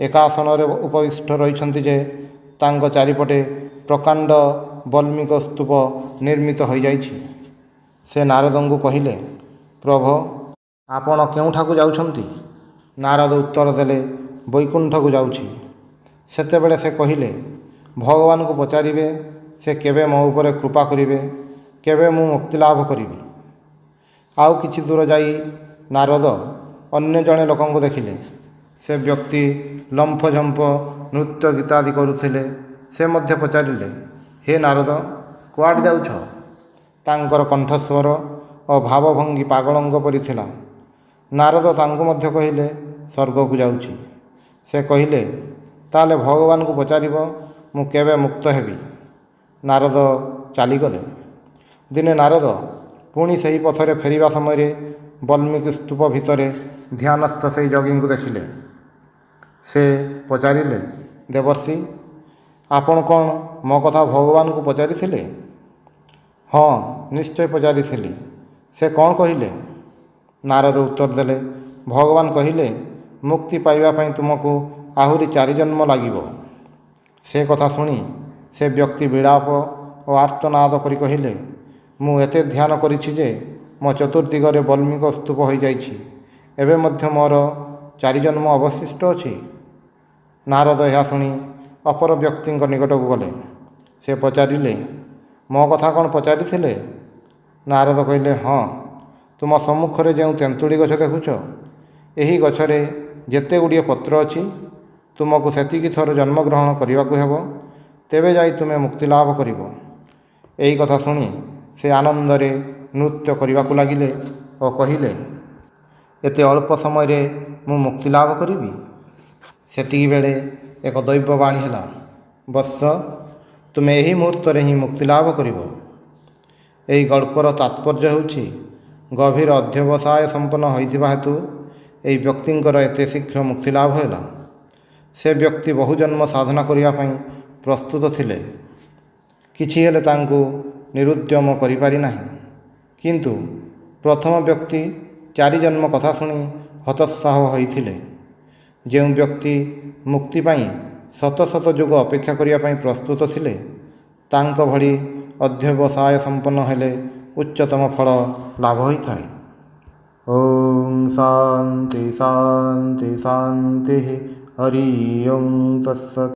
ଏକା ଆସନରେ ଉପବିଷ୍ଟ ରହିଛନ୍ତି ଯେ ତାଙ୍କ ଚାରିପଟେ ପ୍ରକାଣ୍ଡ ବଲ୍ମିକ ସ୍ତୂପ ନିର୍ମିତ ହୋଇଯାଇଛି। ସେ ନାରଦଙ୍କୁ କହିଲେ, ପ୍ରଭୁ, ଆପଣ କେଉଁଠାକୁ ଯାଉଛନ୍ତି? ନାରଦ ଉତ୍ତର ଦେଲେ, ବୈକୁଣ୍ଠକୁ ଯାଉଛି। ସେତେବେଳେ ସେ କହିଲେ, ଭଗବାନଙ୍କୁ ପଚାରିବେ, ସେ କେବେ ମୋ ଉପରେ କୃପା କରିବେ, କେବେ ମୁଁ ମୁକ୍ତିଲାଭ କରିବି। ଆଉ କିଛି ଦୂର ଯାଇ ନାରଦ ଅନ୍ୟ ଜଣେ ଲୋକଙ୍କୁ ଦେଖିଲେ। ସେ ବ୍ୟକ୍ତି ଲମ୍ଫଝମ୍ପ ନୃତ୍ୟ ଗୀତାଦି କରୁଥିଲେ। ସେ ମଧ୍ୟ ପଚାରିଲେ, ହେ ନାରଦ, କୁଆଡ଼େ ଯାଉଛ? ତାଙ୍କର କଣ୍ଠସ୍ୱର ଓ ଭାବଭଙ୍ଗୀ ପାଗଳଙ୍କ ପରି ଥିଲା। ନାରଦ ତାଙ୍କୁ ମଧ୍ୟ କହିଲେ, ସ୍ୱର୍ଗକୁ ଯାଉଛି। ସେ କହିଲେ, ତାହେଲେ ଭଗବାନଙ୍କୁ ପଚାରିବ, ମୁଁ କେବେ ମୁକ୍ତ ହେବି। ନାରଦ ଚାଲିଗଲେ। ଦିନେ ନାରଦ ପୁଣି ସେହି ପଥରେ ଫେରିବା ସମୟରେ ବଲ୍ମିକ ସ୍ତୂପ ଭିତରେ ଧ୍ୟାନସ୍ଥ ସେହି ଯୋଗୀଙ୍କୁ ଦେଖିଲେ। ସେ ପଚାରିଲେ, ଦେବର୍ଷି, ଆପଣ କ'ଣ ମୋ କଥା ଭଗବାନଙ୍କୁ ପଚାରିଥିଲେ? ହଁ, ନିଶ୍ଚୟ ପଚାରିଥିଲି। ସେ କ'ଣ କହିଲେ? ନାରଦ ଉତ୍ତର ଦେଲେ, ଭଗବାନ କହିଲେ, ମୁକ୍ତି ପାଇବା ପାଇଁ ତୁମକୁ ଆହୁରି 4 ଜନ୍ମ ଲାଗିବ। ସେ କଥା ଶୁଣି ସେ ବ୍ୟକ୍ତି ବିଳାପ ଓ ଆର୍ତ୍ତନାଦ କରି କହିଲେ, ମୁଁ ଏତେ ଧ୍ୟାନ କରିଛି ଯେ ମୋ ଚତୁର୍ଦିଗରେ ବଲ୍ମିକ ସ୍ତୂପ ହୋଇଯାଇଛି। ଏବେ ମଧ୍ୟ ମୋର 4 ଜନ୍ମ ଅବଶିଷ୍ଟ ଅଛି। ନାରଦ ଏହା ଶୁଣି ଅପର ବ୍ୟକ୍ତିଙ୍କ ନିକଟକୁ ଗଲେ। ସେ ପଚାରିଲେ, ମୋ କଥା କ'ଣ ପଚାରିଥିଲେ? ନାରଦ କହିଲେ, ହଁ, ତୁମ ସମ୍ମୁଖରେ ଯେଉଁ ତେନ୍ତୁଳି ଗଛ ଦେଖୁଛ, ଏହି ଗଛରେ ଯେତେ ଗୁଡ଼ିଏ ପତ୍ର ଅଛି, ତୁମକୁ ସେତିକି ଥର ଜନ୍ମଗ୍ରହଣ କରିବାକୁ ହେବ, ତେବେ ଯାଇ ତୁମେ ମୁକ୍ତିଲାଭ କରିବ। ଏହି କଥା ଶୁଣି ସେ ଆନନ୍ଦରେ ନୃତ୍ୟ କରିବାକୁ ଲାଗିଲେ ଓ କହିଲେ, ଏତେ ଅଳ୍ପ ସମୟରେ ମୁଁ ମୁକ୍ତିଲାଭ କରିବି? ସେତିକିବେଳେ ଏକ ଦୈବବାଣୀ ହେଲା, ବତ୍ସ, ତୁମେ ଏହି ମୁହୂର୍ତ୍ତରେ ହିଁ ମୁକ୍ତିଲାଭ କରିବ। ଏହି ଗଳ୍ପର ତାତ୍ପର୍ଯ୍ୟ ହେଉଛି, ଗଭୀର ଅଧ୍ୟବସାୟ ସମ୍ପନ୍ନ ହୋଇଥିବା ହେତୁ ଏହି ବ୍ୟକ୍ତିଙ୍କର ଏତେ ଶୀଘ୍ର ମୁକ୍ତିଲାଭ ହେଲା। ସେ ବ୍ୟକ୍ତି ବହୁ ଜନ୍ମ ସାଧନା କରିବା ପାଇଁ ପ୍ରସ୍ତୁତ ଥିଲେ, କିଛି ହେଲେ ତାଙ୍କୁ ନିରୁଦ୍ୟମ କରିପାରି ନାହିଁ। କିନ୍ତୁ ପ୍ରଥମ ବ୍ୟକ୍ତି 4 ଜନ୍ମ କଥା ଶୁଣି ହତୋତ୍ସାହ ହୋଇଥିଲେ। ଯେଉଁ ବ୍ୟକ୍ତି ମୁକ୍ତି ପାଇଁ ଶତ ଶତ ଯୁଗ ଅପେକ୍ଷା କରିବା ପାଇଁ ପ୍ରସ୍ତୁତ ଥିଲେ, ତାଙ୍କ ଭଳି ଅଧ୍ୟବସାୟ ସମ୍ପନ୍ନ ହେଲେ ଉଚ୍ଚତମ ଫଳ ଲାଭ ହୋଇଥାଏ। ଓಂ ଶାନ୍ତି ଶାନ୍ତି ଶାନ୍ତି। ହରି ଓಂ ତତ୍ସତ୍।